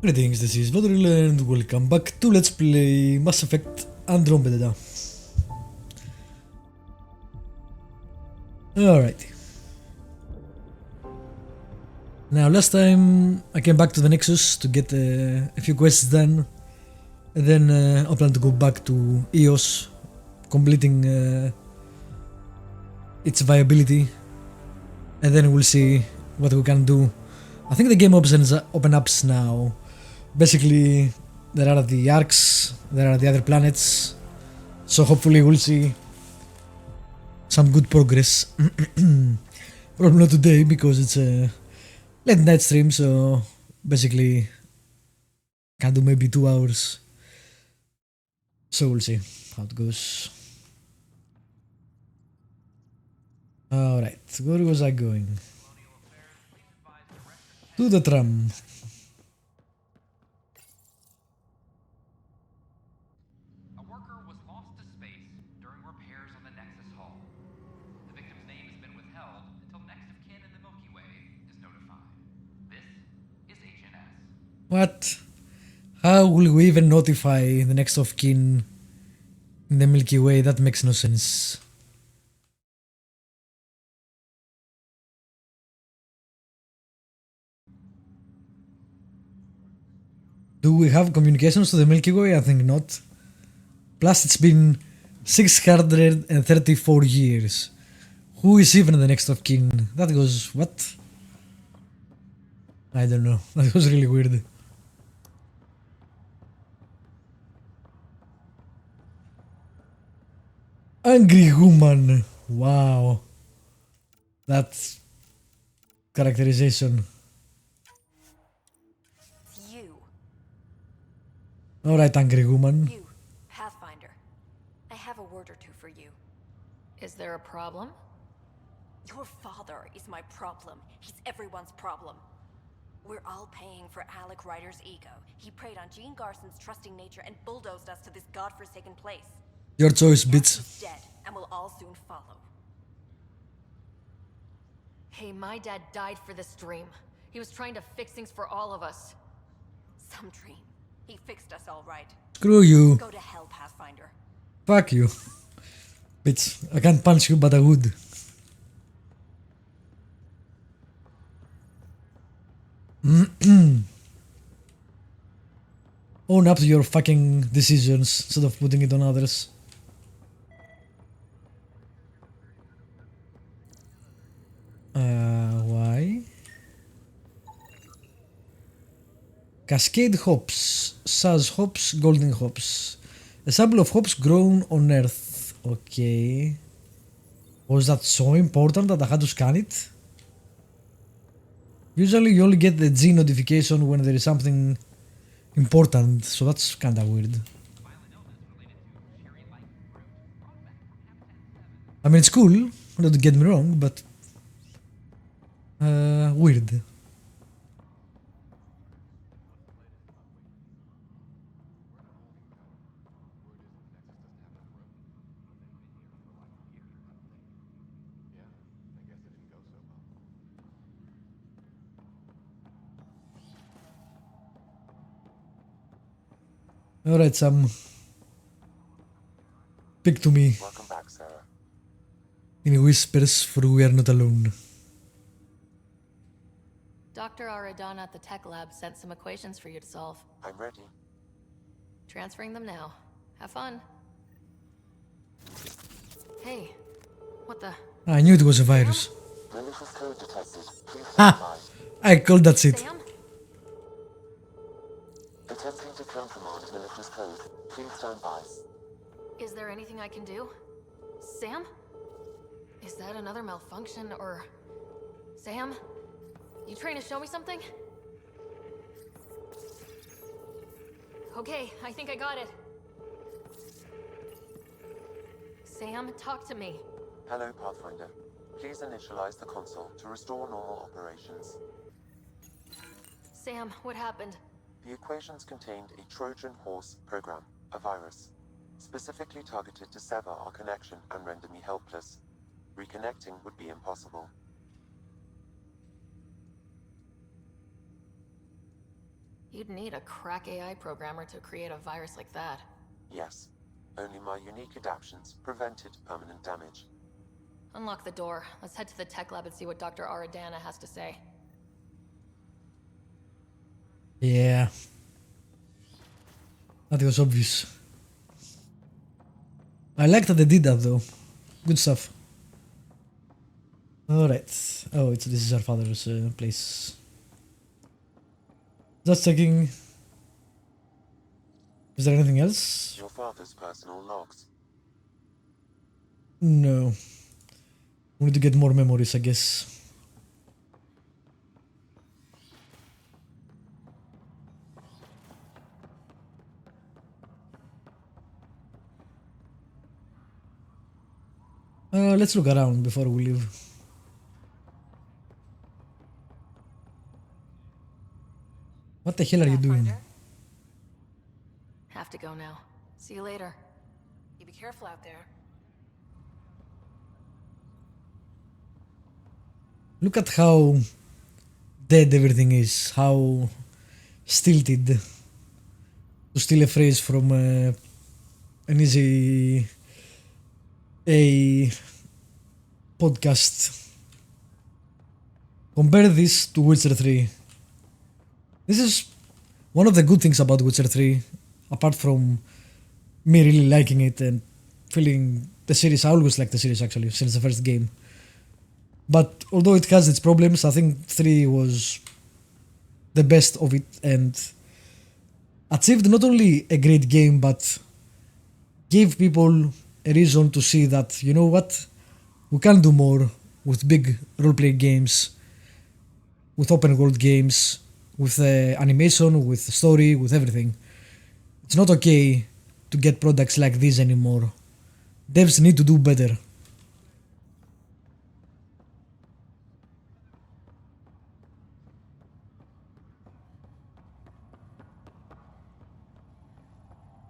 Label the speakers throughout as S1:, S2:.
S1: Greetings, this is Vlodril and welcome back to Let's Play Mass Effect Andromeda. Alright. Now, last time I came back to the Nexus to get a few quests done, and then I plan to go back to EOS, completing its viability, and then we'll see what we can do. I think the game open ups now. Basically, there are the arcs, there are the other planets, so hopefully we'll see some good progress. Probably not today because it's a late night stream, so basically can do maybe 2 hours. So we'll see how it goes. Alright, where was I going? To the tram. What? How will we even notify the next of kin in the Milky Way? That makes no sense. Do we have communications to the Milky Way? I think not. Plus it's been 634 years. Who is even the next of kin? That goes... what? I don't know. That was really weird. Angry woman. Wow. That's characterization.
S2: You.
S1: Alright, angry woman.
S2: You, Pathfinder. I have a word or two for you.
S3: Is there a problem?
S2: Your father is my problem. He's everyone's problem. We're all paying for Alec Ryder's ego. He preyed on Jean Garson's trusting nature and bulldozed us to this godforsaken place.
S1: Your choice, bitch.
S2: He's dead, and we'll all soon follow.
S3: Hey, my dad died for this dream. He was trying to fix things for all of us.
S2: Some dream. He fixed us all right.
S1: Screw you.
S2: Go to hell, Pathfinder.
S1: Fuck you. Bitch, I can't punch you, but I would. Own up to your fucking decisions instead of putting it on others. Why? Cascade hops, Saz hops, golden hops. A sample of hops grown on Earth. Okay. Was that so important that I had to scan it? Usually you only get the G notification when there is something important, so that's kinda weird. I mean, it's cool, don't get me wrong, but weird. Alright, Sam. Speak to me.
S4: Welcome back, Sarah.
S1: In whispers, for we are not alone.
S3: Dr. Aradana at the tech lab sent some equations for you to solve.
S4: I'm ready.
S3: Transferring them now. Have fun. Hey, what the...
S1: I knew it was a virus.
S4: Malicious code detected. Please stand
S1: Ah!
S4: by.
S1: I called that shit.
S3: Sam?
S4: Attempting to countermand malicious code. Please stand by.
S3: Is there anything I can do? Sam? Is that another malfunction, or... Sam? You trying to show me something? Okay, I think I got it. Sam, talk to me.
S4: Hello, Pathfinder. Please initialize the console to restore normal operations.
S3: Sam, what happened?
S4: The equations contained a Trojan horse program, a virus, specifically targeted to sever our connection and render me helpless. Reconnecting would be impossible.
S3: You'd need a crack AI programmer to create a virus like that.
S4: Yes. Only my unique adaptions prevented permanent damage.
S3: Unlock the door. Let's head to the tech lab and see what Dr. Aradana has to say.
S1: Yeah. That was obvious. I liked that they did that though. Good stuff. Alright. Oh, this is our father's place. Just checking. Is there anything else?
S4: Your father's personal logs.
S1: No. We need to get more memories, I guess. Let's look around before we leave. What the hell are you doing?
S3: Have to go now. See you later. You be careful out there.
S1: Look at how dead everything is, how stilted. To steal a phrase from an easy a podcast. Compare this to Witcher 3. This is one of the good things about Witcher 3, apart from me really liking it and feeling the series. I always liked the series actually, since the first game. But although it has its problems, I think 3 was the best of it and achieved not only a great game, but gave people a reason to see that, you know what, we can do more with big roleplay games, with open world games, with animation, with story, with everything. It's not okay to get products like this anymore. Devs need to do better.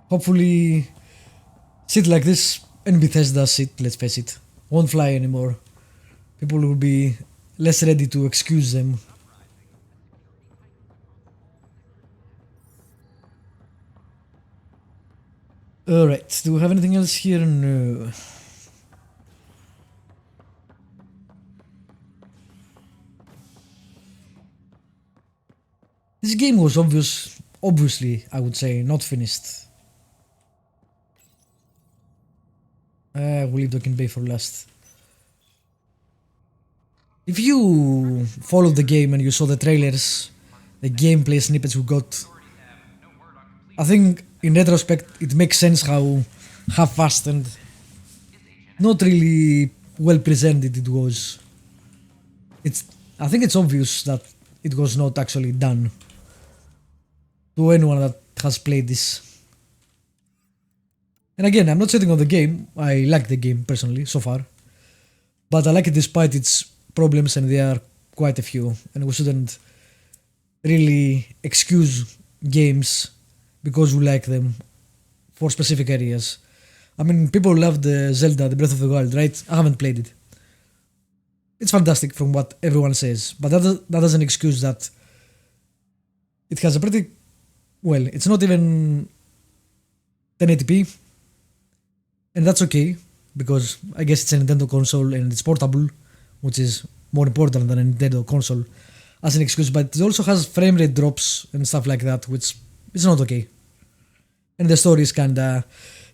S1: Hopefully, shit like this and Bethesda shit, let's face it, won't fly anymore. People will be less ready to excuse them. Alright, do we have anything else here? No. This game was obviously, I would say, not finished. We'll leave Docking Bay for last. If you followed the game and you saw the trailers, the gameplay snippets we got, I think in retrospect it makes sense how half-assed and not really well presented it was. I think it's obvious that it was not actually done to anyone that has played this. And again, I'm not sitting on the game, I like the game personally so far, but I like it despite its problems, and there are quite a few, and we shouldn't really excuse games because we like them for specific areas. I mean, people love the Zelda, the Breath of the Wild, right? I haven't played it. It's fantastic from what everyone says, but that doesn't excuse that it has a pretty, well, it's not even 1080p, and that's okay, because I guess it's a Nintendo console and it's portable, which is more important than a Nintendo console as an excuse, but it also has frame rate drops and stuff like that, which is not okay. And the story is kinda,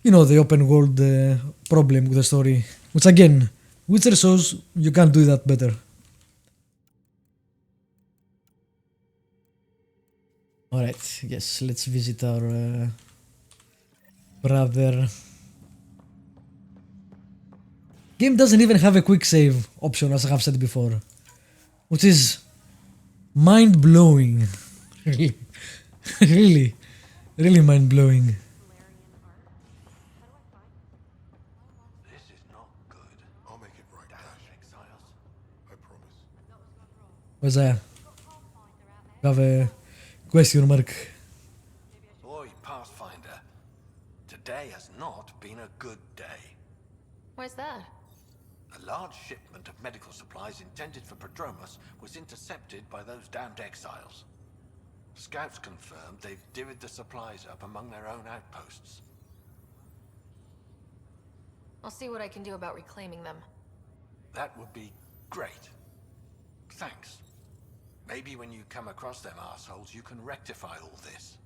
S1: the open world problem with the story, which again, Witcher shows you can't do that better. Alright, yes, let's visit our brother. Game doesn't even have a quick save option, as I have said before, which is mind-blowing. really mind-blowing.
S5: This is not good. I'll make it right, exiles. I promise.
S1: What's that? You have a question mark.
S5: Oi, Pathfinder. Today has not been a good day.
S3: Why's that?
S5: A large shipment of medical supplies intended for Prodromos was intercepted by those damned exiles. Scouts confirmed they've divvied the supplies up among their own outposts.
S3: I'll see what I can do about reclaiming them.
S5: That would be great. Thanks. Maybe when you come across them assholes, you can rectify all this.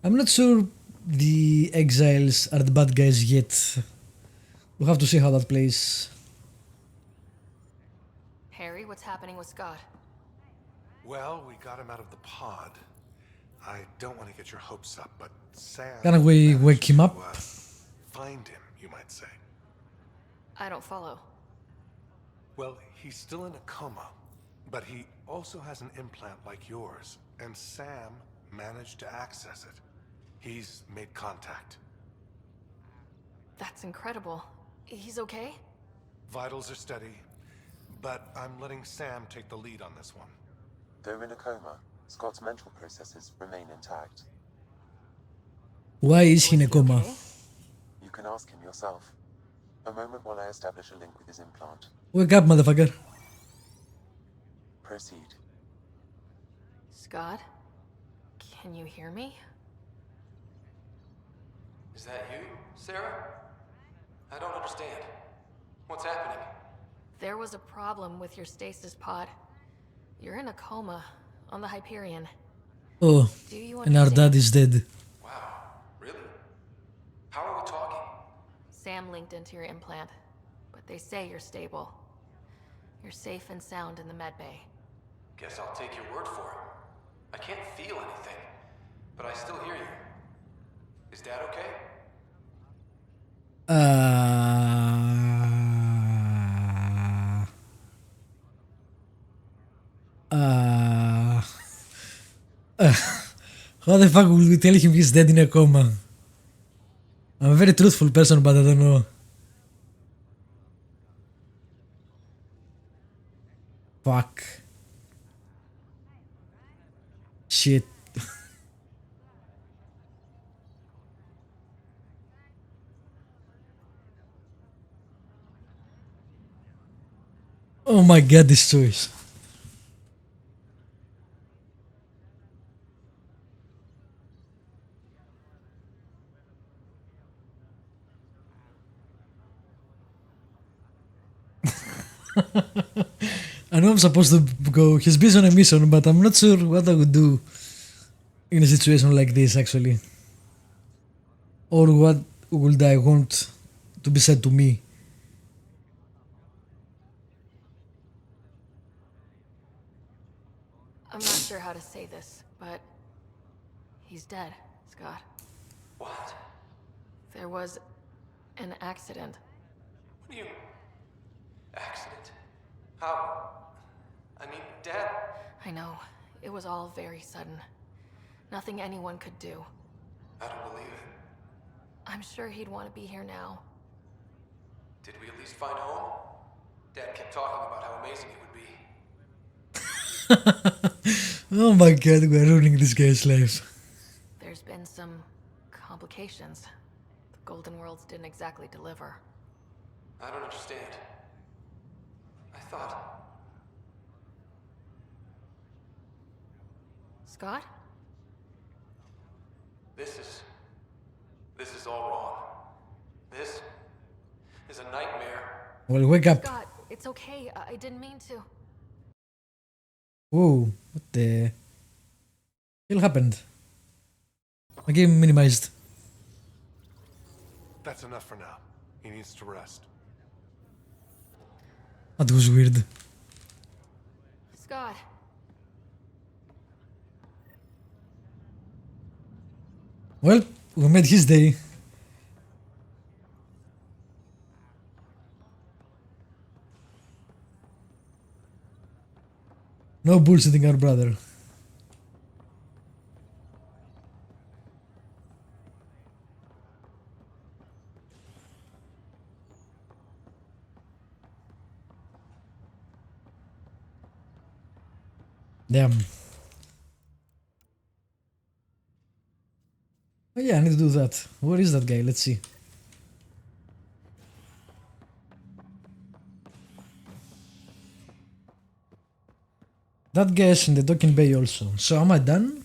S1: I'm not sure the exiles are the bad guys yet. We'll have to see how that plays.
S3: Harry, what's happening with Scott?
S6: Well, we got him out of the pod. I don't want to get your hopes up, but Sam...
S1: Can we
S6: managed
S1: wake him
S6: to,
S1: up?
S6: Find him, you might say.
S3: I don't follow.
S6: Well, he's still in a coma, but he also has an implant like yours, and Sam managed to access it. He's made contact.
S3: That's incredible. He's okay?
S6: Vitals are steady, but I'm letting Sam take the lead on this one.
S4: Though in a coma, Scott's mental processes remain intact.
S1: Why is he in a coma?
S3: Okay?
S4: You can ask him yourself. A moment while I establish a link with his implant.
S1: Wake up, motherfucker.
S4: Proceed.
S3: Scott? Can you hear me?
S7: Is that you, Sarah? I don't understand. What's happening?
S3: There was a problem with your stasis pod. You're in a coma on the Hyperion.
S1: Oh,
S3: Do you
S1: and our
S3: understand?
S1: dad is dead.
S7: Wow, really? How are we talking?
S3: Sam linked into your implant, but they say you're stable. You're safe and sound in the medbay.
S7: Guess I'll take your word for it. I can't feel anything, but I still hear you. Is Dad okay?
S1: How the fuck will we tell him he's dead in a coma? I'm a very truthful person, but I don't know. Fuck. Shit. Oh my god, this choice. I know I'm supposed to go, he's busy on a mission, but I'm not sure what I would do in a situation like this actually. Or what would I want to be said to me.
S3: I'm not sure how to say this, but he's dead, Scott.
S7: What?
S3: There was an accident.
S7: What do you... Accident? How? I mean, Dad...
S3: I know. It was all very sudden. Nothing anyone could do.
S7: I don't believe it.
S3: I'm sure he'd want to be here now.
S7: Did we at least find home? Dad kept talking about how amazing it would be.
S1: Oh my god, we're ruining this guy's life.
S3: There's been some complications. The Golden Worlds didn't exactly deliver.
S7: I don't understand. I thought...
S3: Scott?
S7: This is all wrong. This is a nightmare.
S1: Well, wake up.
S3: Scott, it's okay. I didn't mean to.
S1: Whoa, what the hell happened? My game minimized.
S6: That's enough for now. He needs to rest.
S1: That was weird.
S3: Scott.
S1: Well, we made his day. No bullshitting our brother. Damn. Oh yeah, I need to do that. Where is that guy? Let's see. That guy's in the docking bay also. So am I done?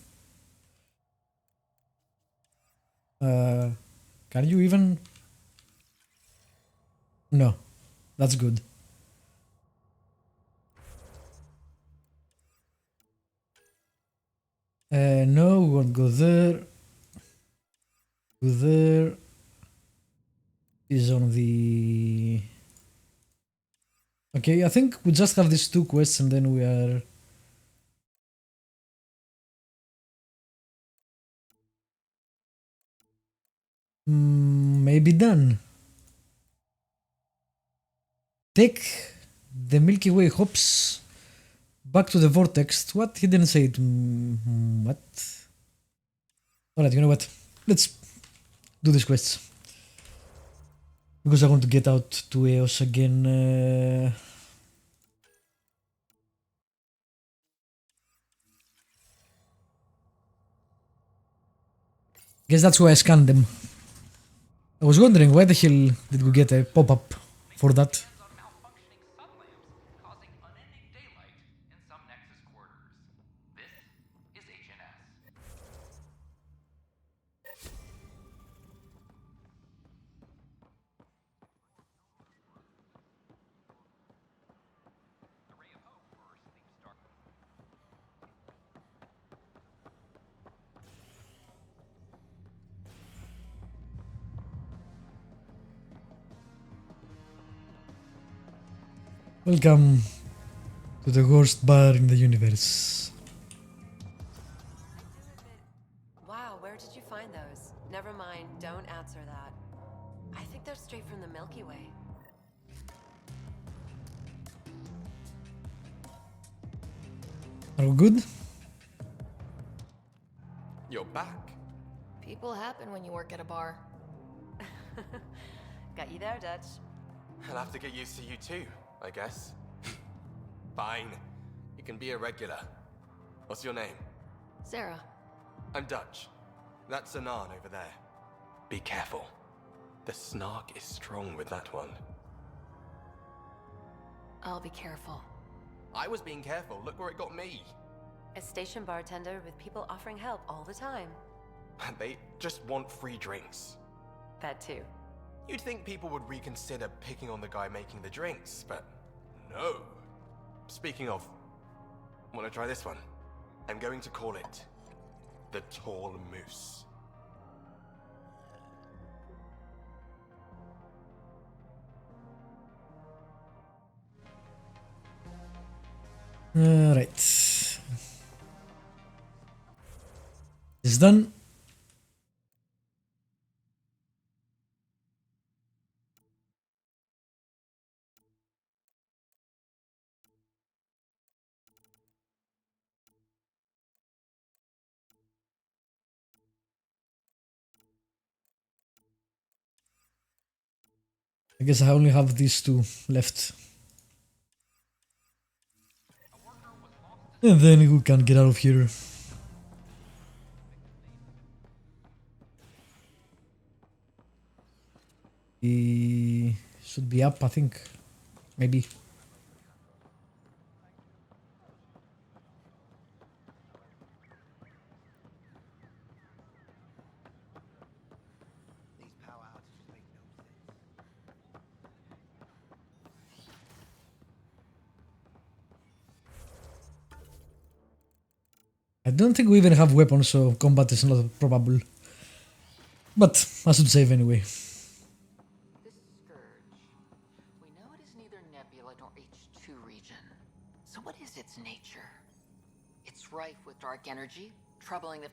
S1: Can you even? No, that's good. No, we won't go there. Go there. Is on the. Okay, I think we just have these two quests and then we are. Maybe done. Take the Milky Way hops back to the vortex. What? He didn't say it. What? Alright, you know what? Let's do these quests. Because I want to get out to Eos again. Guess that's why I scanned them. I was wondering why the hell did we get a pop-up for that? Welcome to the worst bar in the universe.
S2: Wow, where did you find those? Never mind, don't answer that. I think they're straight from the Milky Way.
S1: Are we good?
S7: You're back.
S3: People happen when you work at a bar.
S2: Got you there, Dutch.
S7: I'll have to get used to you too, I guess. Fine. You can be a regular. What's your name?
S3: Sarah.
S7: I'm Dutch. That's Anan over there. Be careful. The snark is strong with that one.
S3: I'll be careful.
S7: I was being careful. Look where it got me.
S2: A station bartender with people offering help all the time.
S7: They just want free drinks.
S2: That too.
S7: You'd think people would reconsider picking on the guy making the drinks, but no. Speaking of, wanna try this one? I'm going to call it the Tall Moose.
S1: Alright. It's done. I guess I only have these two left. And then we can get out of here. He should be up, I think. Maybe. I don't think we even have weapons, so combat is not probable. But I should save anyway.
S8: This scourge. We know it is neither nebula nor H2 region. So what is its nature? It's rife with dark energy, troubling the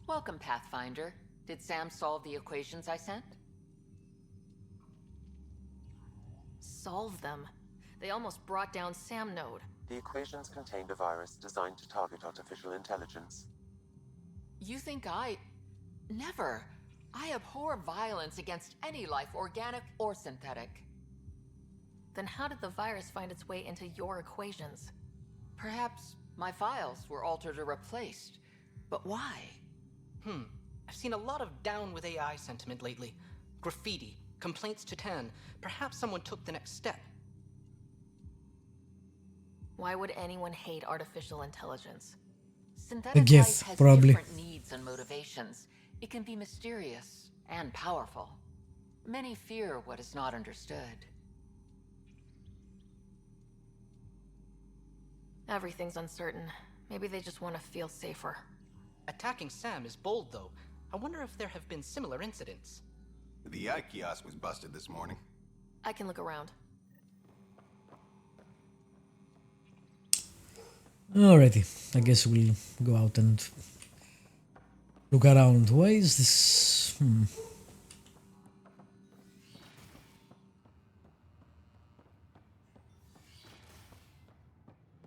S8: Welcome, Pathfinder. Did Sam solve the equations I sent?
S3: Solve them. They almost brought down Sam Node.
S4: The equations contained a virus designed to target artificial intelligence.
S8: You think I... Never. I abhor violence against any life, organic or synthetic.
S3: Then how did the virus find its way into your equations?
S8: Perhaps my files were altered or replaced. But why?
S9: I've seen a lot of down with AI sentiment lately. Graffiti, complaints to 10. Perhaps someone took the next step.
S3: Why would anyone hate artificial intelligence?
S8: Synthetic
S1: gift,
S8: life has
S1: probably.
S8: different needs and motivations. It can be mysterious and powerful. Many fear what is not understood.
S3: Everything's uncertain. Maybe they just want to feel safer.
S9: Attacking Sam is bold, though. I wonder if there have been similar incidents.
S10: The AI kiosk was busted this morning.
S3: I can look around.
S1: Alrighty, I guess we'll go out and look around. Why is this?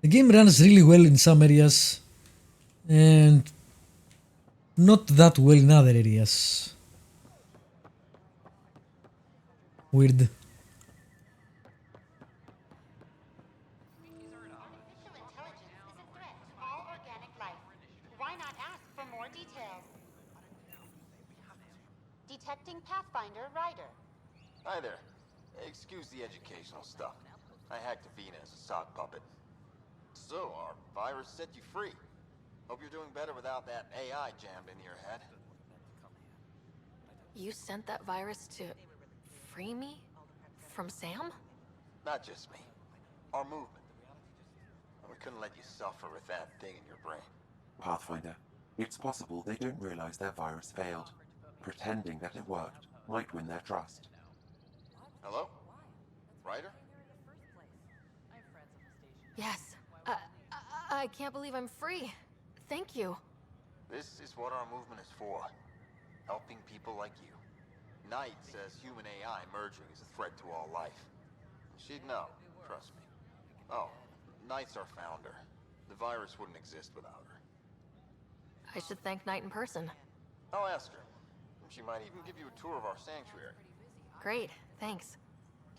S1: The game runs really well in some areas and not that well in other areas. Weird.
S11: Artificial intelligence is a threat to all organic life. Why not ask for more details? Detecting Pathfinder Ryder.
S12: Hi there. Excuse the educational stuff. I hacked Avina as a sock puppet. So, our virus set you free. Hope you're doing better without that AI jammed into your head.
S3: You sent that virus to free me? From Sam?
S12: Not just me. Our movement. We couldn't let you suffer with that thing in your brain.
S4: Pathfinder, it's possible they don't realize their virus failed. Pretending that it worked might win their trust.
S12: Hello? Ryder?
S3: Yes. I can't believe I'm free. Thank you.
S12: This is what our movement is for. Helping people like you. Knight says human AI merging is a threat to all life. She'd know, trust me. Oh, Knight's our founder. The virus wouldn't exist without her.
S3: I should thank Knight in person.
S12: I'll ask her. She might even give you a tour of our sanctuary.
S3: Great, thanks.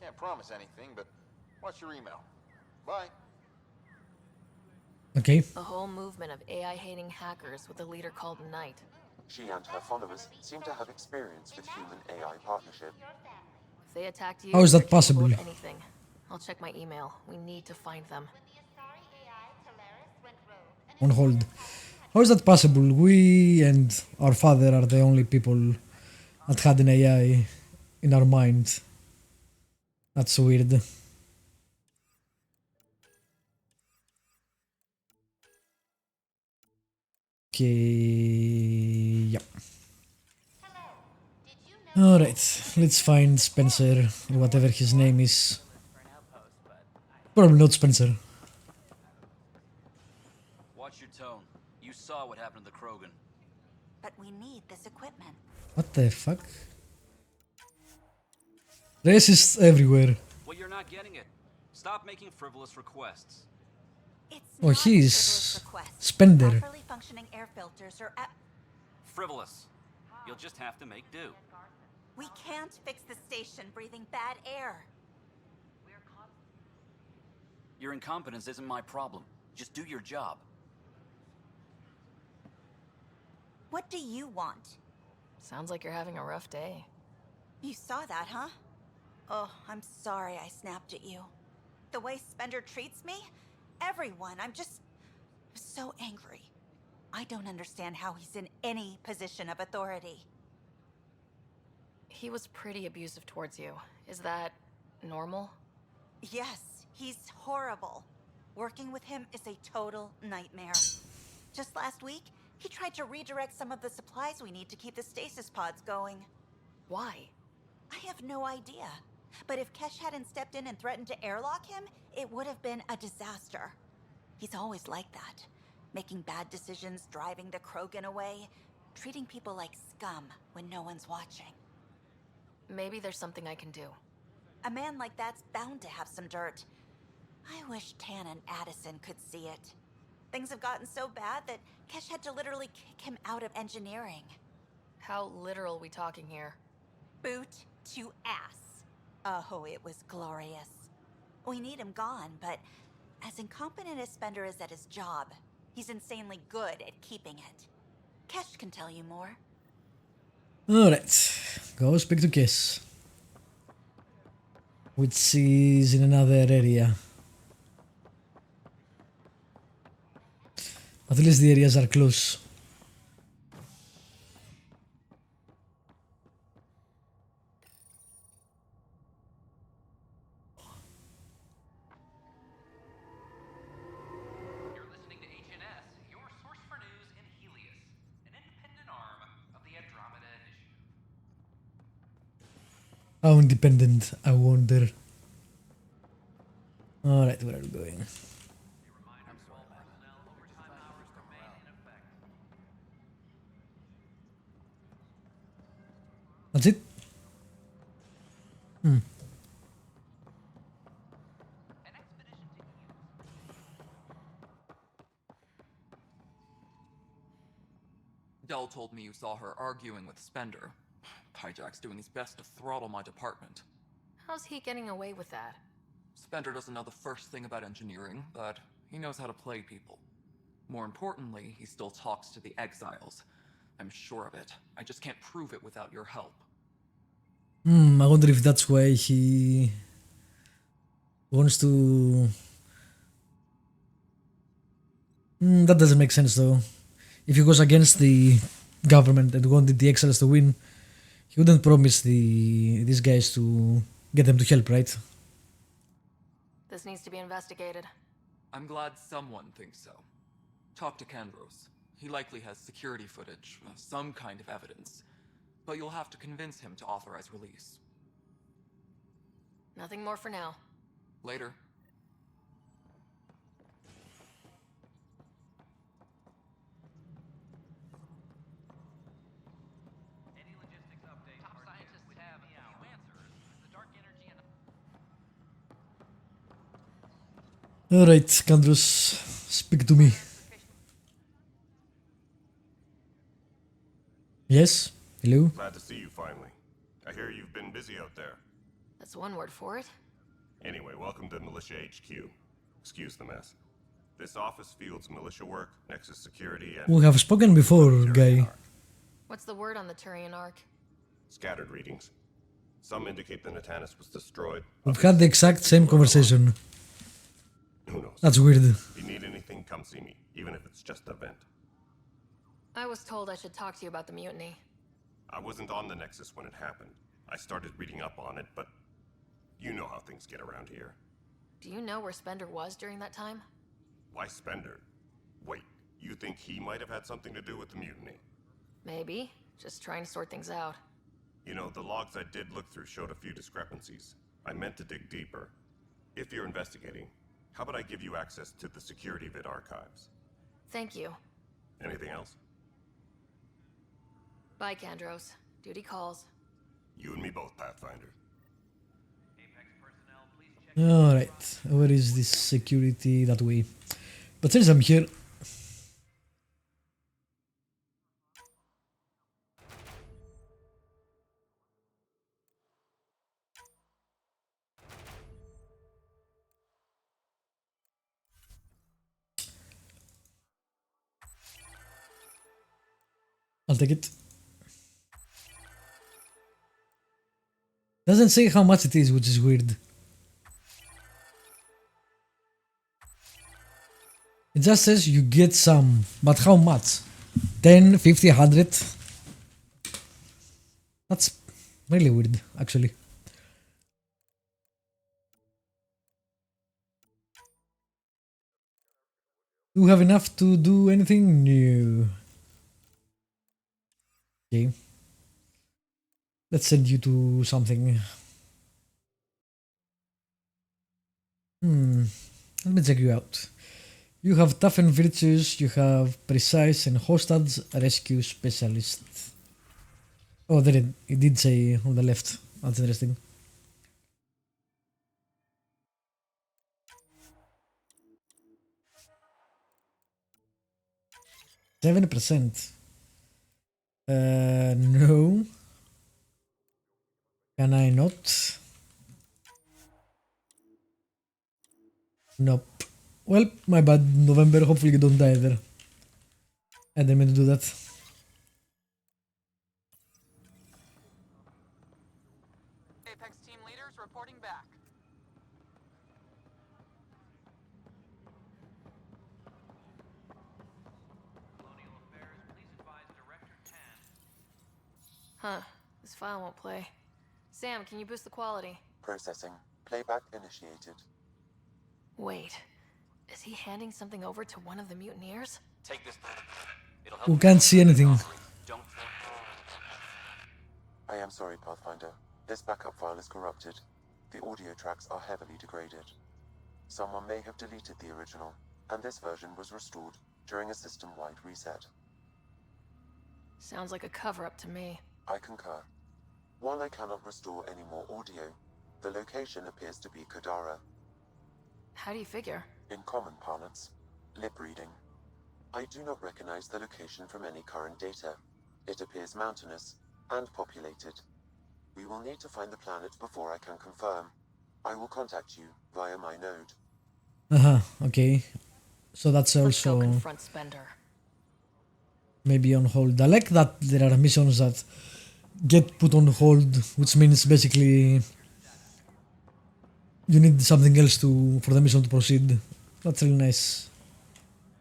S12: Can't promise anything, but watch your email. Bye.
S1: Okay.
S3: A whole movement of AI-hating hackers with a leader called Knight.
S4: She and her followers seem to have experience with human-AI partnership.
S3: If they attacked you,
S1: How is that
S3: they're capable of
S1: possible?
S3: anything. I'll check my email. We need to find them.
S1: On hold. How is that possible? We and our father are the only people that had an AI in our mind. That's weird. Okay, yeah. Alright, let's find Spencer, or whatever his name is. Probably not Spencer.
S13: Watch your tone. You saw what happened to the Krogan.
S2: But we need this equipment.
S1: What the fuck? Racists everywhere.
S13: Well, you're not getting it. Stop making frivolous requests.
S2: It's
S1: Oh,
S2: not
S1: he's
S2: frivolous request.
S1: Spender.
S2: Properly functioning air filters are at...
S13: Frivolous. You'll just have to make do.
S2: We can't fix the station breathing bad air.
S13: Your incompetence isn't my problem. Just do your job.
S2: What do you want?
S3: Sounds like you're having a rough day.
S2: You saw that, huh? Oh, I'm sorry I snapped at you. The way Spender treats me? Everyone, I'm so angry. I don't understand how he's in any position of authority.
S3: He was pretty abusive towards you. Is that normal?
S2: Yes, he's horrible. Working with him is a total nightmare. Just last week, he tried to redirect some of the supplies we need to keep the stasis pods going.
S3: Why?
S2: I have no idea. But if Kesh hadn't stepped in and threatened to airlock him, it would have been a disaster. He's always like that. Making bad decisions, driving the Krogan away, treating people like scum when no one's watching.
S3: Maybe there's something I can do.
S2: A man like that's bound to have some dirt. I wish Tan and Addison could see it. Things have gotten so bad that Kesh had to literally kick him out of engineering.
S3: How literal we talking here?
S2: Boot to ass. Oh, it was glorious. We need him gone, but as incompetent as Spender is at his job, he's insanely good at keeping it. Kesh can tell you more.
S1: Alright, go speak to Kiss. Which is in another area. At least the areas are close.
S14: You're listening to HNS, your source for news in Helios, an independent arm of the Andromeda Initiative.
S1: How independent, I wonder. Alright, where are we going? That's it?
S15: Dell told me you saw her arguing with Spender. Pyjack's doing his best to throttle my department.
S3: How's he getting away with that?
S15: Spender doesn't know the first thing about engineering, but he knows how to play people. More importantly, he still talks to the exiles. I'm sure of it. I just can't prove it without your help.
S1: I wonder if that's why he wants to... that doesn't make sense though. If he goes against the government and wanted the exiles to win, he wouldn't promise these guys to get them to help, right?
S3: This needs to be investigated.
S15: I'm glad someone thinks so. Talk to Kandros. He likely has security footage, some kind of evidence. But you'll have to convince him to authorize release.
S3: Nothing more for now.
S15: Later.
S14: Any logistics updates? Top scientists have few answers. The dark energy and
S1: Alright, Kandros, speak to me. Yes? Hello?
S10: Glad to see you finally. I hear you've been busy out there.
S3: That's one word for it.
S10: Anyway, welcome to Militia HQ. Excuse the mess. This office fields militia work, Nexus security, and...
S1: We have spoken before, guy.
S3: What's the word on the Turian Ark?
S10: Scattered readings. Some indicate the Natanus was destroyed.
S1: We've had the exact same conversation.
S10: Who knows?
S1: That's weird.
S10: If you need anything, come see me, even if it's just a vent.
S3: I was told I should talk to you about the mutiny.
S10: I wasn't on the Nexus when it happened. I started reading up on it, but you know how things get around here.
S3: Do you know where Spender was during that time?
S10: Why Spender? Wait, you think he might have had something to do with the mutiny?
S3: Maybe. Just trying to sort things out.
S10: You know, the logs I did look through showed a few discrepancies. I meant to dig deeper. If you're investigating, how about I give you access to the security vid archives?
S3: Thank you.
S10: Anything else?
S3: Bye, Kandros. Duty calls.
S10: You and me both, Pathfinder.
S1: Alright, where is this security? That way. But since I'm here... I'll take it. Doesn't say how much it is, which is weird. It just says you get some, but how much? 10, 50, 100? That's really weird, actually. Do we have enough to do anything new? Okay. Let's send you to something. Let me check you out. You have tough and virtues, you have precise and hostage rescue specialist. Oh, there it did say on the left. That's interesting. %. No. Can I not? Nope. Well, my bad, November. Hopefully you don't die there. I didn't mean to do that.
S8: Apex team leaders reporting back.
S3: Huh. This file won't play. Sam, can you boost the quality?
S4: Processing. Playback initiated.
S3: Wait. Is he handing something over to one of the mutineers?
S13: Take this. It'll
S1: We
S13: help.
S1: can't see anything.
S13: Don't.
S4: I am sorry, Pathfinder. This backup file is corrupted. The audio tracks are heavily degraded. Someone may have deleted the original, and this version was restored during a system-wide reset.
S3: Sounds like a cover-up to me.
S4: I concur. While I cannot restore any more audio, the location appears to be Kadara.
S3: How do you figure?
S4: In common parlance, lip reading. I do not recognize the location from any current data. It appears mountainous and populated. We will need to find the planet before I can confirm. I will contact you via my node.
S1: Okay. So that's
S3: Let's go
S1: also
S3: confront Spender.
S1: maybe on hold. I like that there are missions that get put on hold, which means basically you need something else for the mission to proceed. That's really nice.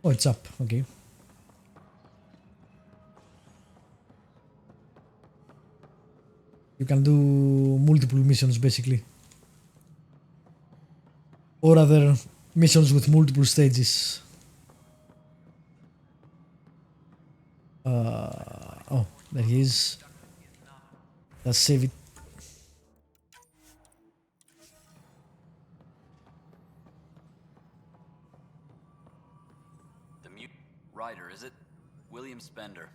S1: Oh, it's up. Okay. You can do multiple missions basically. Or other missions with multiple stages. Oh, there he is. Let's save it.
S13: The Ryder, is it? William Spender.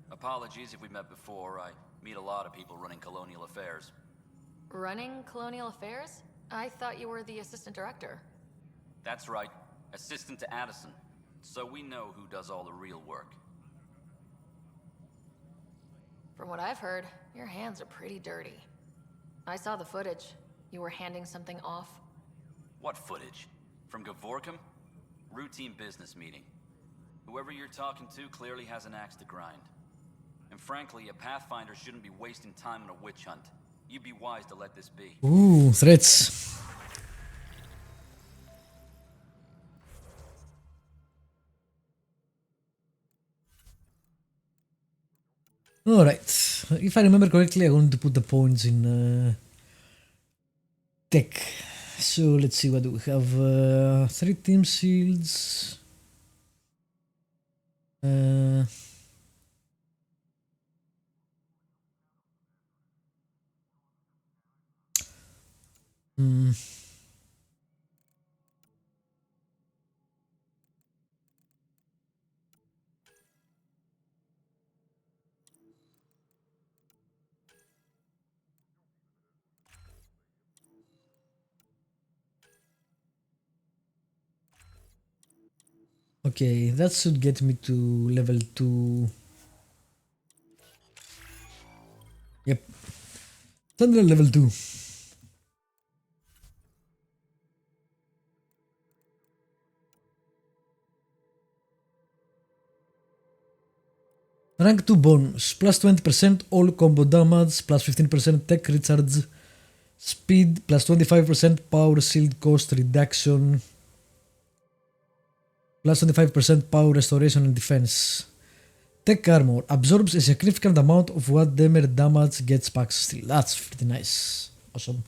S13: Apologies if we met before. I meet a lot of people running colonial affairs.
S3: Running Colonial Affairs? I thought you were the assistant director.
S13: That's right. Assistant to Addison. So we know who does all the real work.
S3: From what I've heard, your hands are pretty dirty. I saw the footage. You were handing something off.
S13: What footage? From Gavorkum? Routine business meeting. Whoever you're talking to clearly has an axe to grind. And frankly, a Pathfinder shouldn't be wasting time on a witch hunt. You'd be wise to let this be.
S1: Ooh, threats. Alright, if I remember correctly, I'm going to put the points in tech. So let's see what do we have. 3 team shields. Okay, that should get me to level 2. Yep. Sentinel level 2. Rank 2 bonus. Plus 20% all combo damage, plus 15% tech recharge speed, plus 25% power shield cost reduction, plus 25% power restoration and defense. Tech armor absorbs a significant amount of whatever damage gets back still. That's pretty nice. Awesome.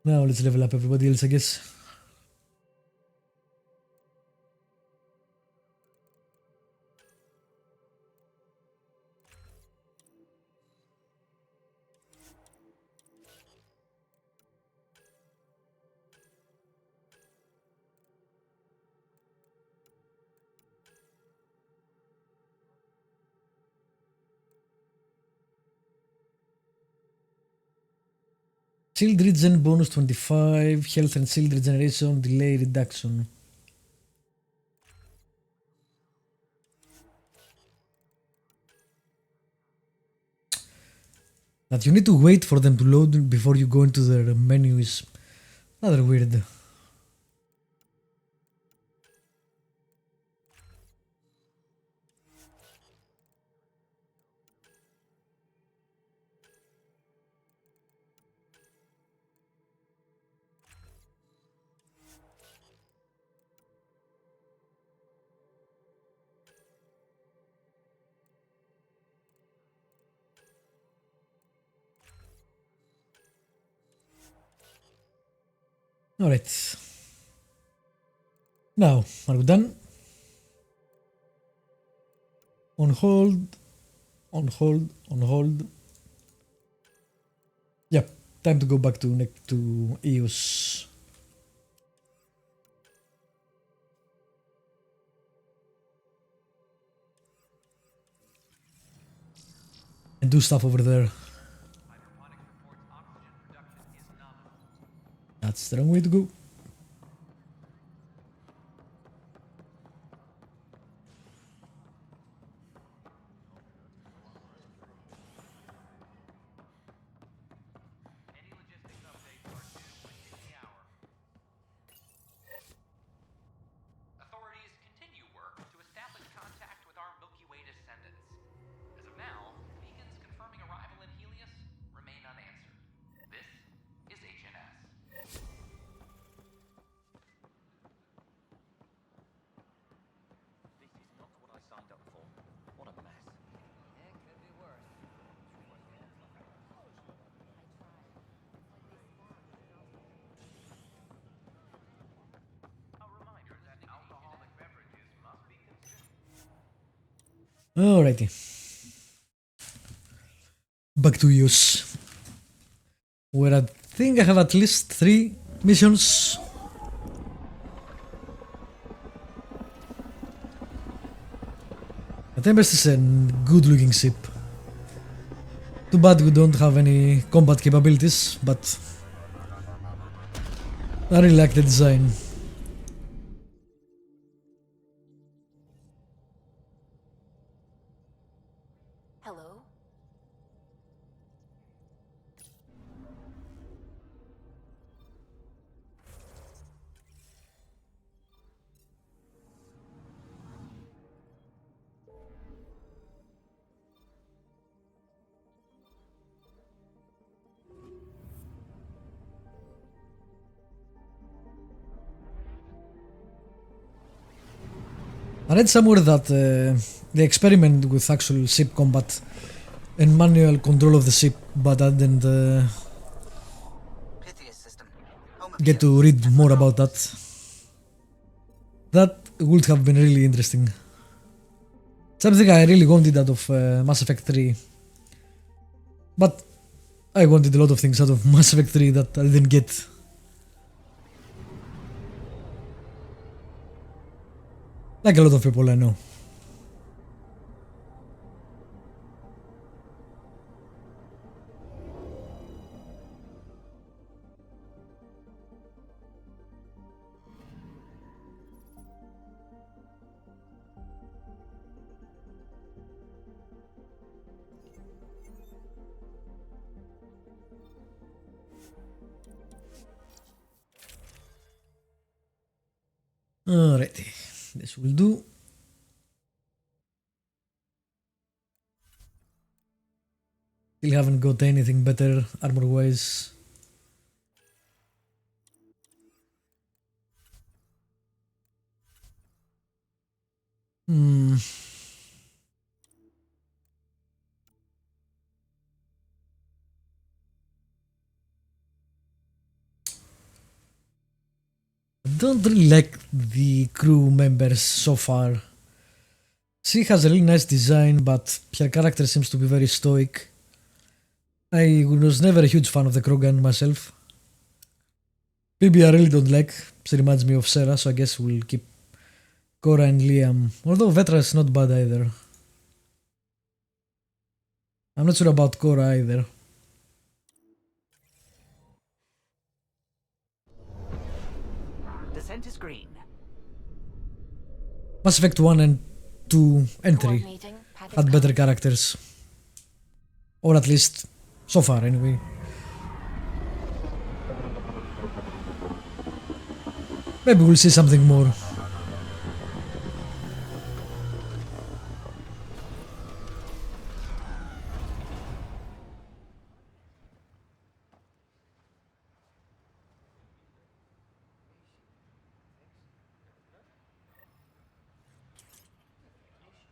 S1: Now let's level up everybody else, I guess. Shield regen bonus 25, health and shield regeneration, delay reduction. That you need to wait for them to load before you go into their menu is rather weird. Alright. Now, are we done? On hold. On hold. On hold. Yep. Time to go back to EOS. And do stuff over there. That's the wrong way to go.
S14: Authorities continue work to establish contact with our Milky Way descendants. As of now, beacons confirming arrival in Helios remain unanswered. This is HNS.
S16: This is not what I signed up for. What a mess.
S8: It could be worse.
S14: A reminder that alcoholic beverages must be consumed.
S1: Alrighty. Back to use. Where I think I have at least 3 missions. The Tempest is a good looking ship. Too bad we don't have any combat capabilities, but I really like the design.
S2: Hello?
S1: I read somewhere that they experiment with actual ship combat and manual control of the ship, but I didn't get to read more about that. That would have been really interesting. Something I really wanted out of Mass Effect 3. But I wanted a lot of things out of Mass Effect 3 that I didn't get. Like a lot of people I know. Alrighty, this will do. Still haven't got anything better armor wise. I don't really like the crew members so far. She has a really nice design, but her character seems to be very stoic. I was never a huge fan of the Krogan myself. Maybe I really don't like. She reminds me of Sarah, so I guess we'll keep Cora and Liam. Although Vetra is not bad either. I'm not sure about Cora either.
S16: The scent is green.
S1: Mass Effect 1 and 2 and 3 had better characters. Or at least so far anyway. Maybe we'll see something more.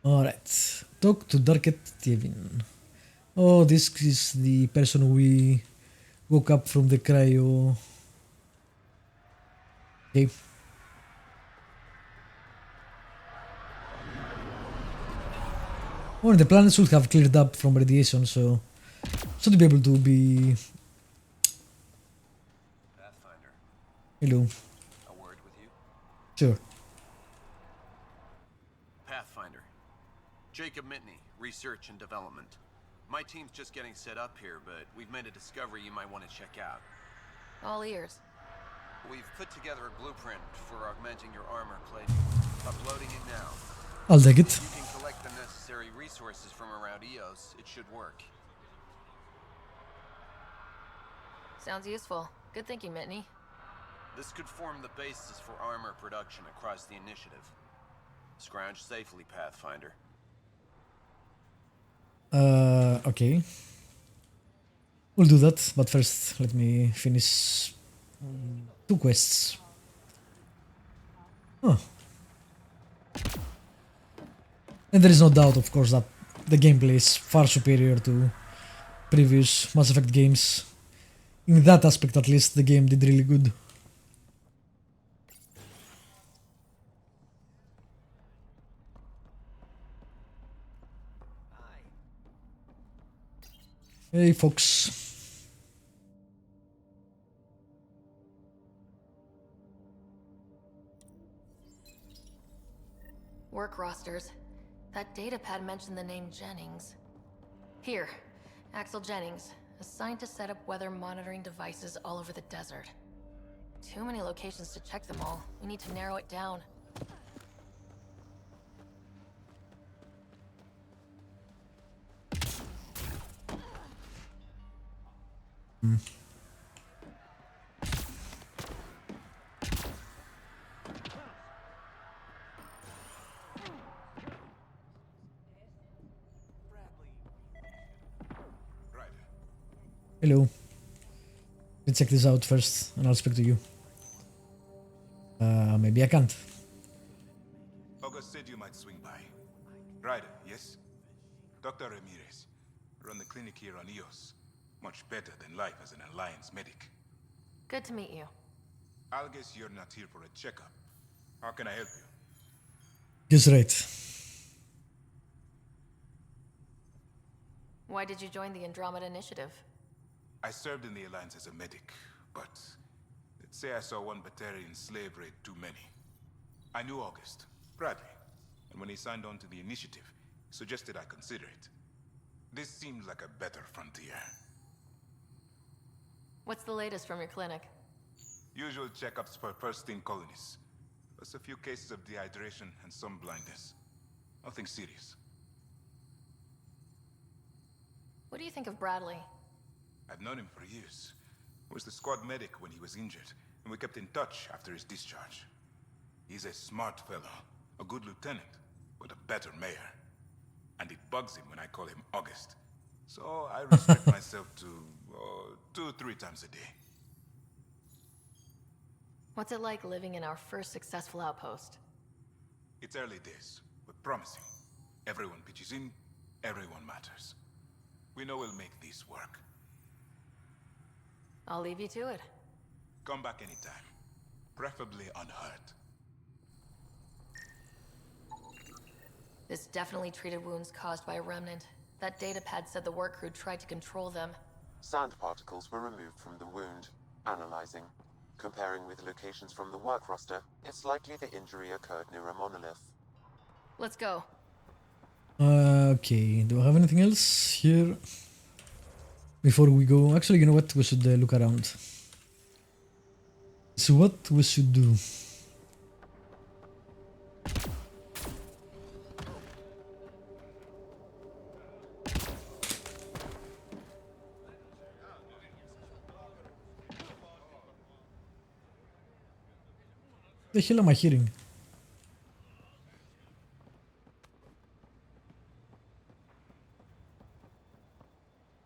S1: Alright, talk to Darket Tevin. Oh, this is the person we woke up from the cryo. Okay. Oh, the planet should have cleared up from radiation, so should be able to be.
S17: Pathfinder,
S1: Hello.
S17: a word with you?
S1: Sure.
S17: Pathfinder. Jacob Mitney, Research and Development. My team's just getting set up here, but we've made a discovery you might want to check out.
S3: All ears.
S17: We've put together a blueprint for augmenting your armor plating. Uploading it now.
S1: I'll take it.
S17: If you can collect the necessary resources from around EOS, it should work.
S3: Sounds useful. Good thinking, Mitney.
S17: This could form the basis for armor production across the initiative. Scrounge safely, Pathfinder.
S1: Okay. We'll do that, but first let me finish 2 quests. Huh. And there is no doubt, of course, that the gameplay is far superior to previous Mass Effect games. In that aspect, at least, the game did really good. Hey, Fox.
S3: Work rosters. That datapad mentioned the name Jennings. Here, Axel Jennings, assigned to set up weather monitoring devices all over the desert. Too many locations to check them all. We need to narrow it down.
S1: Hello. Let's check this out first, and I'll speak to you. Maybe I can't.
S18: August said you might swing by. Ryder, yes? Dr. Ramirez. Run the clinic here on EOS. Much better than life as an Alliance medic.
S3: Good to meet you.
S18: I'll guess you're not here for a checkup. How can I help you?
S1: Guess right.
S3: Why did you join the Andromeda Initiative?
S18: I served in the Alliance as a medic, but let's say I saw one Batarian slave raid too many. I knew August, Bradley, and when he signed on to the initiative, he suggested I consider it. This seemed like a better frontier.
S3: What's the latest from your clinic?
S18: Usual checkups for first-in colonists. Plus a few cases of dehydration and some blindness. Nothing serious.
S3: What do you think of Bradley?
S18: I've known him for years. He was the squad medic when he was injured, and we kept in touch after his discharge. He's a smart fellow, a good lieutenant, but a better mayor. And it bugs him when I call him August. So I restrict myself to 2-3 times a day.
S3: What's it like living in our first successful outpost?
S18: It's early days, but promising. Everyone pitches in, everyone matters. We know we'll make this work.
S3: I'll leave you to it.
S18: Come back anytime. Preferably unhurt.
S3: This definitely treated wounds caused by a remnant. That datapad said the work crew tried to control them.
S4: Sand particles were removed from the wound. Analyzing. Comparing with locations from the work roster, it's likely the injury occurred near a monolith.
S3: Let's go.
S1: Okay, do I have anything else here? Before we go, actually, you know what? We should look around. So what we should do? The hell am I hearing?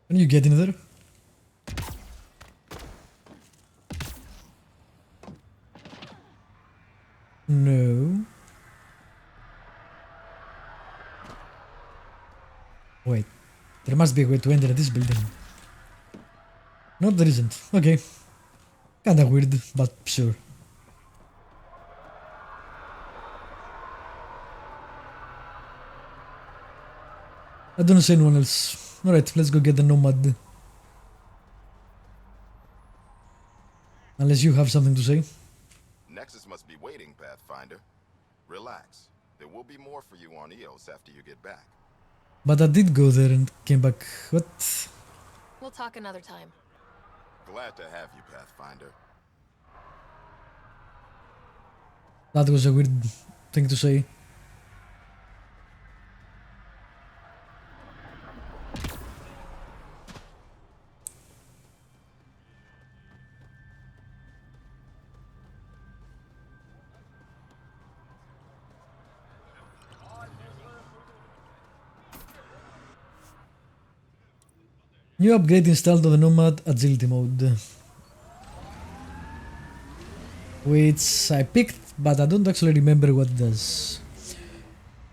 S1: Can you get in there? No. Wait. There must be a way to enter this building. No, there isn't. Okay. Kinda weird, but sure. I don't see anyone else. Alright, let's go get the Nomad. Unless you have something to say.
S19: Nexus must be waiting, Pathfinder. Relax. There will be more for you on Eos after you get back.
S1: But I did go there and came back. What?
S3: We'll talk another time.
S19: Glad to have you, Pathfinder.
S1: That was a weird thing to say. New upgrade installed on the Nomad Agility mode. Which I picked, but I don't actually remember what it does.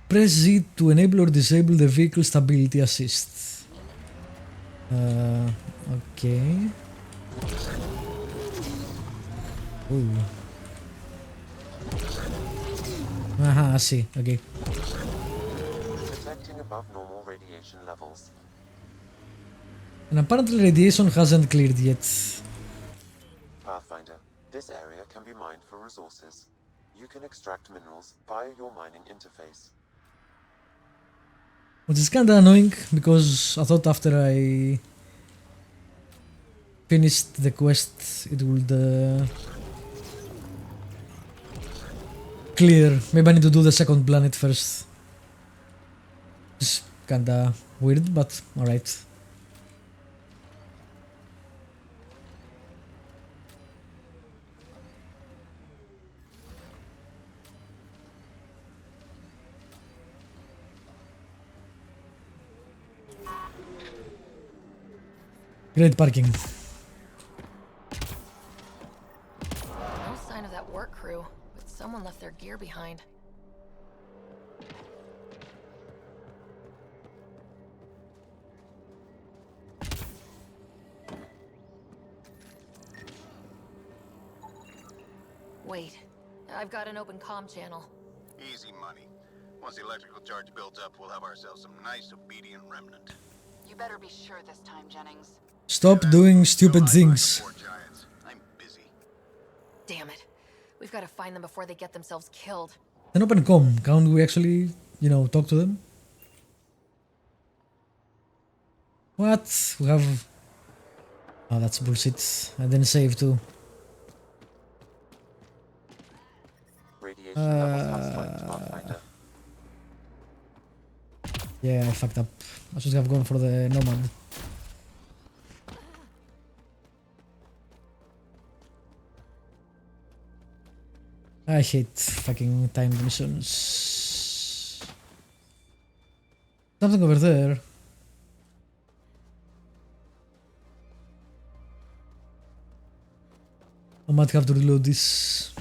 S1: Press Z to enable or disable the vehicle stability assist. Okay. Ooh. Aha, I see. Okay.
S4: Detecting above normal radiation levels.
S1: And apparently radiation hasn't cleared yet.
S4: Pathfinder, this area can be mined for resources. You can extract minerals via your mining interface.
S1: Which is kinda annoying because I thought after I finished the quest it would clear. Maybe I need to do the second planet first. It's kinda weird, but alright. Great parking.
S3: No sign of that work crew, but someone left their gear behind. Wait, I've got an open comm channel.
S12: Easy money. Once the electrical charge builds up, we'll have ourselves some nice obedient remnant.
S11: You better be sure this time, Jennings.
S1: Stop doing stupid things.
S12: I'm busy.
S3: Damn it. We've got to find them before they get themselves killed.
S1: An open comm. Can't we actually, talk to them? What? We have... Oh, that's bullshit. I didn't save too.
S4: Radiation levels have spiked, Pathfinder.
S1: Yeah, I fucked up. I should have gone for the Nomad. I hate fucking timed missions. Something over there. I might have to reload this.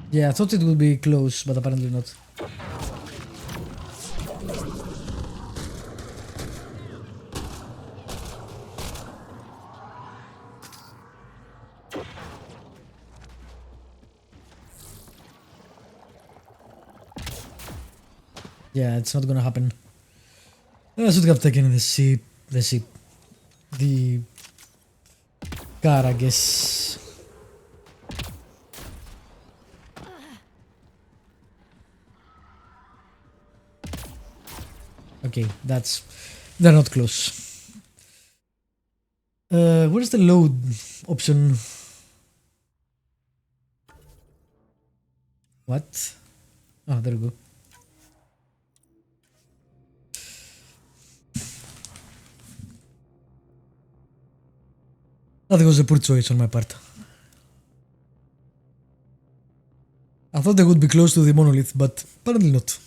S1: Yeah, I thought it would be close, but apparently not. Yeah, it's not gonna happen. I should have taken the car, I guess. Okay, they're not close. Where's the load option? What? Oh, there we go. That was a poor choice on my part. I thought they would be close to the monolith, but apparently not.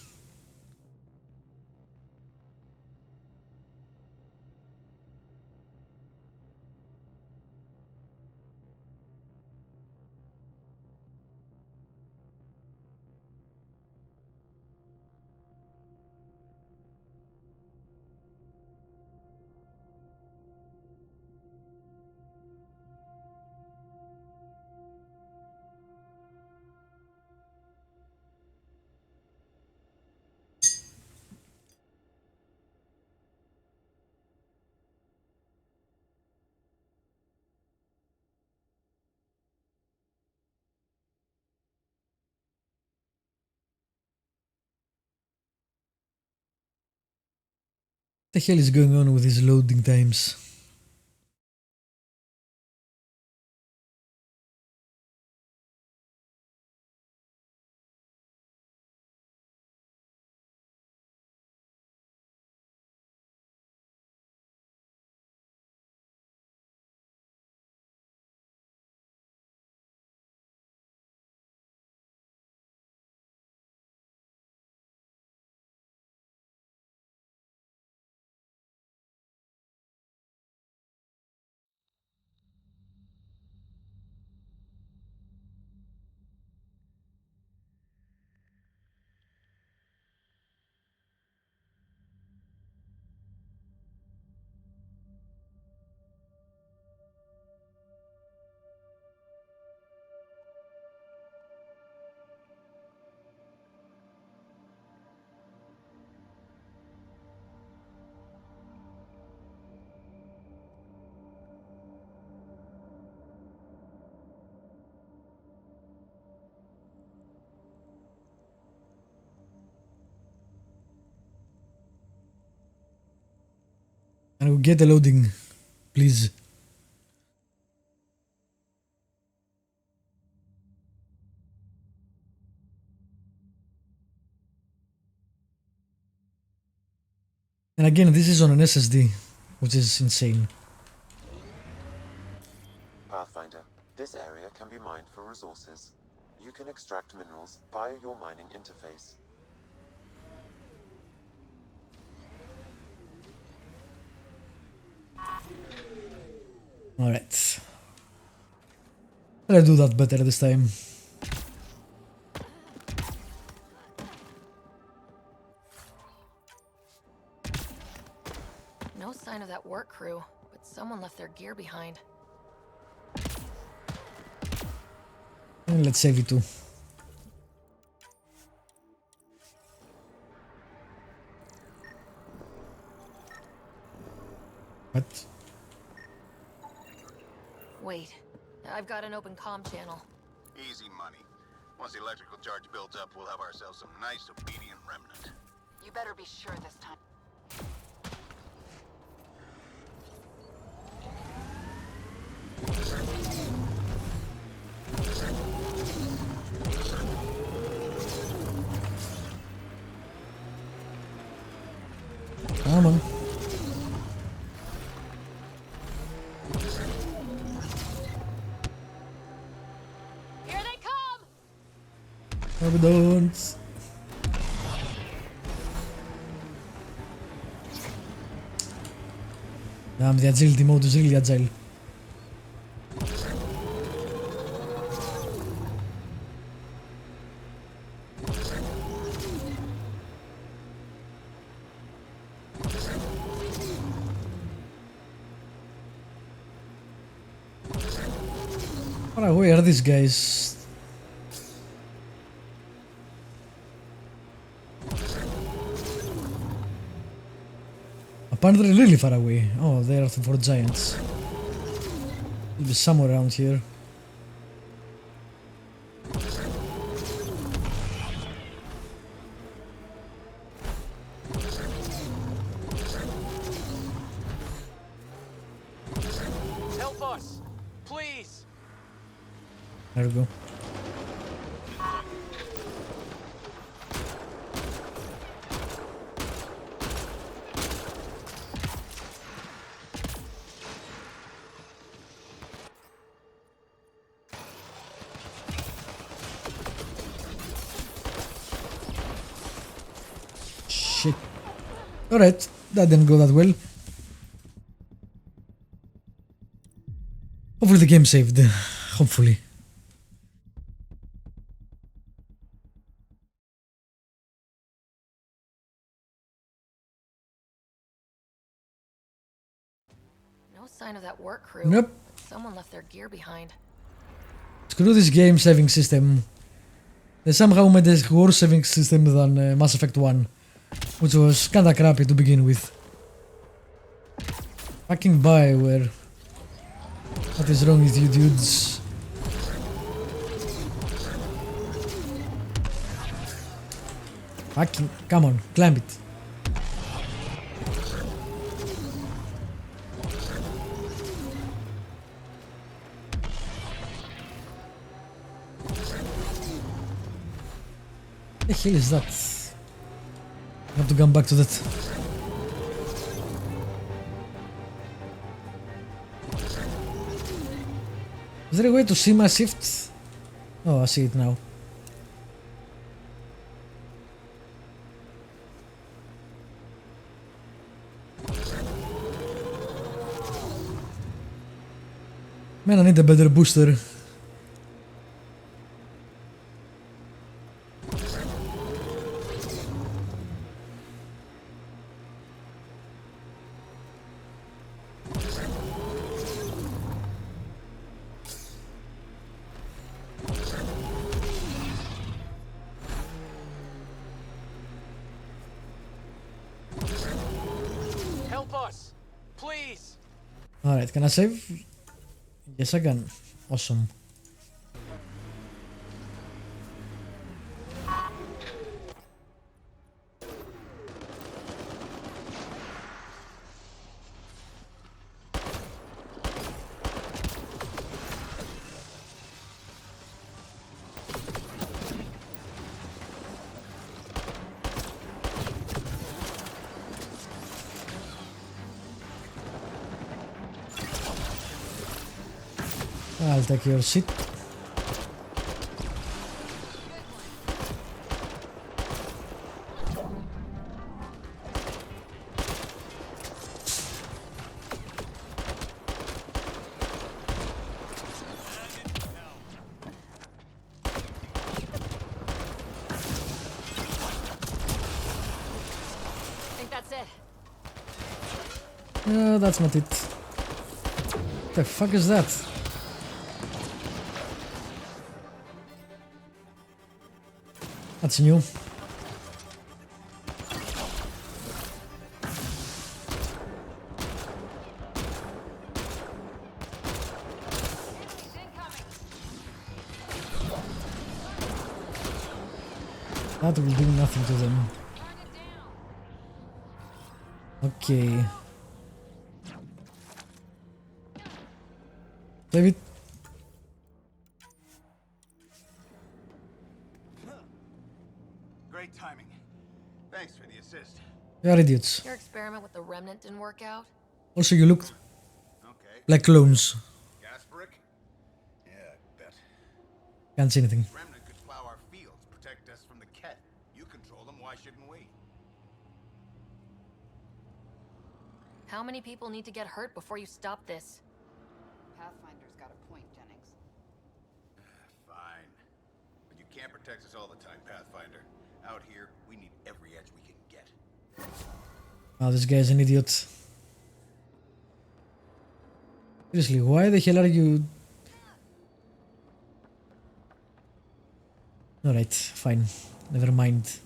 S1: the hell is going on with these loading times? And we get the loading, please. And again, this is on an SSD, which is insane.
S4: Pathfinder, this area can be mined for resources. You can extract minerals via your mining interface.
S1: Alright. Let's do that better this time.
S3: No sign of that work crew, but someone left their gear behind.
S1: And let's save it too. What?
S3: Wait, I've got an open comm channel.
S12: Easy money. Once the electrical charge builds up, we'll have ourselves some nice, obedient remnant.
S11: You better be sure this time.
S1: Come on.
S3: Here they come!
S1: No, we don't. Damn, the agility mode is really agile. Far away are these guys? Apparently really far away. Oh, they are the 4 giants. Will be somewhere around here.
S9: Help us! Please!
S1: There we go. Shit. Alright, that didn't go that well. Hopefully the game saved. Hopefully.
S3: No sign of that work crew.
S1: Nope.
S3: Someone left their gear behind.
S1: Screw this game saving system. They somehow made a worse saving system than Mass Effect 1, which was kinda crappy to begin with. Fucking Bioware. What is wrong with you dudes? Fucking, come on, climb it. The hell is that? I have to come back to that. Is there a way to see my shift? Oh, I see it now. Man, I need a better booster.
S9: Help us! Please!
S1: Alright, can I save? Yes, I can. Awesome. I'll take your shit.
S3: Think that's it.
S1: That's not it. The fuck is that? That's new. That will do nothing to them. Okay. David.
S12: Great timing. Thanks for the assist.
S1: You are idiots.
S3: Your experiment with the remnant didn't work out?
S1: Also, you look like clones.
S12: Gas brick? Yeah, I bet.
S1: Can't see anything.
S12: Remnant could plow our fields, protect us from the Ket. You control them, why shouldn't we?
S3: How many people need to get hurt before you stop this?
S8: Pathfinder's got a point, Jennings.
S12: Fine. But you can't protect us all the time, Pathfinder. Out here, we need every edge we can get.
S1: Oh, this guy's an idiot. Seriously, why the hell are you... Alright, fine. Never mind.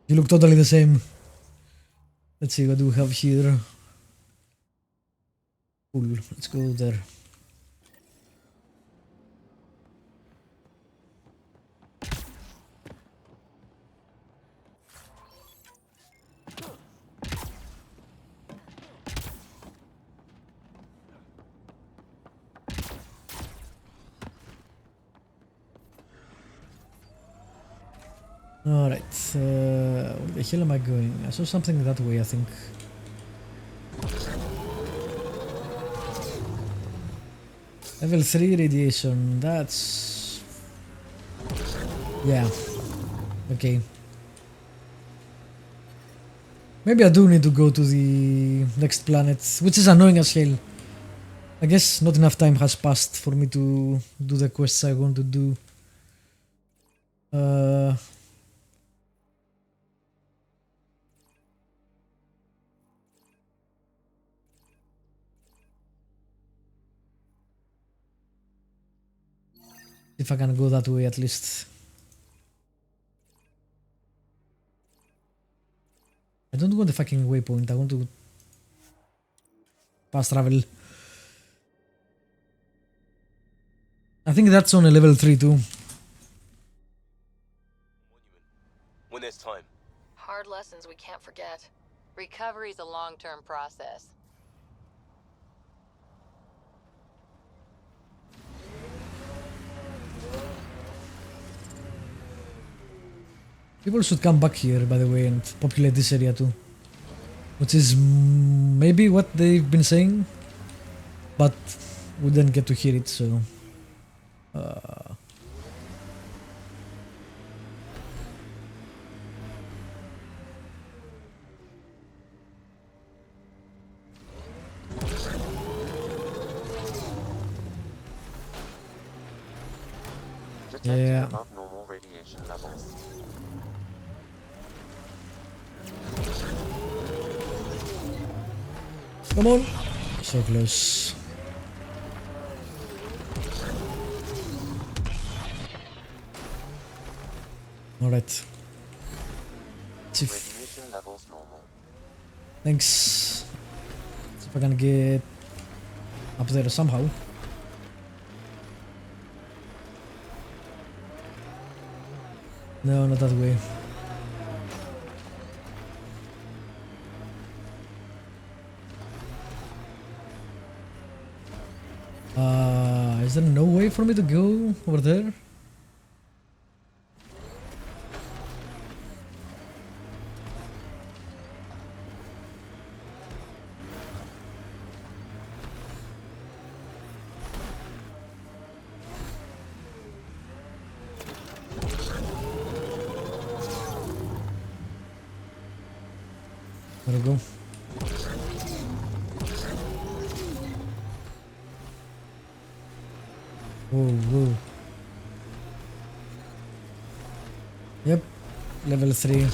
S1: You look totally the same. Let's see, what do we have here? Cool, let's go there. Alright, where the hell am I going? I saw something that way, I think. Level 3 radiation, that's... Yeah, okay. Maybe I do need to go to the next planet, which is annoying as hell. I guess not enough time has passed for me to do the quests I want to do. If I can go that way at least. I don't want the fucking waypoint, I want to fast travel. I think that's on a level 3 too.
S7: When there's time.
S3: Hard lessons we can't forget.
S20: Recovery's a long-term process.
S1: People should come back here, by the way, and populate this area too. Which is maybe what they've been saying, but we didn't get to hear it, so...
S4: Detecting
S1: Yeah.
S4: above normal radiation levels.
S1: Come on! So close. Alright.
S4: Radiation levels normal.
S1: Thanks. See if I can get up there somehow. No, not that way. Is there no way for me to go over there? There we go. Whoa, whoa. Yep, level 3.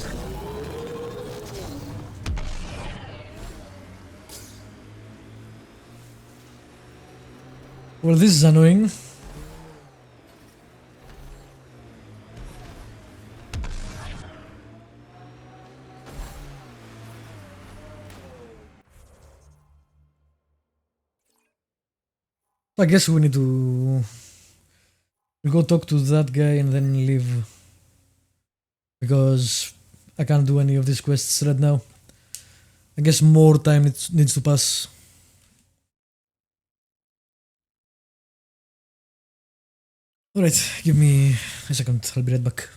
S1: Well, this is annoying. I guess we need to go talk to that guy and then leave. Because I can't do any of these quests right now. I guess more time needs to pass. Alright, give me a second, I'll be right back.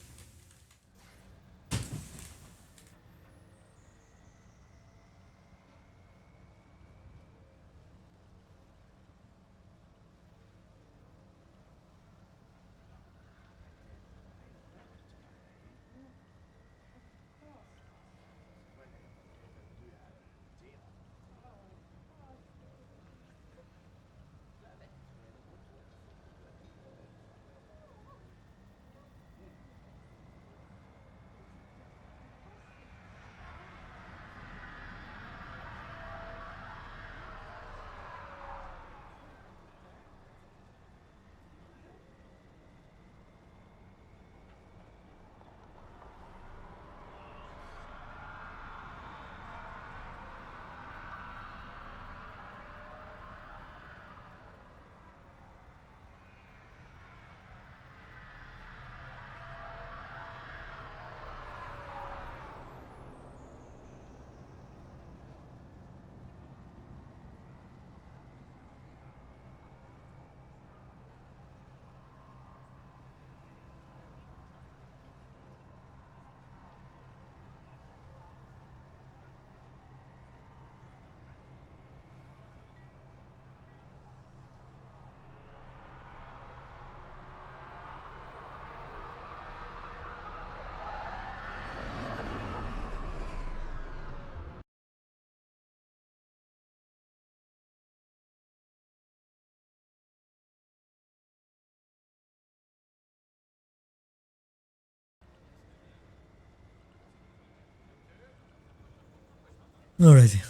S1: Alrighty.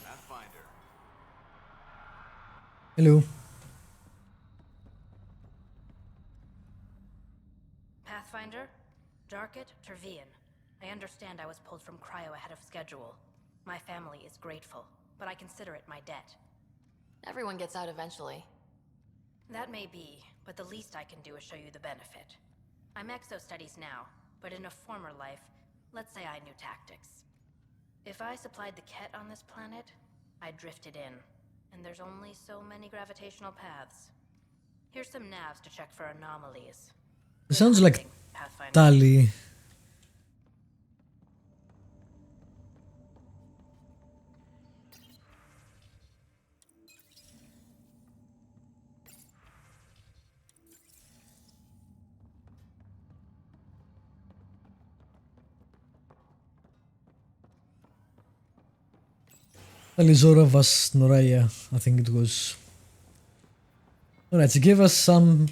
S12: Pathfinder.
S1: Hello.
S21: Pathfinder? Darket, Tervian. I understand I was pulled from Cryo ahead of schedule. My family is grateful, but I consider it my debt.
S3: Everyone gets out eventually.
S21: That may be, but the least I can do is show you the benefit. I'm exo-studies now, but in a former life, let's say I knew tactics. If I supplied the Ket on this planet, I'd drifted in, and there's only so many gravitational paths. Here's some navs to check for anomalies.
S1: It sounds like Tali. Alizora was Noraya, I think it was. Alright, so give us some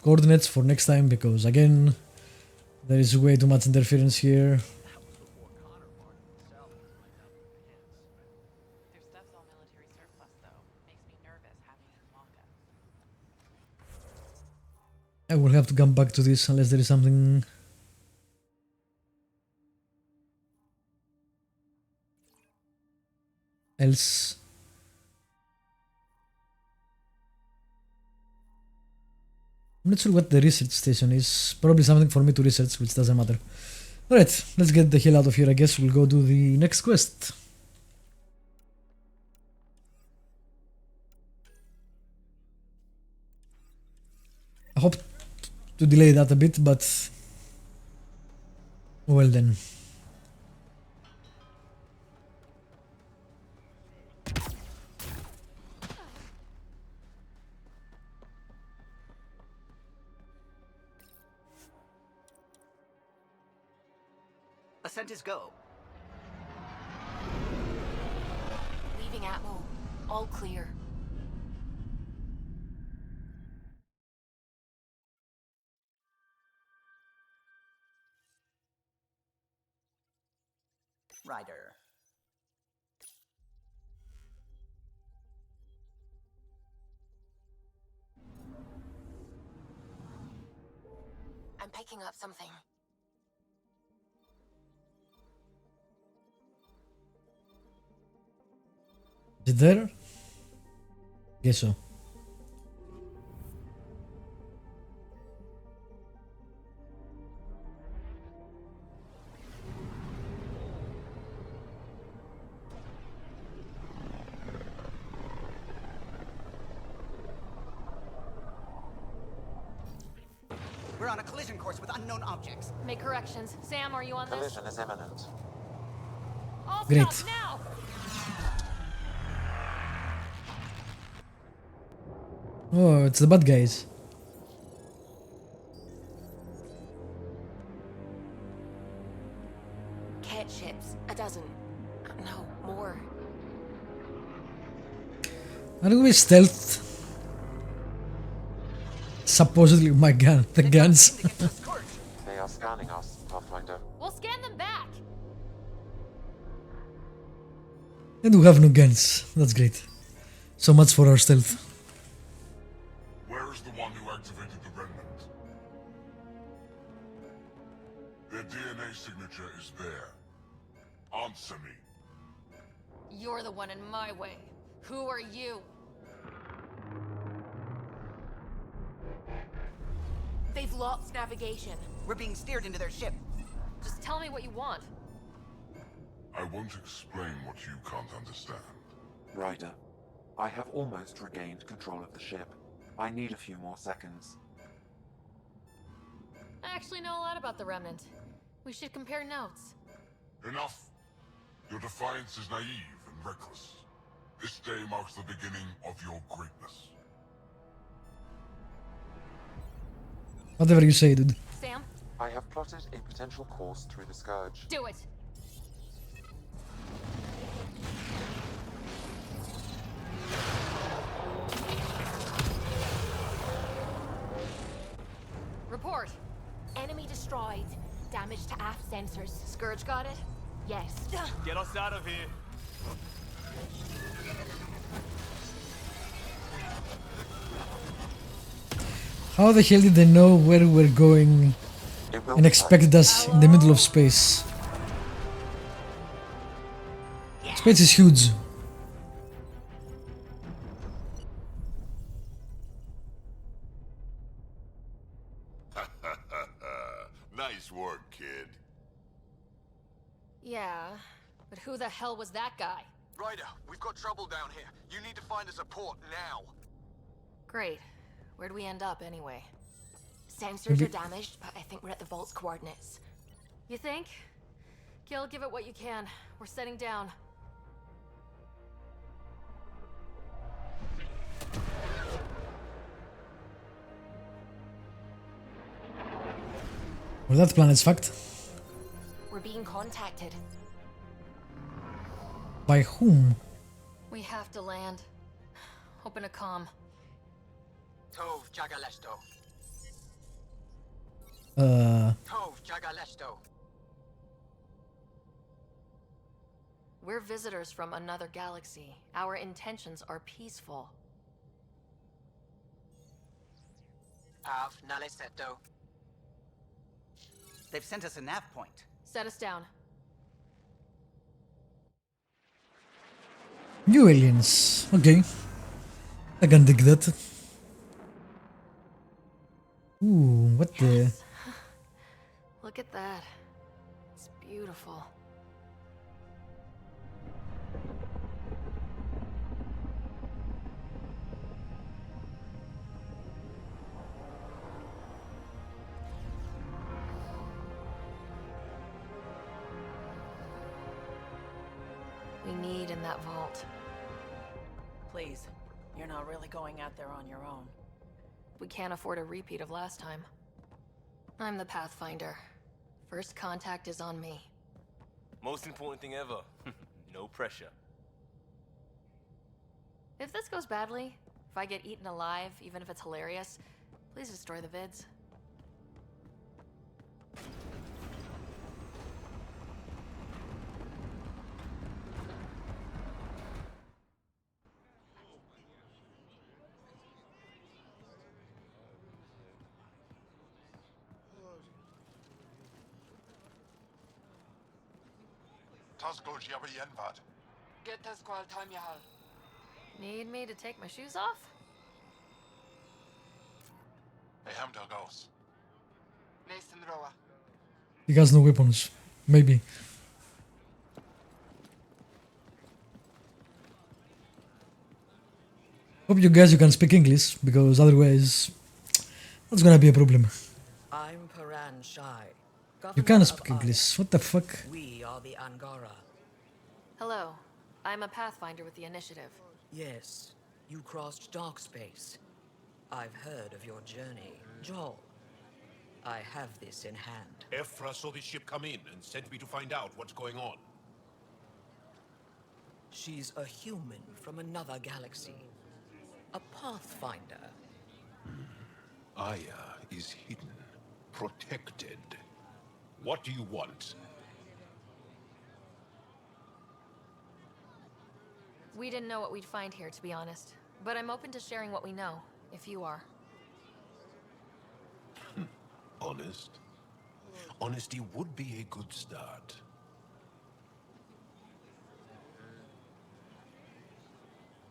S1: coordinates for next time because again, there is way too much interference here. I will have to come back to this unless there is something else. I'm not sure what the research station is. Probably something for me to research, which doesn't matter. Alright, let's get the hell out of here. I guess we'll go do the next quest. I hope to delay that a bit, but well then.
S9: Ascent is go.
S3: Leaving Atmo. All clear.
S9: Ryder.
S3: I'm picking up something.
S1: Is it there? Guess so.
S9: We're on a collision course with unknown objects.
S3: Make corrections. Sam, are you on this?
S4: Collision is imminent.
S3: All
S1: Great.
S3: stop now!
S1: Oh, it's the bad guys.
S3: Ket ships. A dozen. No, more.
S1: How do we stealth? Supposedly my gun, the guns.
S4: They are scanning us, Pathfinder.
S3: We'll scan them back!
S1: And we have no guns. That's great. So much for our stealth.
S5: Where is the one who activated the remnant? Their DNA signature is there. Answer me.
S3: You're the one in my way. Who are you? They've lost navigation.
S9: We're being steered into their ship.
S3: Just tell me what you want.
S5: I won't explain what you can't understand.
S4: Ryder, I have almost regained control of the ship. I need a few more seconds.
S3: I actually know a lot about the Remnant. We should compare notes.
S5: Enough! Your defiance is naive and reckless. This day marks the beginning of your greatness.
S1: Whatever you say, dude.
S3: Sam?
S4: I have plotted a potential course through the Scourge.
S3: Do it! Report. Enemy destroyed. Damage to aft sensors. Scourge got it? Yes.
S16: Get us out of here.
S1: How the hell did they know where we're going and expected us in the middle of space? Space is huge.
S3: But who the hell was that guy?
S12: Ryder, we've got trouble down here. You need to find us a port now.
S3: Great. Where'd we end up anyway? Sensors are damaged, but I think we're at the vault's coordinates. You think? Gil, give it what you can. We're setting down.
S1: Well, that planet's fucked.
S3: We're being contacted.
S1: By whom?
S3: We have to land. Open a comm.
S9: Tov Jagalesto. Tov Jagalesto.
S3: We're visitors from another galaxy. Our intentions are peaceful.
S9: Av Naleseto. They've sent us a nav point.
S3: Set us down.
S1: New aliens. Okay. I can dig that. Ooh, what the...
S3: Look at that. It's beautiful. We need in that vault.
S6: Please, you're not really going out there on your own.
S3: We can't afford a repeat of last time. I'm the Pathfinder. First contact is on me.
S22: Most important thing ever. No pressure.
S3: If this goes badly, if I get eaten alive, even if it's hilarious, please destroy the vids.
S9: Get us qual time you have.
S3: Need me to take my shoes off?
S9: Nathan Roa.
S1: He has no weapons. Maybe. Hope you guys can speak English, because otherwise that's gonna be a problem.
S23: I'm Paran Shai.
S1: You can't speak English. What the fuck?
S23: We are the Angara.
S3: Hello. I'm a Pathfinder with the Initiative.
S23: Yes, you crossed dark space. I've heard of your journey, Joel. I have this in hand.
S24: Ephra saw the ship come in and sent me to find out what's going on.
S23: She's a human from another galaxy. A Pathfinder.
S24: Aya is hidden, protected. What do you want?
S3: We didn't know what we'd find here, to be honest. But I'm open to sharing what we know, if you are.
S24: Honest? Honesty would be a good start.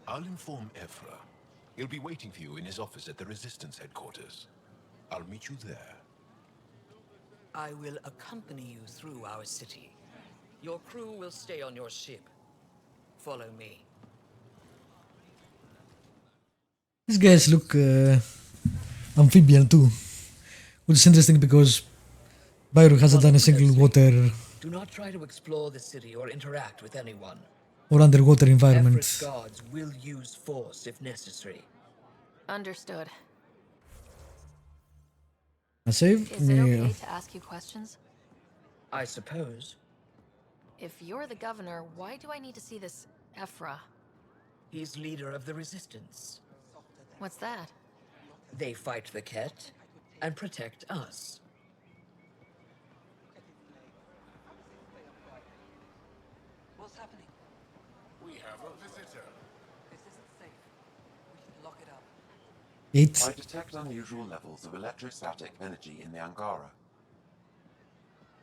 S24: I'll inform Ephra. He'll be waiting for you in his office at the Resistance headquarters. I'll meet you there.
S23: I will accompany you through our city. Your crew will stay on your ship. Follow me.
S1: These guys look amphibian too, which is interesting because Byron hasn't done a single water
S23: Do not try to explore the city or interact with anyone.
S1: or underwater environment.
S23: Everett's guards will use force if necessary.
S3: Understood.
S1: A save?
S3: Is it
S1: Yeah.
S3: okay to ask you questions?
S23: I suppose.
S3: If you're the governor, why do I need to see this Ephra?
S23: He's leader of the Resistance.
S3: What's that?
S23: They fight the Ket and protect us.
S9: What's happening?
S24: We have a visitor.
S9: This isn't safe. We should lock it up.
S1: 8.
S4: I detect unusual levels of electrostatic energy in the Angara.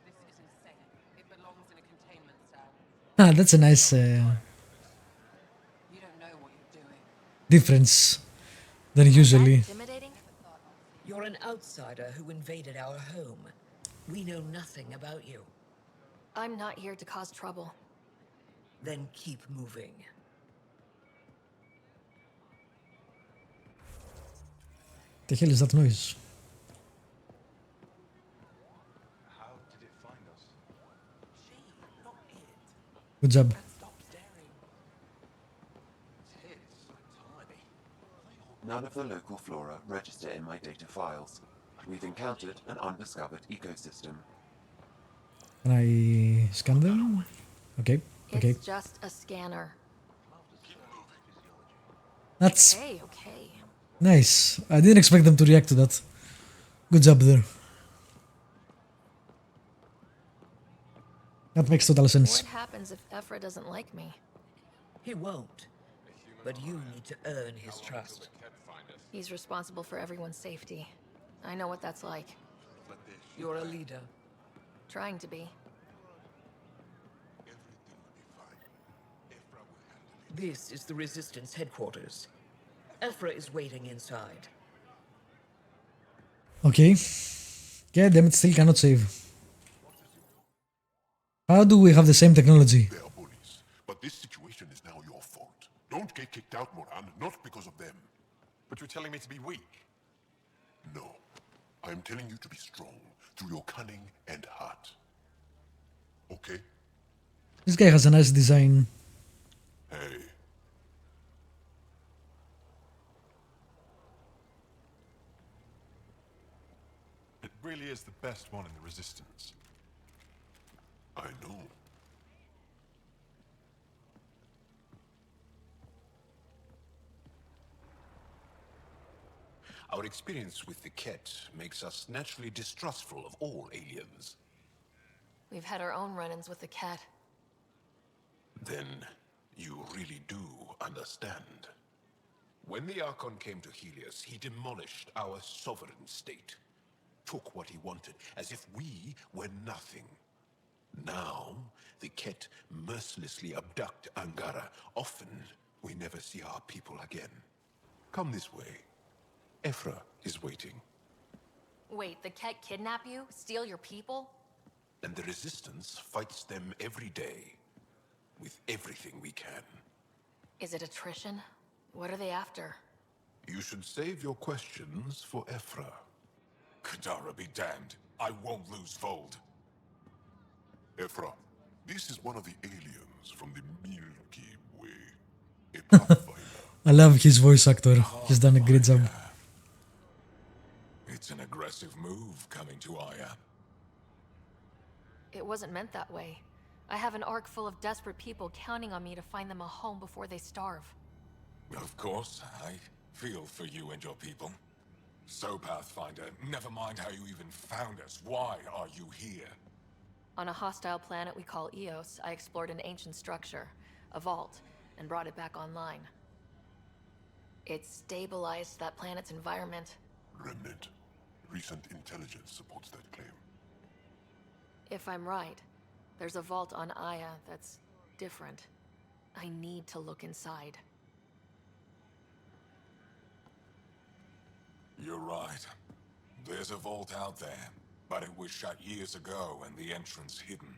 S9: This is insane. It belongs in a containment cell.
S1: Ah, that's a nice
S9: You don't know what you're doing.
S1: difference than usually.
S3: Intimidating?
S23: You're an outsider who invaded our home. We know nothing about you.
S3: I'm not here to cause trouble.
S23: Then keep moving.
S1: The hell is that noise?
S18: How did it find us?
S7: She, not it.
S1: Good job.
S7: And stop staring.
S12: Its head is so tiny.
S4: None of the local flora register in my data files. We've encountered an undiscovered ecosystem.
S1: Can I scan them? Okay, okay.
S3: It's just a scanner.
S1: That's
S3: Okay.
S1: nice. I didn't expect them to react to that. Good job there. That makes total sense.
S3: What happens if Ephra doesn't like me?
S23: He won't. But you need to earn his trust.
S3: He's responsible for everyone's safety. I know what that's like.
S23: You're a leader.
S3: Trying to be.
S23: This is the Resistance headquarters. Ephra is waiting inside.
S1: Okay. Yeah, damn it, still cannot save. How do we have the same technology?
S5: They are bullies, but this situation is now your fault. Don't get kicked out, Moran, not because of them.
S12: But you're telling me to be weak?
S5: No. I am telling you to be strong through your cunning and heart. Okay?
S1: This guy has a nice design.
S5: Hey.
S12: It really is the best one in the Resistance.
S5: I know.
S24: Our experience with the Ket makes us naturally distrustful of all aliens.
S3: We've had our own run-ins with the cat.
S24: Then you really do understand. When the Archon came to Helios, he demolished our sovereign state. Took what he wanted, as if we were nothing. Now, the Ket mercilessly abduct Angara. Often, we never see our people again. Come this way. Ephra is waiting.
S3: Wait, the cat kidnap you? Steal your people?
S24: And the Resistance fights them every day. With everything we can.
S3: Is it attrition? What are they after?
S24: You should save your questions for Ephra.
S5: Kadara be damned. I won't lose Vold. Ephra, this is one of the aliens from the Milky Way. A pathfinder.
S1: I love his voice actor. He's done a great job.
S5: It's an aggressive move coming to Aya.
S3: It wasn't meant that way. I have an ark full of desperate people counting on me to find them a home before they starve.
S5: Of course, I feel for you and your people. So, Pathfinder, never mind how you even found us. Why are you here?
S3: On a hostile planet we call Eos, I explored an ancient structure, a vault, and brought it back online. It stabilized that planet's environment.
S5: Remnant. Recent intelligence supports that claim.
S3: If I'm right, there's a vault on Aya that's different. I need to look inside.
S5: You're right. There's a vault out there, but it was shut years ago and the entrance hidden.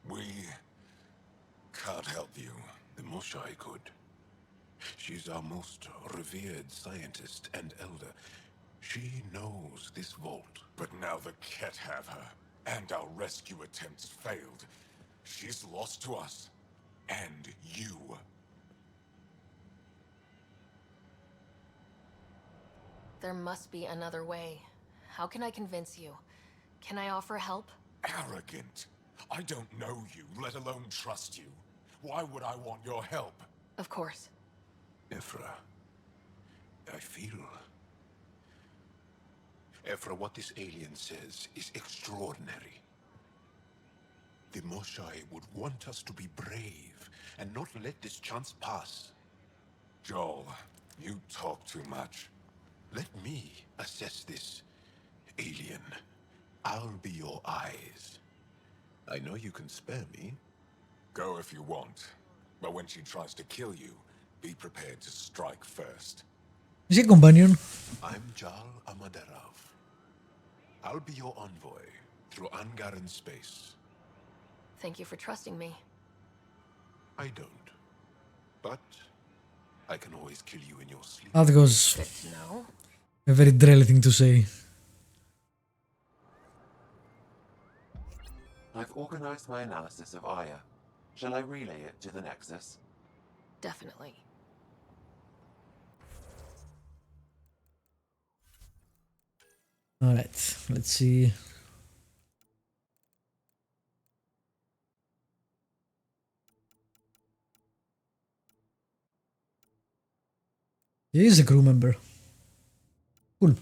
S5: We can't help you.
S24: The Moshai could. She's our most revered scientist and elder. She knows this vault.
S5: But now the Ket have her, and our rescue attempts failed. She's lost to us. And you.
S3: There must be another way. How can I convince you? Can I offer help?
S5: Arrogant. I don't know you, let alone trust you. Why would I want your help?
S3: Of course.
S24: Ephra, I feel... Ephra, what this alien says is extraordinary. The Moshai would want us to be brave and not let this chance pass.
S5: Joel, you talk too much.
S24: Let me assess this, alien. I'll be your eyes. I know you can spare me.
S5: Go if you want. But when she tries to kill you, be prepared to strike first.
S1: Is he a companion?
S24: I'm Jal Amaderov. I'll be your envoy through Angaran space.
S3: Thank you for trusting me.
S24: I don't. But I can always kill you in your sleep.
S1: That was
S3: Good to know.
S1: a very Drell thing to say.
S4: I've organized my analysis of Aya. Shall I relay it to the Nexus?
S3: Definitely.
S1: Alright, let's see. He is a crew member. Cool.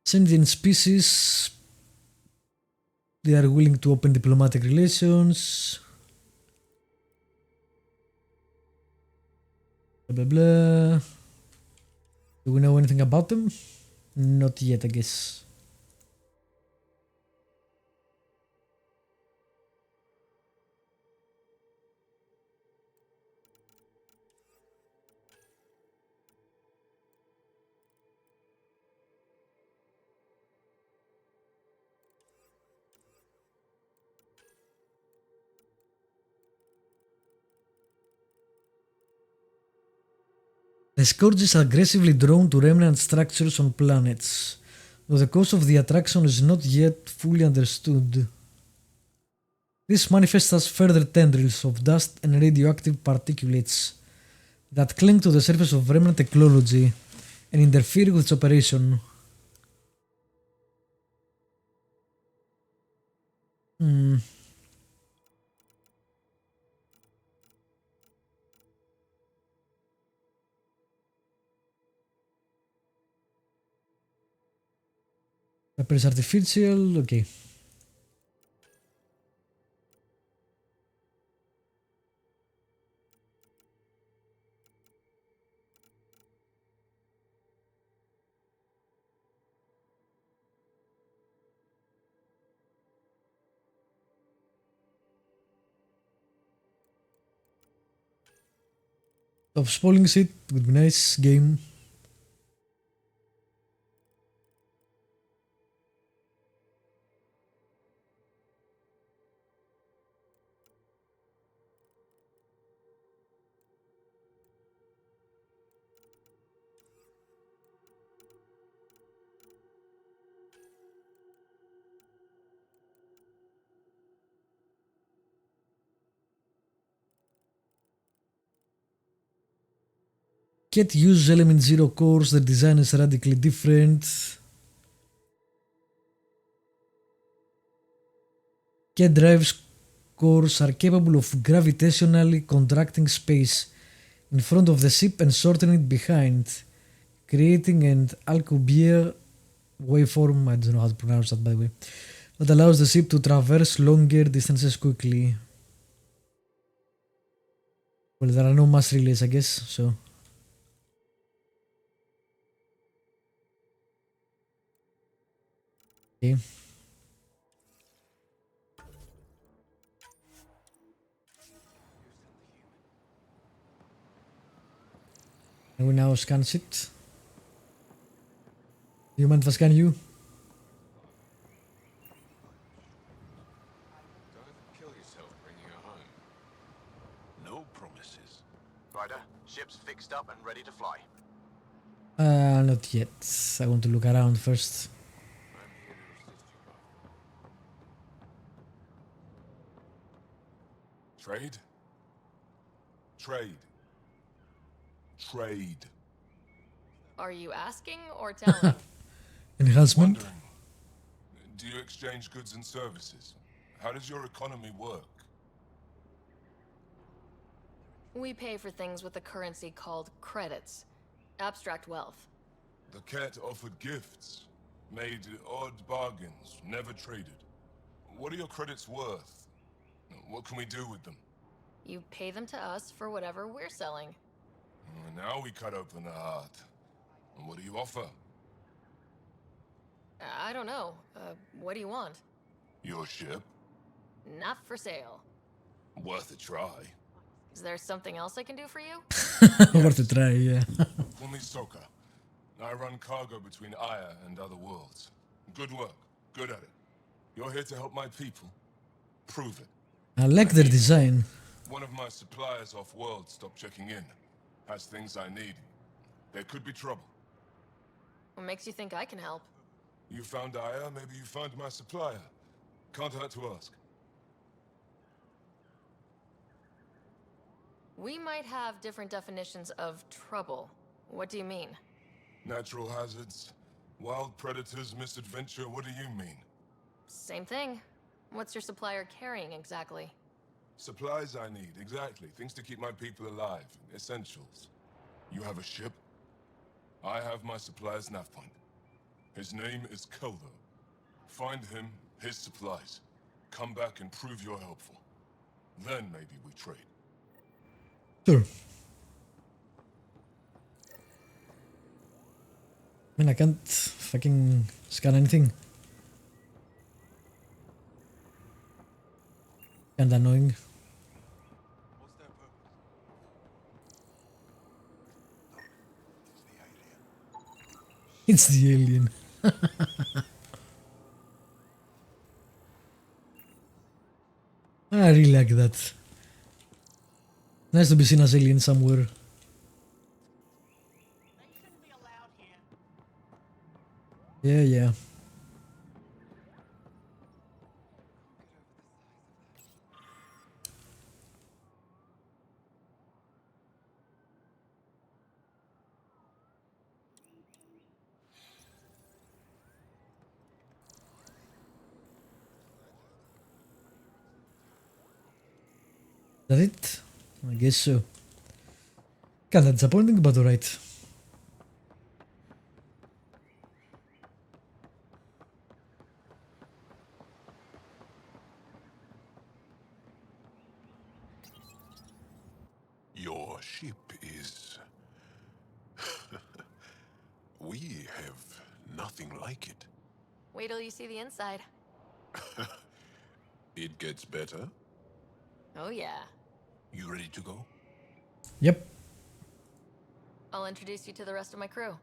S1: Sentient species. They are willing to open diplomatic relations. Blah blah blah. Do we know anything about them? Not yet, I guess. The Scourge is aggressively drawn to remnant structures on planets, though the cause of the attraction is not yet fully understood. This manifests as further tendrils of dust and radioactive particulates that cling to the surface of remnant technology and interfere with its operation. Pepper is artificial, okay. Of spoiling it would be nice game. Can't use element 0 cores, the design is radically different. Cat drives cores are capable of gravitationally contracting space in front of the ship and shortening it behind, creating an Alcubierre waveform, I don't know how to pronounce that by the way, that allows the ship to traverse longer distances quickly. Well, there are no mass relays, I guess, so... Okay. And we now scan it. Do you mind if I scan you?
S24: Don't kill yourself bringing her home. No promises.
S12: Ryder, ship's fixed up and ready to fly.
S1: Not yet. I want to look around first.
S5: Trade? Trade. Trade.
S3: Are you asking or telling?
S1: enhancement.
S5: Wondering, do you exchange goods and services? How does your economy work?
S3: We pay for things with a currency called credits. Abstract wealth.
S5: The cat offered gifts, made odd bargains, never traded. What are your credits worth? What can we do with them?
S3: You pay them to us for whatever we're selling.
S5: Now we cut open the heart. What do you offer?
S3: I don't know. What do you want?
S5: Your ship?
S3: Not for sale.
S5: Worth a try.
S3: Is there something else I can do for you?
S1: Worth a try, yeah.
S5: Soka. I run cargo between Aya and other worlds. Good work. Good at it. You're here to help my people. Prove it.
S1: I like their design.
S5: One of my suppliers off-world stopped checking in. Has things I need. There could be trouble.
S3: What makes you think I can help?
S5: You found Aya, maybe you found my supplier. Can't hurt to ask.
S3: We might have different definitions of trouble. What do you mean?
S5: Natural hazards, wild predators, misadventure, what do you mean?
S3: Same thing. What's your supplier carrying exactly?
S5: Supplies I need, exactly. Things to keep my people alive. Essentials. You have a ship? I have my supplier's nav point. His name is Keldo. Find him, his supplies. Come back and prove you're helpful. Then maybe we trade.
S1: Sure. I mean, I can't fucking scan anything. Kinda annoying. It's the alien. I really like that. Nice to be seen as alien somewhere. Yeah, yeah. Is that it? I guess so. Kinda disappointing, but alright.
S5: Your ship is... We have nothing like it.
S3: Wait till you see the inside.
S5: It gets better.
S3: Oh yeah.
S5: You ready to go?
S1: Yep.
S3: I'll introduce you to the rest of my crew.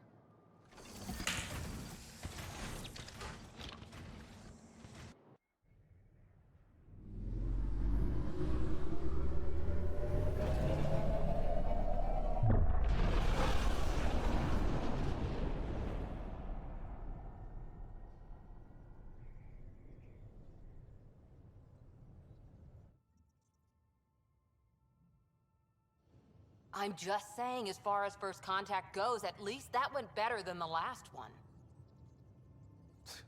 S8: I'm just saying, as far as first contact goes, at least that went better than the last one.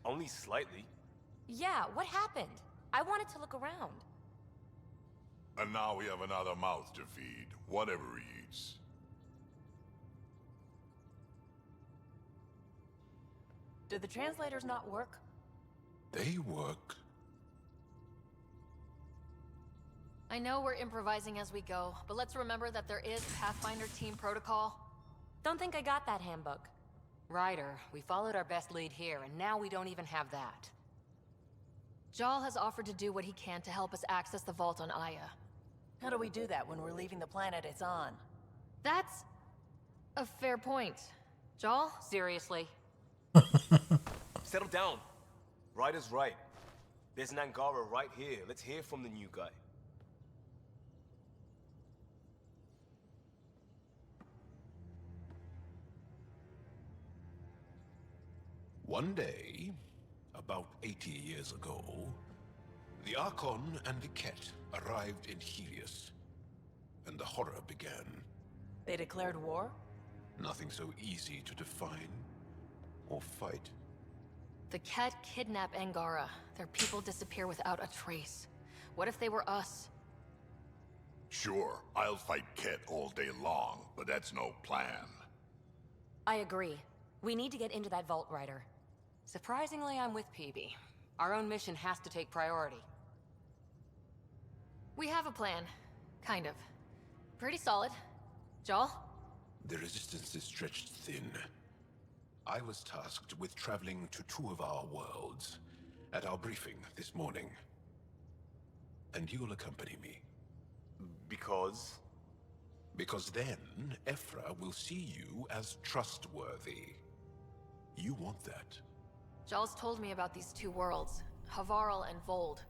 S22: Only slightly.
S2: Yeah, what happened? I wanted to look around.
S10: And now we have another mouth to feed, whatever he eats.
S6: Did the translators not work?
S5: They work.
S3: I know we're improvising as we go, but let's remember that there is Pathfinder team protocol.
S2: Don't think I got that handbook.
S8: Ryder, we followed our best lead here, and now we don't even have that.
S3: Jal has offered to do what he can to help us access the vault on Aya.
S6: How do we do that when we're leaving the planet it's on?
S3: That's a fair point. Jal?
S8: Seriously?
S22: Settle down. Ryder's right. There's an Angara right here. Let's hear from the new guy.
S24: One day, about 80 years ago, the Archon and the Ket arrived in Helios, and the horror began.
S6: They declared war?
S24: Nothing so easy to define or fight.
S3: The Ket kidnap Angara. Their people disappear without a trace. What if they were us?
S10: Sure, I'll fight Ket all day long, but that's no plan.
S2: I agree. We need to get into that vault, Ryder.
S8: Surprisingly, I'm with PB. Our own mission has to take priority.
S3: We have a plan. Kind of. Pretty solid. Joel?
S24: The resistance is stretched thin. I was tasked with traveling to 2 of our worlds at our briefing this morning. And you'll accompany me.
S22: Because?
S24: Because then, Ephra will see you as trustworthy. You want that.
S3: Joel's told me about these 2 worlds, Havarl and Vold.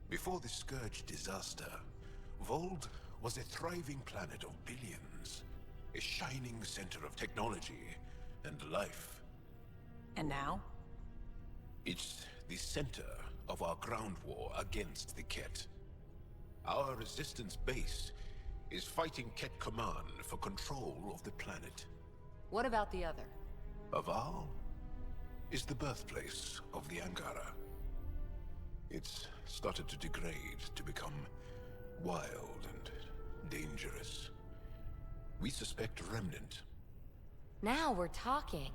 S24: Before the Scourge disaster, Vold was a thriving planet of billions. A shining center of technology and life.
S6: And now?
S24: It's the center of our ground war against the Ket. Our resistance base is fighting Ket Command for control of the planet.
S8: What about the other?
S24: Havarl is the birthplace of the Angara. It's started to degrade, to become wild and dangerous. We suspect Remnant.
S8: Now we're talking.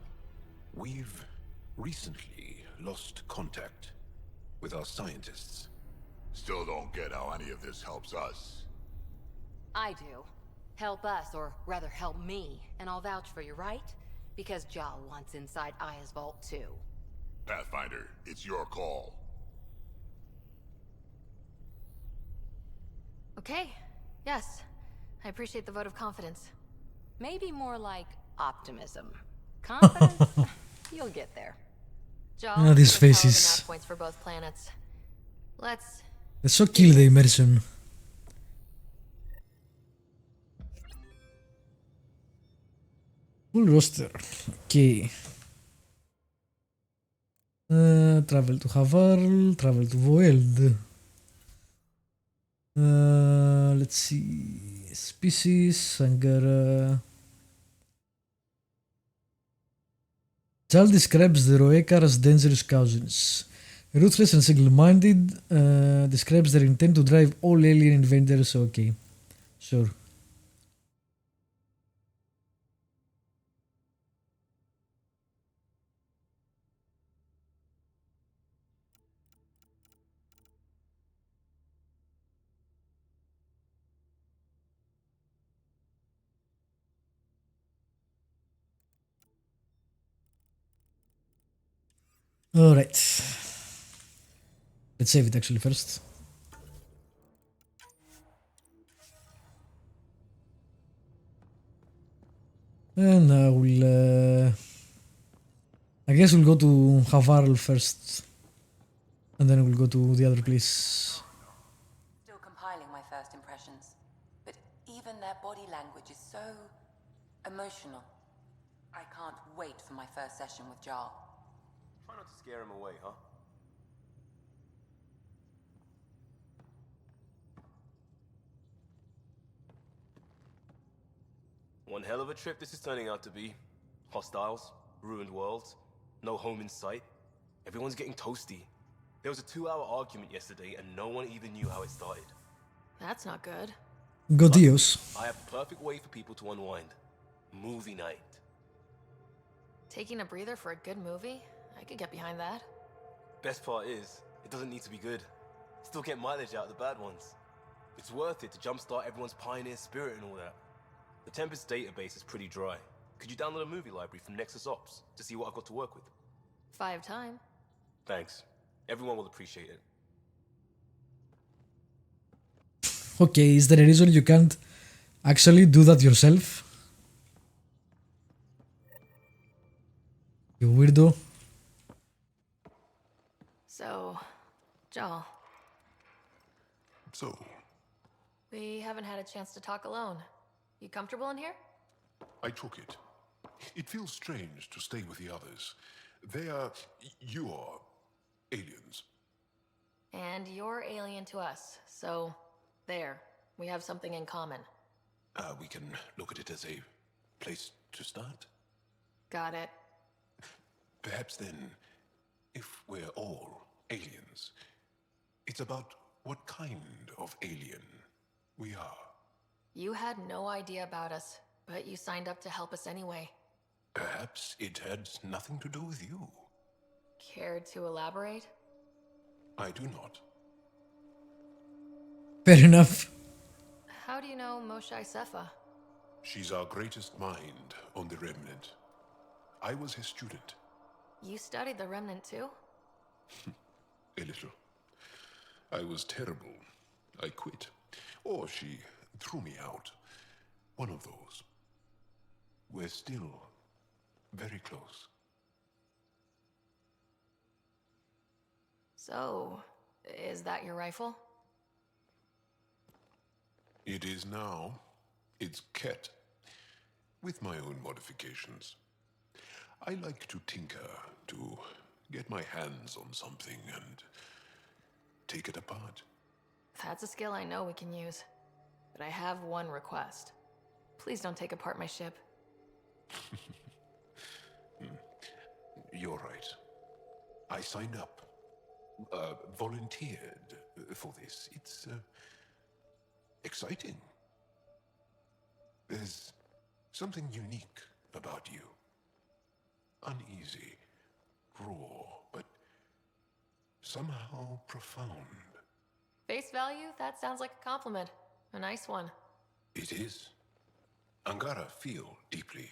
S24: We've recently lost contact with our scientists.
S10: Still don't get how any of this helps us.
S8: I do. Help us, or rather help me, and I'll vouch for you, right? Because Jal wants inside Aya's vault too.
S10: Pathfinder, it's your call.
S3: Okay. Yes. I appreciate the vote of confidence.
S8: Maybe more like optimism. Confidence? You'll get there.
S3: Joel,
S1: these
S3: there's power
S1: faces.
S3: map points for both planets. Let's...
S1: Let's so kill the immersion. Full roster. Okay. Travel to Havarl, travel to Voeld. Let's see. Species, Angara. Jal describes the Roekar as dangerous cousins. Ruthless and single-minded, describes their intent to drive all alien invaders. Okay, sure. Alright. Let's save it actually first. And we'll... I guess we'll go to Havarl first. And then we'll go to the other place.
S13: Still compiling my first impressions. But even their body language is so... emotional. I can't wait for my first session with Jarl.
S22: Try not to scare him away, huh? One hell of a trip this is turning out to be. Hostiles, ruined worlds, no home in sight. Everyone's getting toasty. There was a 2-hour argument yesterday and no one even knew how it started.
S3: That's not good.
S1: Godios.
S22: I have the perfect way for people to unwind. Movie night.
S3: Taking a breather for a good movie? I could get behind that.
S22: Best part is, it doesn't need to be good. Still get mileage out of the bad ones. It's worth it to jumpstart everyone's pioneer spirit and all that. The Tempest database is pretty dry. Could you download a movie library from Nexus Ops to see what I've got to work with?
S3: 5 time.
S22: Thanks. Everyone will appreciate it.
S1: Okay, is there a reason you can't actually do that yourself? You weirdo.
S3: So, Joel.
S24: So,
S3: We haven't had a chance to talk alone. You comfortable in here?
S24: I took it. It feels strange to stay with the others. They are... you are... aliens.
S3: And you're alien to us, so there. We have something in common.
S24: We can look at it as a place to start.
S3: Got it.
S24: Perhaps then, if we're all aliens, it's about what kind of alien we are.
S3: You had no idea about us, but you signed up to help us anyway.
S24: Perhaps it had nothing to do with you.
S3: Care to elaborate?
S24: I do not.
S1: Fair enough.
S3: How do you know Moshe Sefa?
S24: She's our greatest mind on the Remnant. I was his student.
S3: You studied the Remnant too?
S24: A little. I was terrible. I quit. Or she threw me out. One of those. We're still very close.
S3: So, is that your rifle?
S24: It is now. It's Ket. With my own modifications. I like to tinker, to get my hands on something and take it apart.
S3: That's a skill I know we can use. But I have one request. Please don't take apart my ship.
S24: You're right. I signed up. Volunteered for this. It's exciting. There's something unique about you. Uneasy, raw, but somehow profound.
S3: Face value? That sounds like a compliment. A nice one.
S24: It is. Angara feel deeply.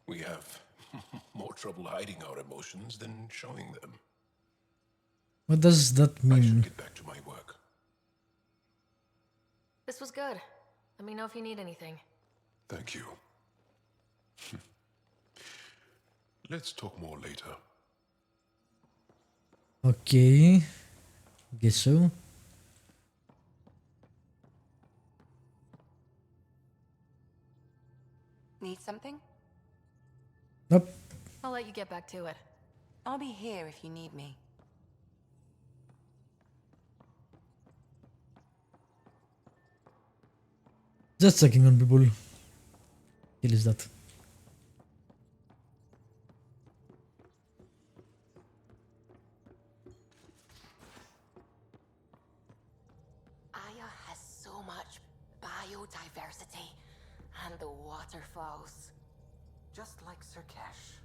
S24: We have more trouble hiding our emotions than showing them.
S1: What does that mean?
S24: I should get back to my work.
S3: This was good. Let me know if you need anything.
S24: Thank you. Let's talk more later.
S1: Okay. Guess so.
S13: Need something?
S1: Nope.
S3: I'll let you get back to it.
S13: I'll be here if you need me.
S1: Just checking on people. Kill is that?
S13: Aya has so much biodiversity and the waterfalls.
S9: Just like Sirkesh.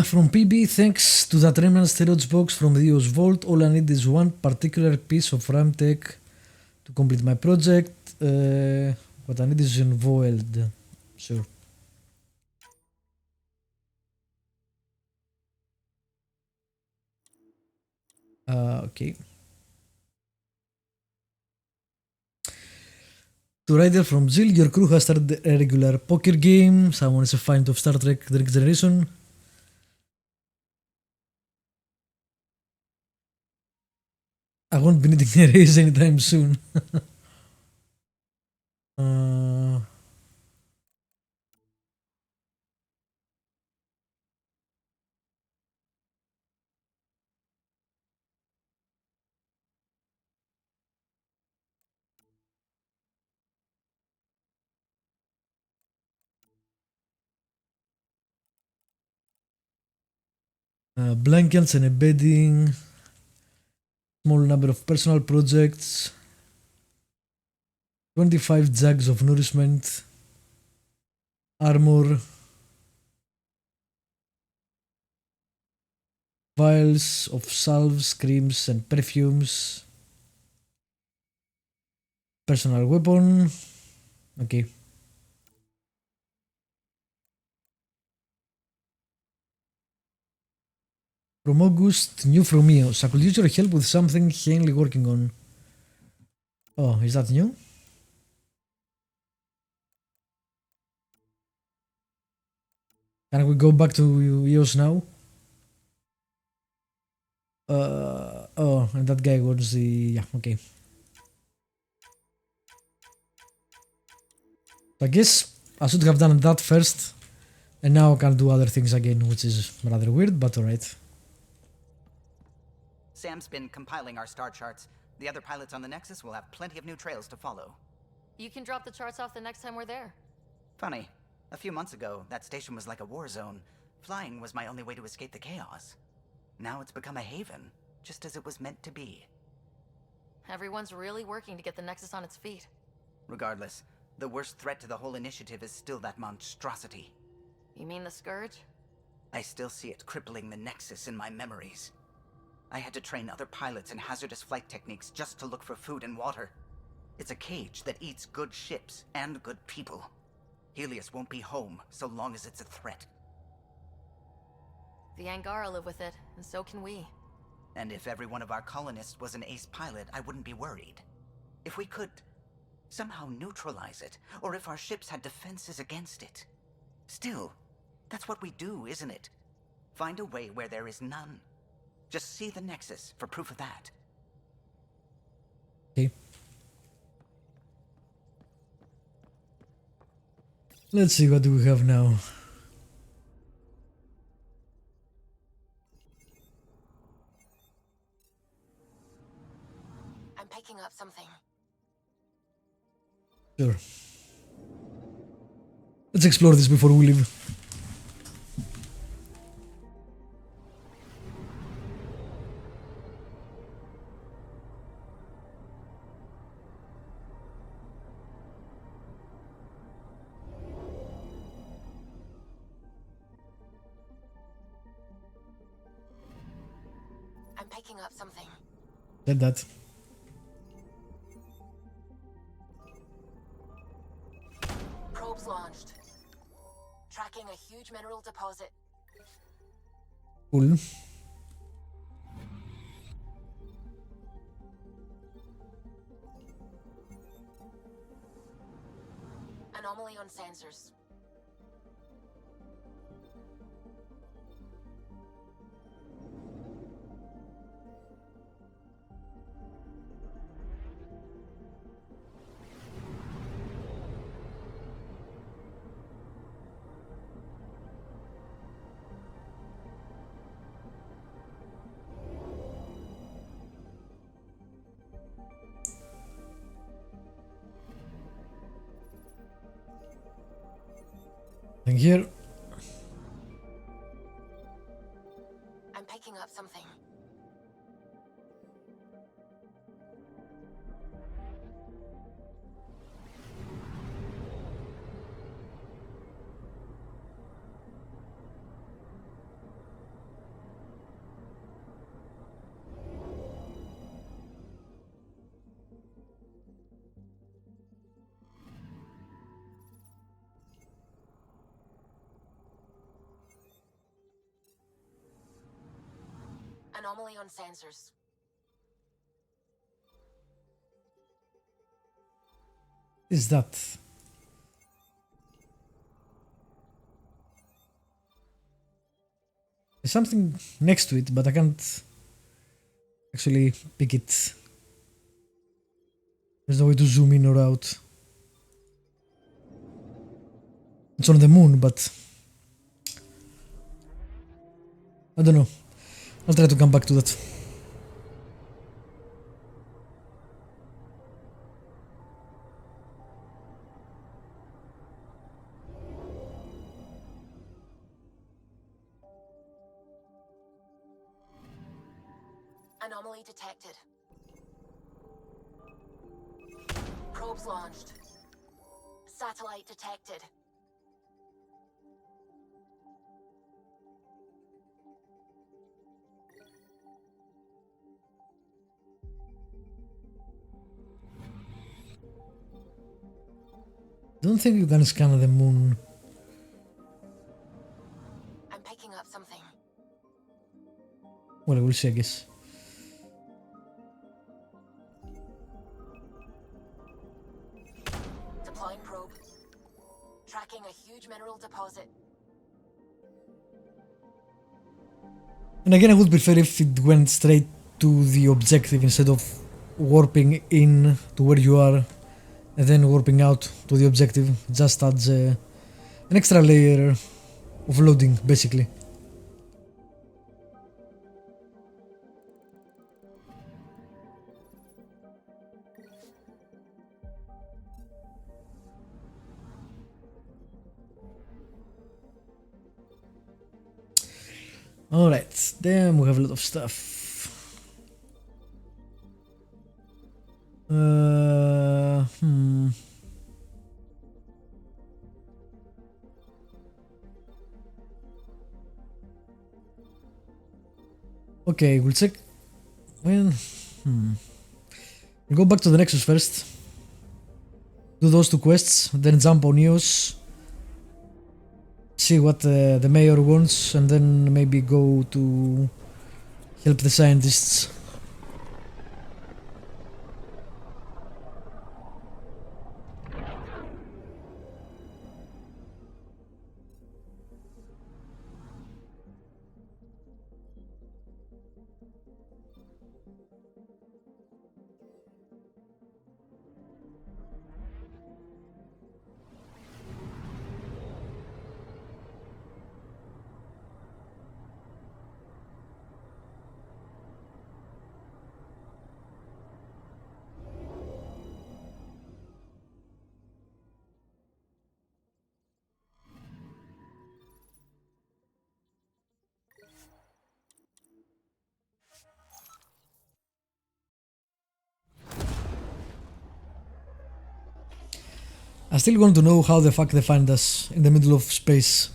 S1: From PB, thanks to that remnant storage box from the EOS vault, all I need is one particular piece of RAM tech to complete my project. What I need is involved. Sure. Okay. To Ryder from Jill, your crew has started a regular poker game. Someone is a fan of Star Trek The Next Generation. I won't be needing a raise anytime soon. Blankets and a bedding. Small number of personal projects. 25 jugs of nourishment. Armor. Vials of salves, creams and perfumes. Personal weapon. Okay. From August, new from EOS. I could use your help with something Hanley working on. Oh, is that new? Can we go back to EOS now? Oh, and that guy was the... yeah, okay. I guess I should have done that first, and now I can do other things again, which is rather weird, but alright.
S9: Sam's been compiling our star charts. The other pilots on the Nexus will have plenty of new trails to follow.
S3: You can drop the charts off the next time we're there.
S9: Funny.
S14: A few months ago, that station was like a war zone. Flying was my only way to escape the chaos. Now it's become a haven, just as it was meant to be.
S3: Everyone's really working to get the Nexus on its feet.
S14: Regardless, the worst threat to the whole initiative is still that monstrosity.
S3: You mean the Scourge?
S14: I still see it crippling the Nexus in my memories. I had to train other pilots in hazardous flight techniques just to look for food and water. It's a cage that eats good ships and good people. Helios won't be home so long as it's a threat.
S3: The Angara live with it, and so can we.
S14: And if every one of our colonists was an ace pilot, I wouldn't be worried. If we could somehow neutralize it, or if our ships had defenses against it. Still, that's what we do, isn't it? Find a way where there is none. Just see the Nexus for proof of that.
S1: Okay. Let's see, what do we have now?
S3: I'm picking up something.
S1: Sure. Let's explore this before we leave.
S3: I'm picking up something.
S1: Said that.
S3: Probes launched. Tracking a huge mineral deposit.
S1: Cool.
S3: Anomaly on sensors.
S1: And here.
S3: I'm picking up something. Anomaly on sensors.
S1: Is that? There's something next to it, but I can't actually pick it. There's no way to zoom in or out. It's on the moon, but I don't know. I'll try to come back to that.
S3: Anomaly detected. Probes launched. Satellite detected.
S1: Don't think you can scan the moon.
S3: I'm picking up something.
S1: Well, we'll see, I guess.
S3: Deploying probe. Tracking a huge mineral deposit.
S1: And again, I would prefer if it went straight to the objective instead of warping in to where you are and then warping out to the objective. It just adds an extra layer of loading, basically. Alright, damn, we have a lot of stuff. Okay, we'll check. Well, we'll go back to the Nexus first. Do those 2 quests, then jump on Eos. See what the mayor wants, and then maybe go to help the scientists. I still want to know how the fuck they find us in the middle of space.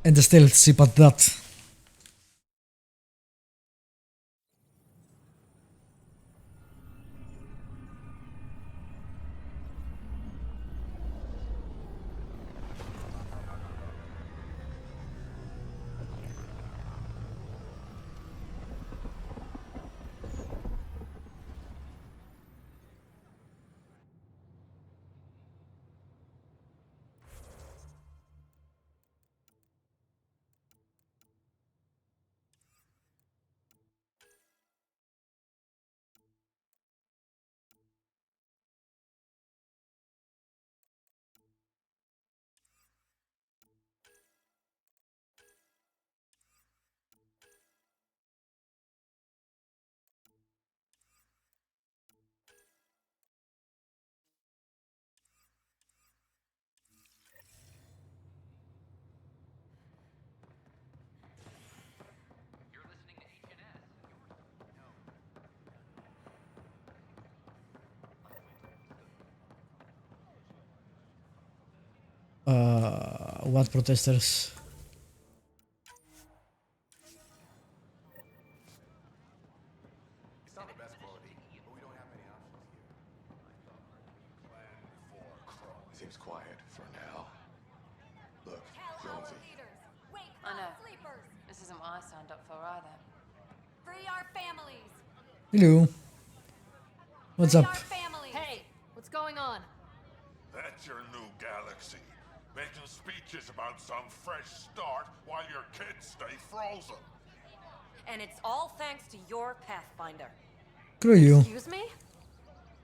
S1: And the stealth ship at that. What protesters?
S10: It's not the best quality, but we don't have many options here. Plan for Crow. Seems quiet for now. Look, Jonesy.
S13: I know. This isn't what I signed up for either.
S2: Free our families!
S1: Hello. What's up?
S3: Hey, what's going on?
S10: That's your new galaxy. Making speeches about some fresh start while your kids stay frozen.
S2: And it's all thanks to your Pathfinder.
S1: Screw you.
S2: Excuse me?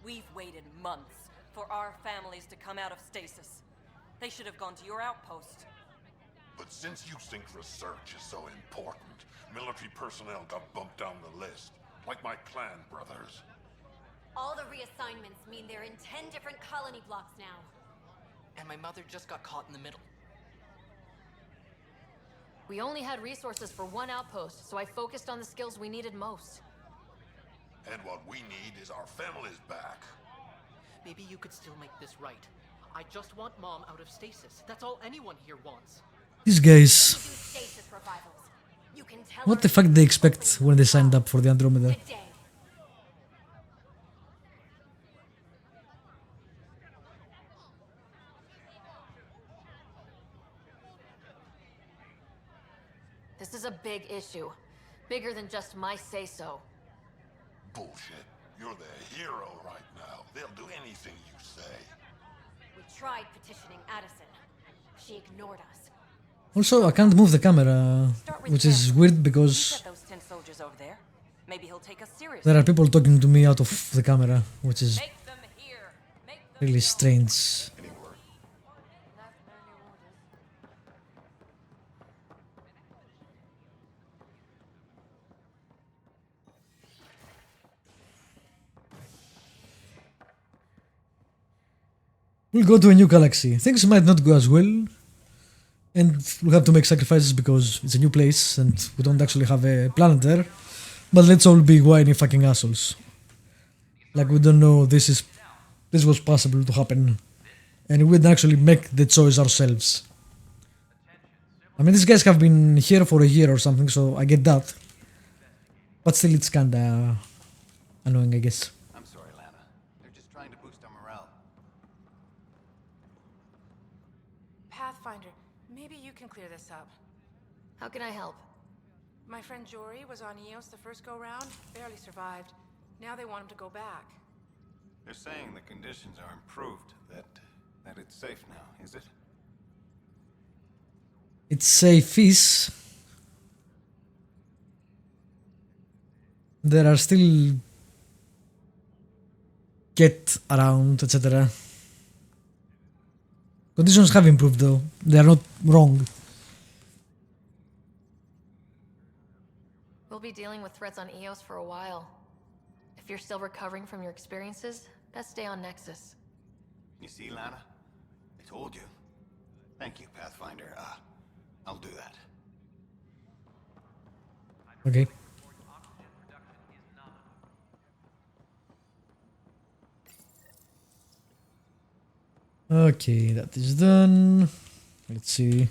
S2: We've waited months for our families to come out of stasis. They should have gone to your outpost.
S10: But since you think research is so important, military personnel got bumped down the list. Like my clan brothers.
S2: All the reassignments mean they're in 10 different colony blocks now.
S9: And my mother just got caught in the middle.
S3: We only had resources for 1 outpost, so I focused on the skills we needed most.
S10: And what we need is our families back.
S9: Maybe you could still make this right. I just want Mom out of stasis. That's all anyone here wants.
S1: These guys.
S2: Stasis revivals. You can tell
S1: What the fuck did they expect when they signed up for the Andromeda?
S2: today.
S3: This is a big issue. Bigger than just my say-so.
S10: Bullshit. You're the hero right now. They'll do anything you say.
S2: We tried petitioning Addison. She ignored us.
S1: Also, I can't move the camera, which is weird because
S2: Those 10 soldiers over there. Maybe he'll take us seriously.
S1: there are people talking to me out of the camera, which is really strange. We'll go to a new galaxy. Things might not go as well, And we have to make sacrifices because it's a new place and we don't actually have a planet there. But let's all be whiny fucking assholes. Like we don't know this was possible to happen. And we didn't actually make the choice ourselves. I mean, these guys have been here for a year or something, so I get that. But still, it's kinda annoying, I guess.
S12: I'm sorry, Lana. They're just trying to boost our morale.
S11: Pathfinder, maybe you can clear this up.
S3: How can I help?
S11: My friend Jory was on Eos the first go-round, barely survived. Now they want him to go back.
S10: They're saying the conditions are improved, that it's safe now, is it?
S1: It's safe-ish. There are still get around, etc. Conditions have improved though. They are not wrong.
S3: We'll be dealing with threats on Eos for a while. If you're still recovering from your experiences, best stay on Nexus.
S12: You see, Lana? I told you. Thank you, Pathfinder. I'll do that.
S1: Okay. Okay, that is done. Let's see.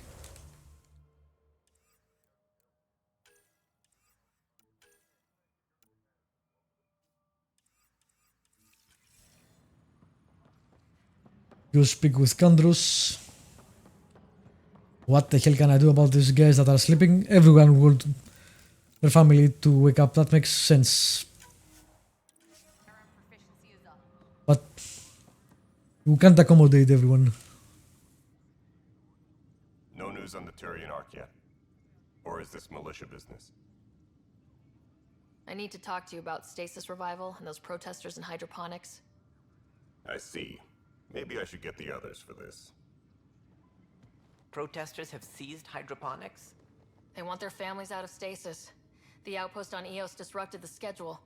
S1: You speak with Kandros. What the hell can I do about these guys that are sleeping? Everyone would their family to wake up. That makes sense. But we can't accommodate everyone.
S10: No news on the Turian Ark yet? Or is this militia business?
S3: I need to talk to you about stasis revival and those protesters in hydroponics.
S10: I see. Maybe I should get the others for this.
S8: Protesters have seized hydroponics?
S3: They want their families out of stasis. The outpost on Eos disrupted the schedule.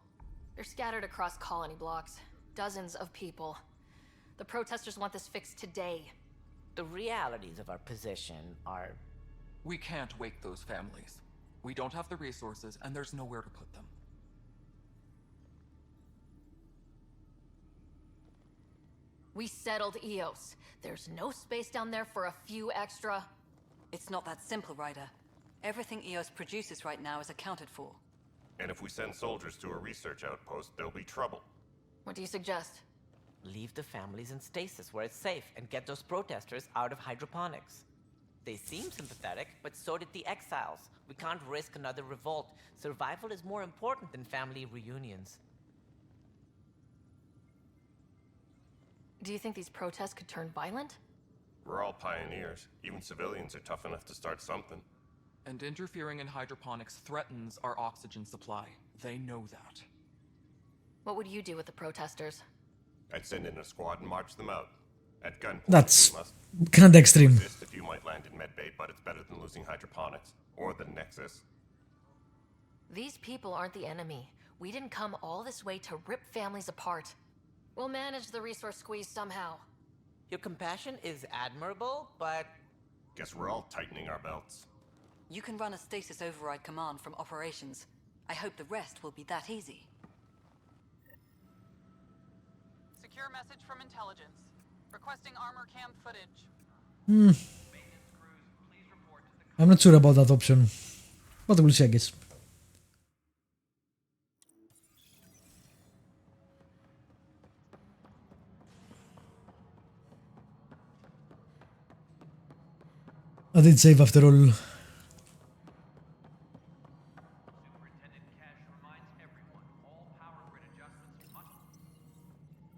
S3: They're scattered across colony blocks. Dozens of people. The protesters want this fixed today.
S8: The realities of our position are...
S15: We can't wake those families. We don't have the resources, and there's nowhere to put them.
S3: We settled Eos. There's no space down there for a few extra...
S2: It's not that simple, Ryder. Everything Eos produces right now is accounted for.
S10: And if we send soldiers to a research outpost, there'll be trouble.
S3: What do you suggest?
S8: Leave the families in stasis where it's safe and get those protesters out of hydroponics. They seem sympathetic, but so did the exiles. We can't risk another revolt. Survival is more important than family reunions.
S3: Do you think these protests could turn violent?
S10: We're all pioneers. Even civilians are tough enough to start something.
S15: And interfering in hydroponics threatens our oxygen supply. They know that.
S3: What would you do with the protesters?
S10: I'd send in a squad and march them out. At gunpoint.
S1: That's kinda extreme.
S10: If you might land in medbay, but it's better than losing hydroponics. Or the Nexus.
S3: These people aren't the enemy. We didn't come all this way to rip families apart. We'll manage the resource squeeze somehow.
S8: Your compassion is admirable, but...
S10: Guess we're all tightening our belts.
S2: You can run a stasis override command from operations. I hope the rest will be that easy.
S17: Secure message from intelligence. Requesting armor cam footage.
S1: I'm not sure about that option. But we'll see, I guess. I did save after all.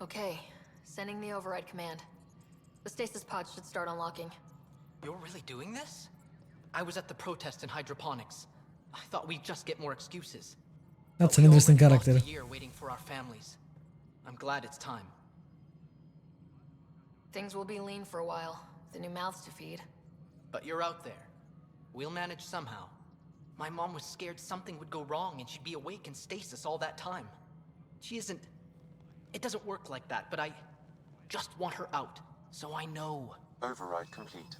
S3: Okay, sending the override command. The stasis pod should start unlocking.
S9: You're really doing this? I was at the protest in hydroponics. I thought we'd just get more excuses.
S1: That's an interesting character.
S9: Lost a year waiting for our families. I'm glad it's time.
S3: Things will be lean for a while. The new mouths to feed.
S9: But you're out there. We'll manage somehow. My mom was scared something would go wrong and she'd be awake in stasis all that time. She isn't... It doesn't work like that, but I just want her out, so I know.
S4: Override complete.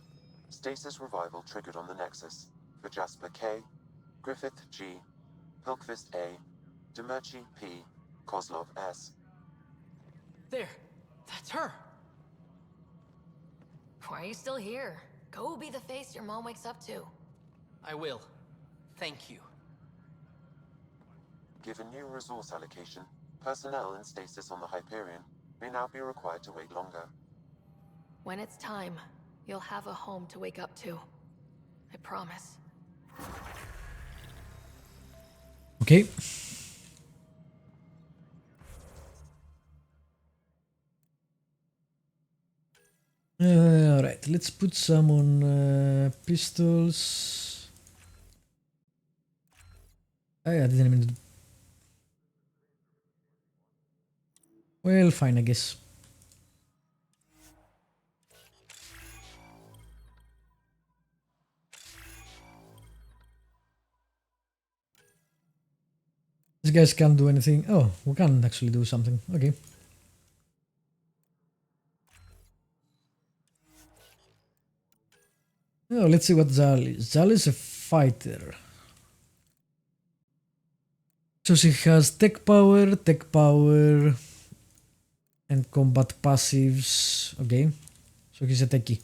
S4: Stasis revival triggered on the Nexus. For Jasper K, Griffith G, Pilkvist A, Demerchi P, Kozlov S.
S9: There! That's her!
S3: Why are you still here? Go be the face your mom wakes up to.
S9: I will. Thank you.
S4: Given new resource allocation, personnel in stasis on the Hyperion may now be required to wait longer.
S3: When it's time, you'll have a home to wake up to. I promise.
S1: Okay. Alright, let's put some on pistols. I didn't mean to. Well, fine, I guess. These guys can't do anything. Oh, we can actually do something. Okay. Oh, let's see what Zal is. Zal is a fighter. So she has tech power, and combat passives. Okay. So he's a techie.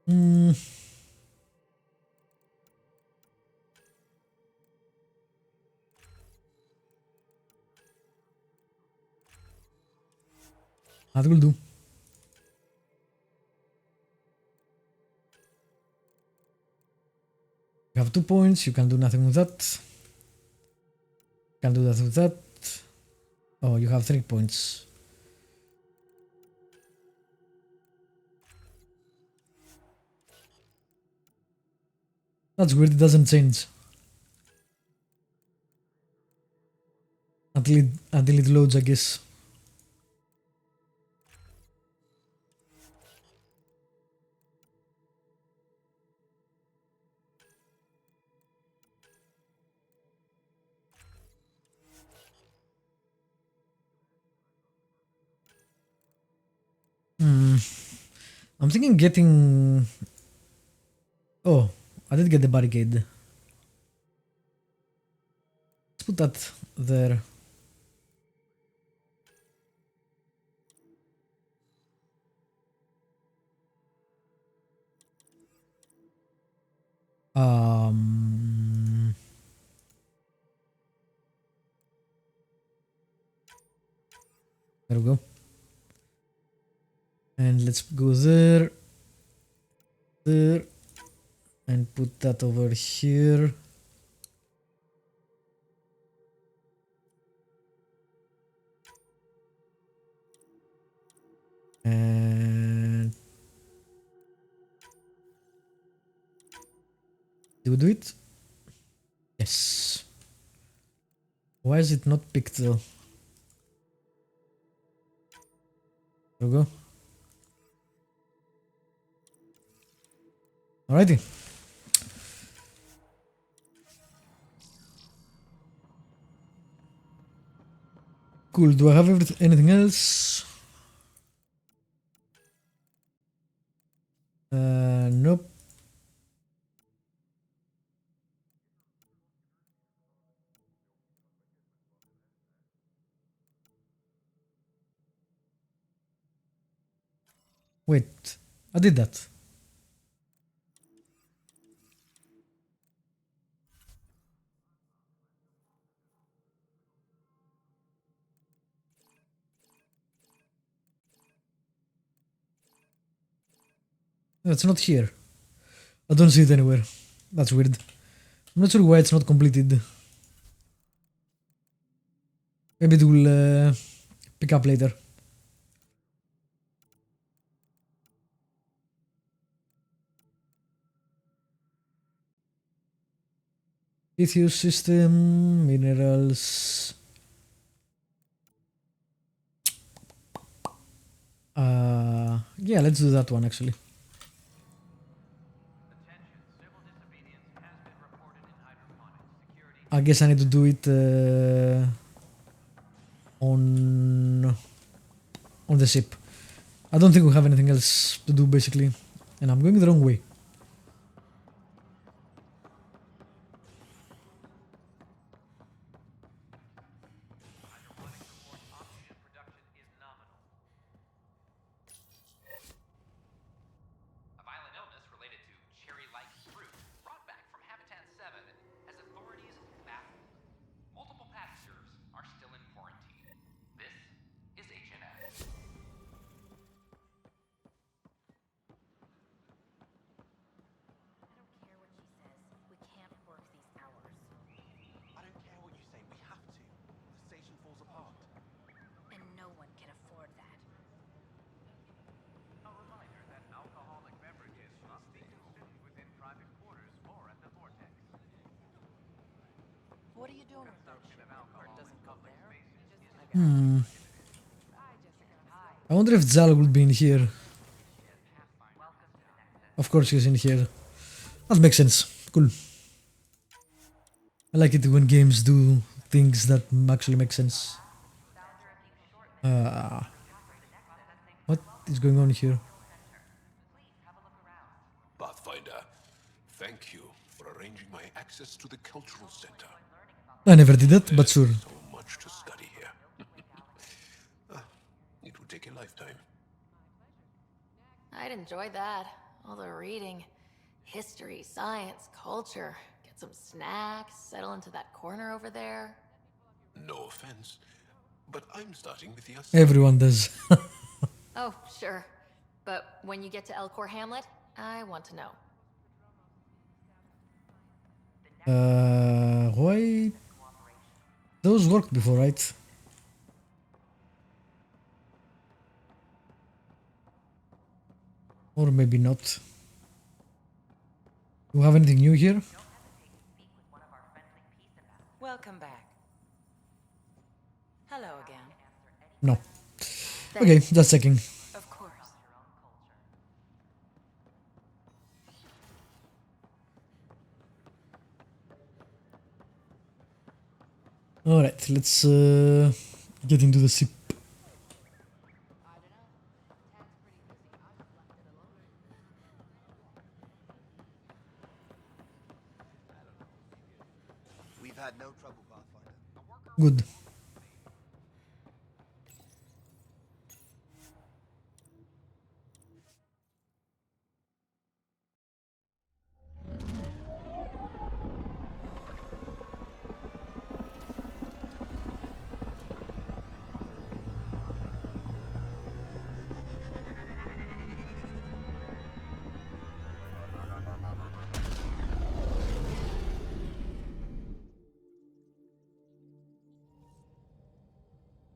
S1: Hmm. That will do. You have 2 points, you can do nothing with that. Can do that with that. Oh, you have 3 points. That's weird, it doesn't change. Until it loads, I guess. I'm thinking getting... Oh, I did get the barricade. Let's put that there. There we go. And let's go there, and put that over here. And do we do it? Yes. Why is it not picked though? There we go. Alrighty. Cool. Do I have anything else? Nope. Wait, I did that. No, it's not here. I don't see it anywhere. That's weird. I'm not sure why it's not completed. Maybe it will pick up later. Lithium system, minerals. Yeah, let's do that one actually. I guess I need to do it on the ship. I don't think we have anything else to do basically, and I'm going the wrong way.
S3: What are you doing with that ship? It doesn't go there.
S1: I wonder if Zal would be in here. Of course he's in here. That makes sense. Cool. I like it when games do things that actually make sense. What is going on here?
S24: Pathfinder, thank you for arranging my access to the cultural center.
S1: I never did that, but sure.
S24: So much to study here. It would take a lifetime.
S3: I'd enjoy that. All the reading. History, science, culture. Get some snacks, settle into that corner over there.
S24: No offense, but I'm starting with the
S1: Everyone does.
S3: Oh, sure. But when you get to Elcor Hamlet, I want to know.
S1: Why? Those worked before, right? Or maybe not. Do we have anything new here?
S11: Welcome back. Hello again.
S1: No. Okay, just checking.
S11: Of course.
S1: Alright, let's get into the ship.
S10: We've had no trouble, Pathfinder.
S1: Good.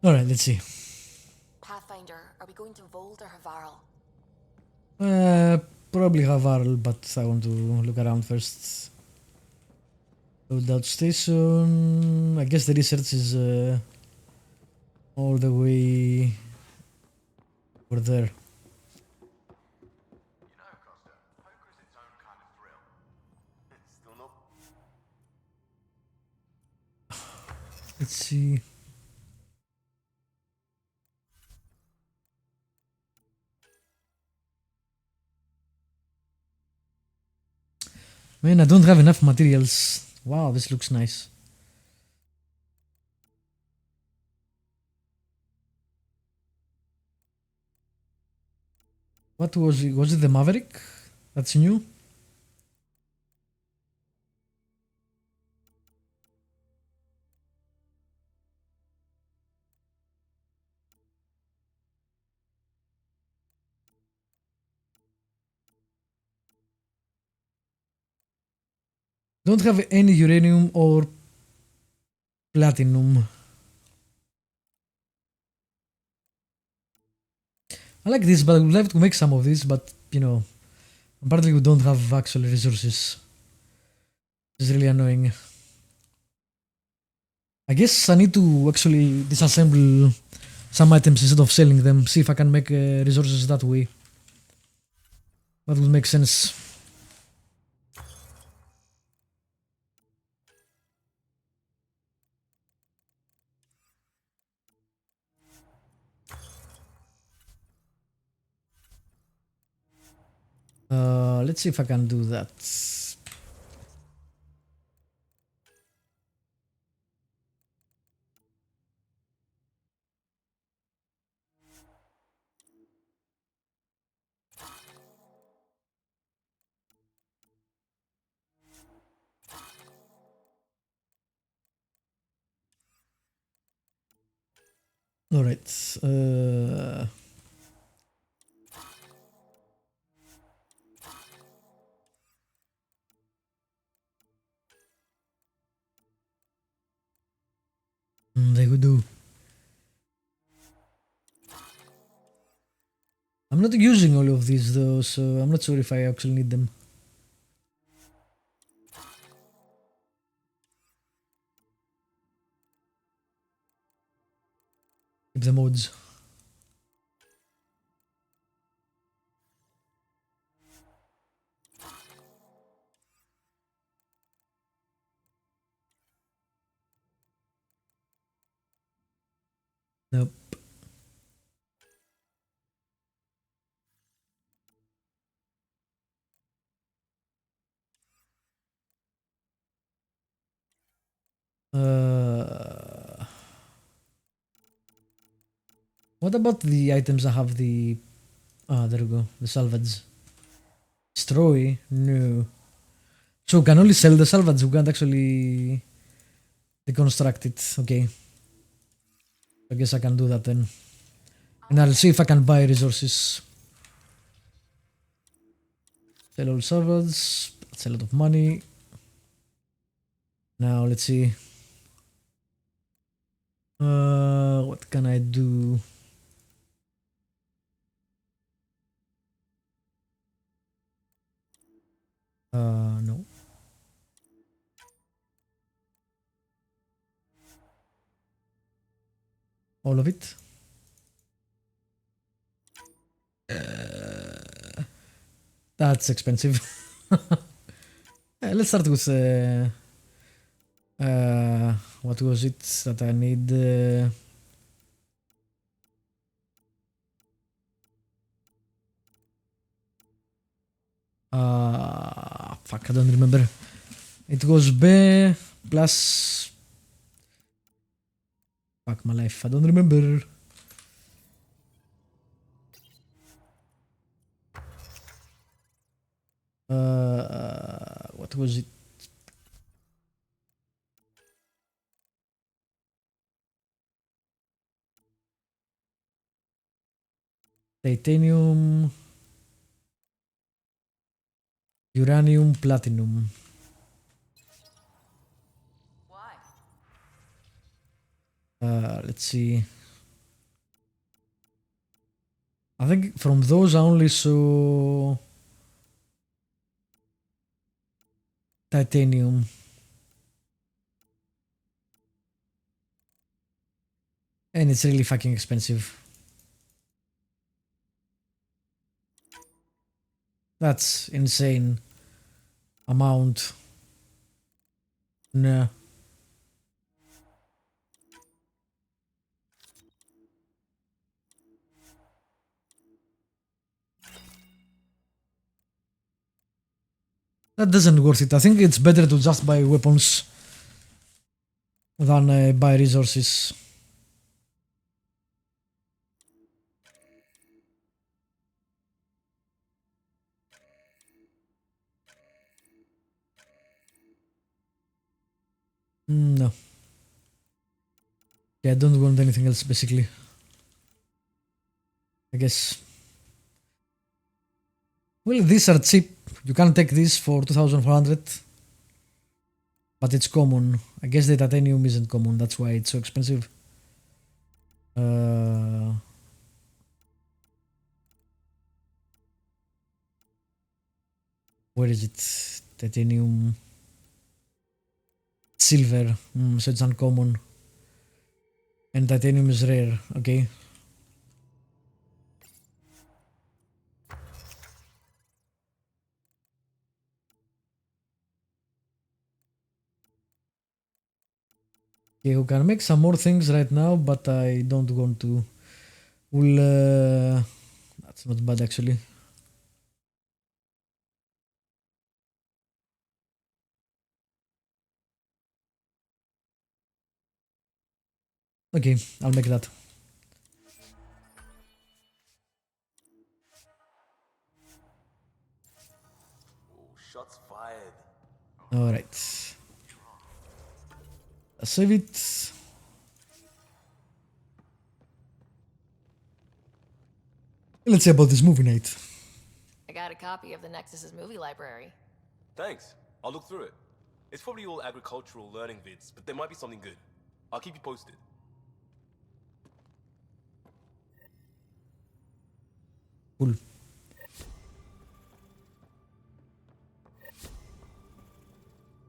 S1: Alright, let's see.
S3: Pathfinder, are we going to Vold or Havarl?
S1: Probably Havarl, but I want to look around first. Loadout station. I guess the research is all the way over there. Let's see. Man, I don't have enough materials. Wow, this looks nice. What was it? Was it the Maverick? That's new? Don't have any uranium or platinum. I like this, but I would like to make some of this, but you know, apparently we don't have actual resources. It's really annoying. I guess I need to actually disassemble some items instead of selling them, see if I can make resources that way. That would make sense. Let's see if I can do that. All right. They would do. I'm not using all of these though, so I'm not sure if I actually need them. Keep the mods. Nope. What about the items that have the... Ah, there we go. The salvage. Destroy? No. So we can only sell the salvage, we can't actually deconstruct it. Okay. I guess I can do that then. And I'll see if I can buy resources. Sell all salvage. That's a lot of money. Now let's see. What can I do? No. All of it. That's expensive. Let's start with what was it that I need? Fuck, I don't remember. It was B plus... Fuck my life, I don't remember. What was it? Titanium, uranium, platinum. Let's see. I think from those I only saw titanium. And it's really fucking expensive. That's insane amount. Nah. That doesn't worth it. I think it's better to just buy weapons than buy resources. No. Yeah, I don't want anything else basically. I guess. Well, these are cheap. You can take this for 2,400. But it's common. I guess the titanium isn't common. That's why it's so expensive. Where is it? Titanium. Silver. So it's uncommon. And titanium is rare. Okay. Okay, we can make some more things right now, but I don't want to. We'll. That's not bad actually. Okay, I'll make that.
S22: Shots fired.
S1: Alright. Save it. Let's see about this movie night.
S3: I got a copy of the Nexus's movie library.
S22: Thanks. I'll look through it. It's probably all agricultural learning vids, but there might be something good. I'll keep you posted.
S1: Cool.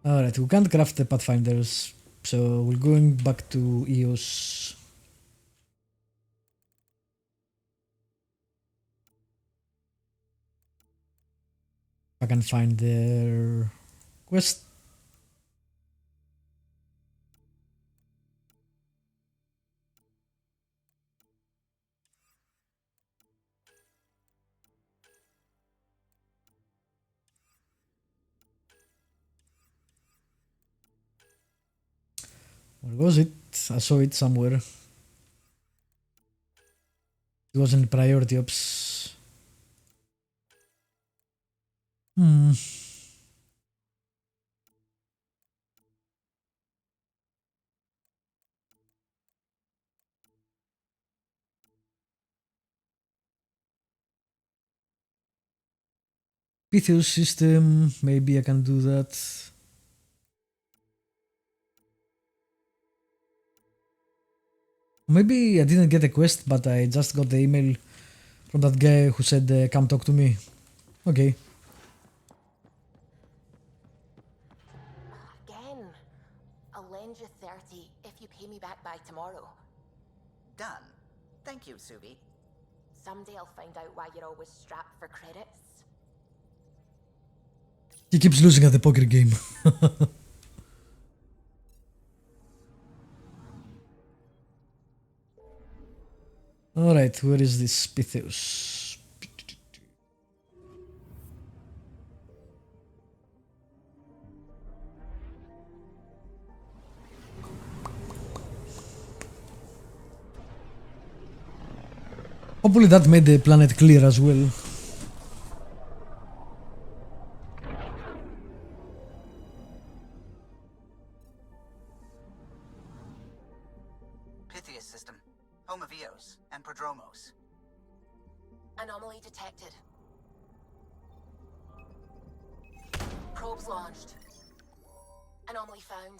S1: Alright, we can't craft the pathfinders, so we're going back to EOS. I can find their quest. Where was it? I saw it somewhere. It was in priority ops. Pytheos system, maybe I can do that. Maybe I didn't get a quest, but I just got the email from that guy who said, come talk to me. Okay.
S3: Again. I'll lend you 30 if you pay me back by tomorrow.
S14: Done. Thank you, Subi.
S3: Someday I'll find out why you're always strapped for credits.
S1: He keeps losing at the poker game. Alright, where is this Pytheos? Hopefully that made the planet clear as well.
S14: Pytheos system. Home of Eos and Prodromos.
S3: Anomaly detected. Probes launched. Anomaly found.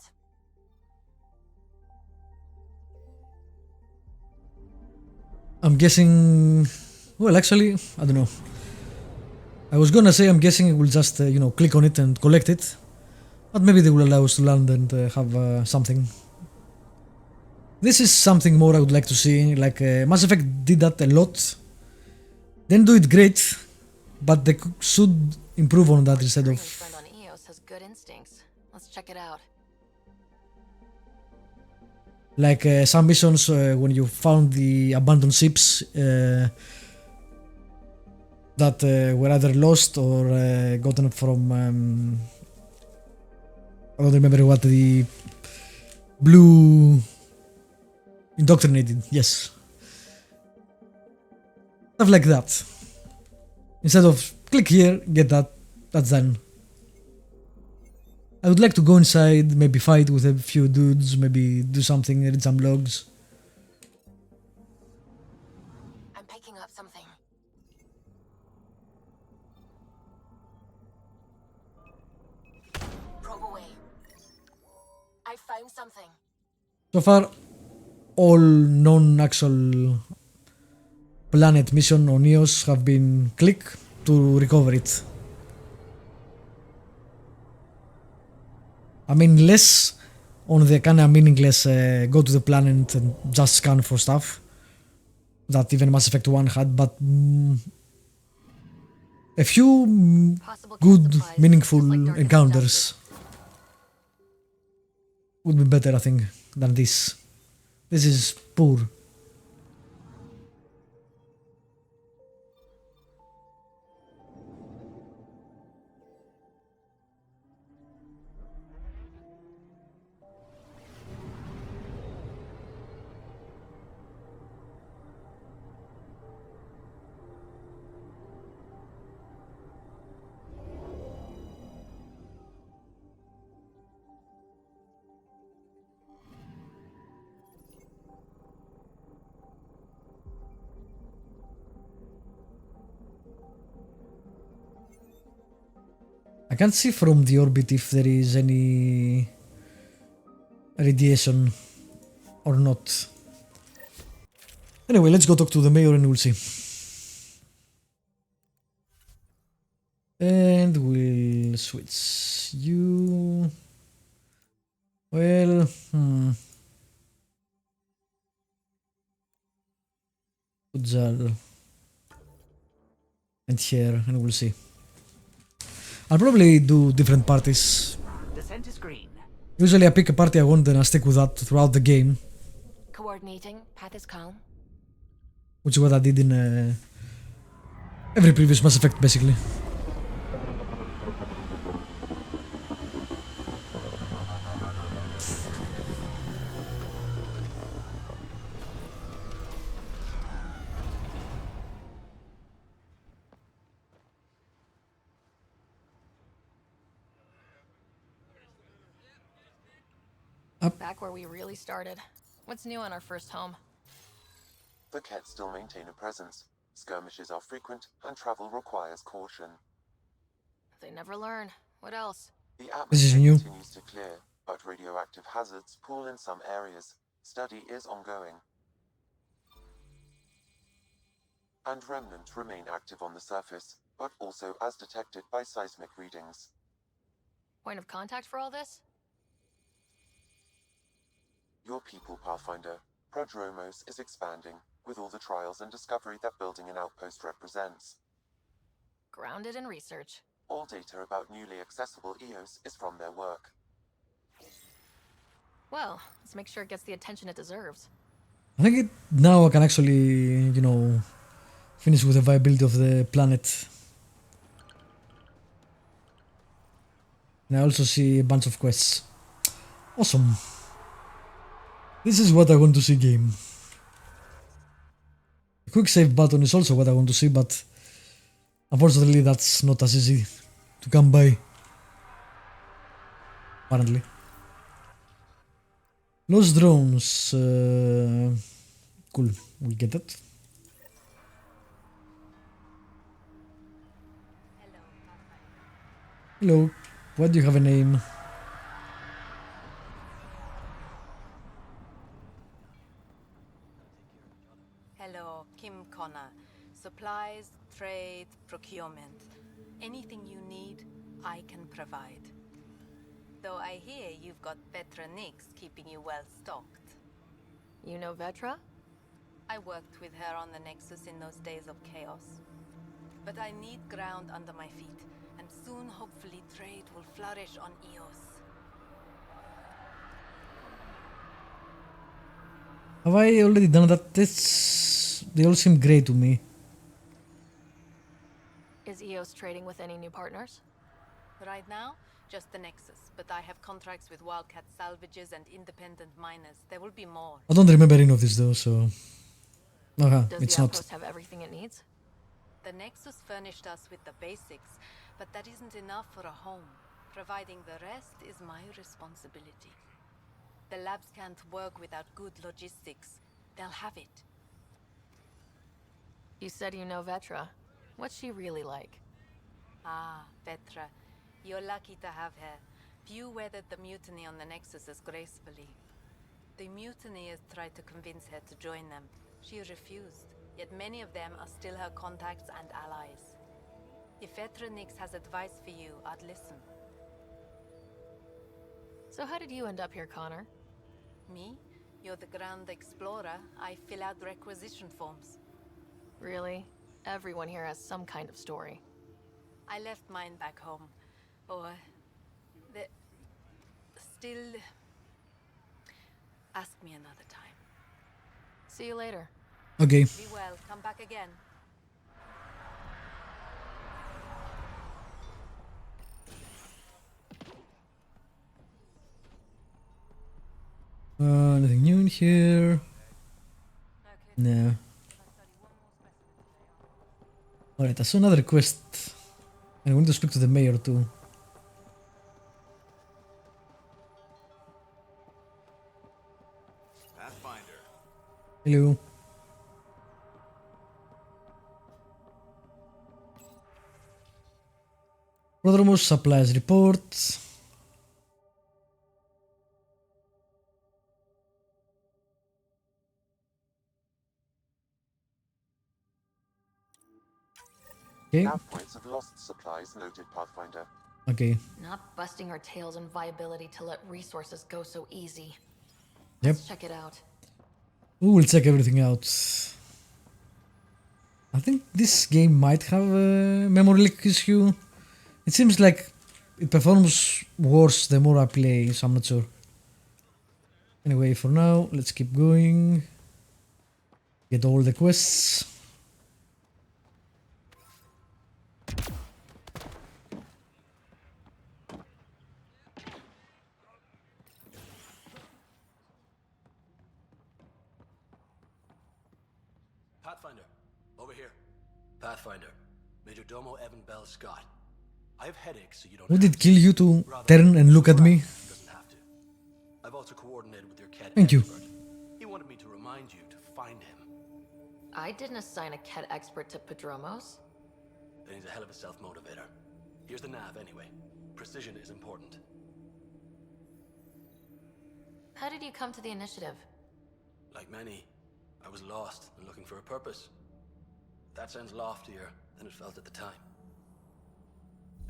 S1: I'm guessing... Well, actually, I don't know. I was gonna say I'm guessing we'll just, click on it and collect it. But maybe they will allow us to land and have something. This is something more I would like to see. Like, Mass Effect did that a lot. Didn't do it great, but they should improve on that instead of...
S3: Friend on Eos has good instincts. Let's check it out.
S1: Like some missions when you found the abandoned ships that were either lost or gotten from I don't remember what the blue indoctrinated, yes. Stuff like that. Instead of click here, get that, that's done. I would like to go inside, maybe fight with a few dudes, maybe do something, read some logs.
S3: I'm picking up something. Probe away. I found something.
S1: So far, all non-actual planet mission on Eos have been click to recover it. I mean, less on the kind of meaningless go to the planet and just scan for stuff that even Mass Effect 1 had, but a few good, meaningful encounters would be better, I think. than this. This is poor. I can't see from the orbit if there is any radiation or not. Anyway, let's go talk to the mayor and we'll see. And we'll switch you. Well, Ujal. And here, and we'll see. I'll probably do different parties.
S14: Descent is green.
S1: Usually I pick a party I want and I stick with that throughout the game.
S3: Coordinating. Path is calm.
S1: Which is what I did in every previous Mass Effect, basically.
S3: Back where we really started. What's new on our first home?
S4: The Kett still maintain a presence. Skirmishes are frequent, and travel requires caution.
S3: They never learn. What else?
S4: The
S1: This is
S4: atmosphere
S1: new.
S4: continues to clear, but radioactive hazards pool in some areas. Study is ongoing. And remnants remain active on the surface, but also as detected by seismic readings.
S3: Point of contact for all this?
S4: Your people, Pathfinder. Prodromos is expanding, with all the trials and discovery that building an outpost represents.
S3: Grounded in research.
S4: All data about newly accessible EOS is from their work.
S3: Well, let's make sure it gets the attention it deserves.
S1: I think now I can actually, finish with the viability of the planet. And I also see a bunch of quests. Awesome. This is what I want to see, game. The quick save button is also what I want to see, but unfortunately that's not as easy to come by. Apparently. Lost drones. Cool, we'll get that. Hello, why do you have a name?
S11: Hello, Kim Connor. Supplies, trade, procurement. Anything you need, I can provide. Though I hear you've got Vetra Nix keeping you well stocked.
S3: You know Vetra?
S11: I worked with her on the Nexus in those days of chaos. But I need ground under my feet, and soon hopefully trade will flourish on Eos.
S1: Have I already done that? They all seem great to me.
S3: Is EOS trading with any new partners?
S11: Right now, just the Nexus, but I have contracts with Wildcat salvages and independent miners. There will be more.
S1: I don't remember any of this though, so...
S3: Does
S1: it's
S3: the
S1: not.
S3: outpost have everything it needs?
S11: The Nexus furnished us with the basics, but that isn't enough for a home. Providing the rest is my responsibility. The labs can't work without good logistics. They'll have it.
S3: You said you know Vetra. What's she really like?
S11: Ah, Vetra. You're lucky to have her. Few weathered the mutiny on the Nexus as gracefully. The mutineers tried to convince her to join them. She refused, yet many of them are still her contacts and allies. If Vetra Nix has advice for you, I'd listen.
S3: So how did you end up here, Connor?
S11: Me? You're the Grand Explorer. I fill out requisition forms.
S3: Really? Everyone here has some kind of story.
S11: I left mine back home. Or... still... Ask me another time.
S3: See you later.
S1: Okay.
S11: Be well. Come back again.
S1: Nothing new in here. No. Alright, I saw another quest. And I want to speak to the mayor too.
S10: Pathfinder.
S1: Hello. Vlodril supplies report. Okay.
S4: Nav points of lost supplies noted, Pathfinder.
S1: Okay.
S3: Not busting our tails in viability to let resources go so easy.
S1: Yep.
S3: Let's check it out.
S1: We will check everything out. I think this game might have a memory leak issue. It seems like it performs worse the more I play, so I'm not sure. Anyway, for now, let's keep going. Get all the quests.
S22: Pathfinder, over here. Pathfinder, Major Domo Evan Bell Scott. I have headaches, so you don't.
S1: Would it kill you to turn and look at me?
S22: Doesn't have to. I've also coordinated with your cat.
S1: Thank you.
S22: Expert. He wanted me to remind you to find him.
S3: I didn't assign a Ket expert to Padromos.
S22: Then he's a hell of a self-motivator. Here's the nav anyway. Precision is important.
S3: How did you come to the initiative?
S22: Like many, I was lost and looking for a purpose. That sounds loftier than it felt at the time.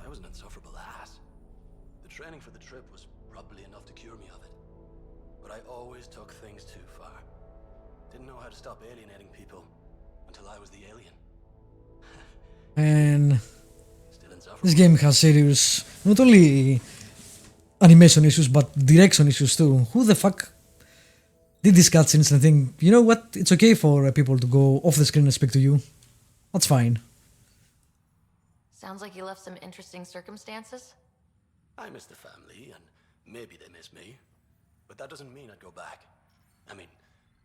S22: I was an insufferable ass. The training for the trip was probably enough to cure me of it. But I always took things too far. Didn't know how to stop alienating people until I was the alien.
S1: And this game has serious, not only animation issues, but direction issues too. Who the fuck did these cutscenes and think, you know what, it's okay for people to go off the screen and speak to you. That's fine.
S3: Sounds like you left some interesting circumstances.
S22: I miss the family, and maybe they miss me. But that doesn't mean I'd go back. I mean,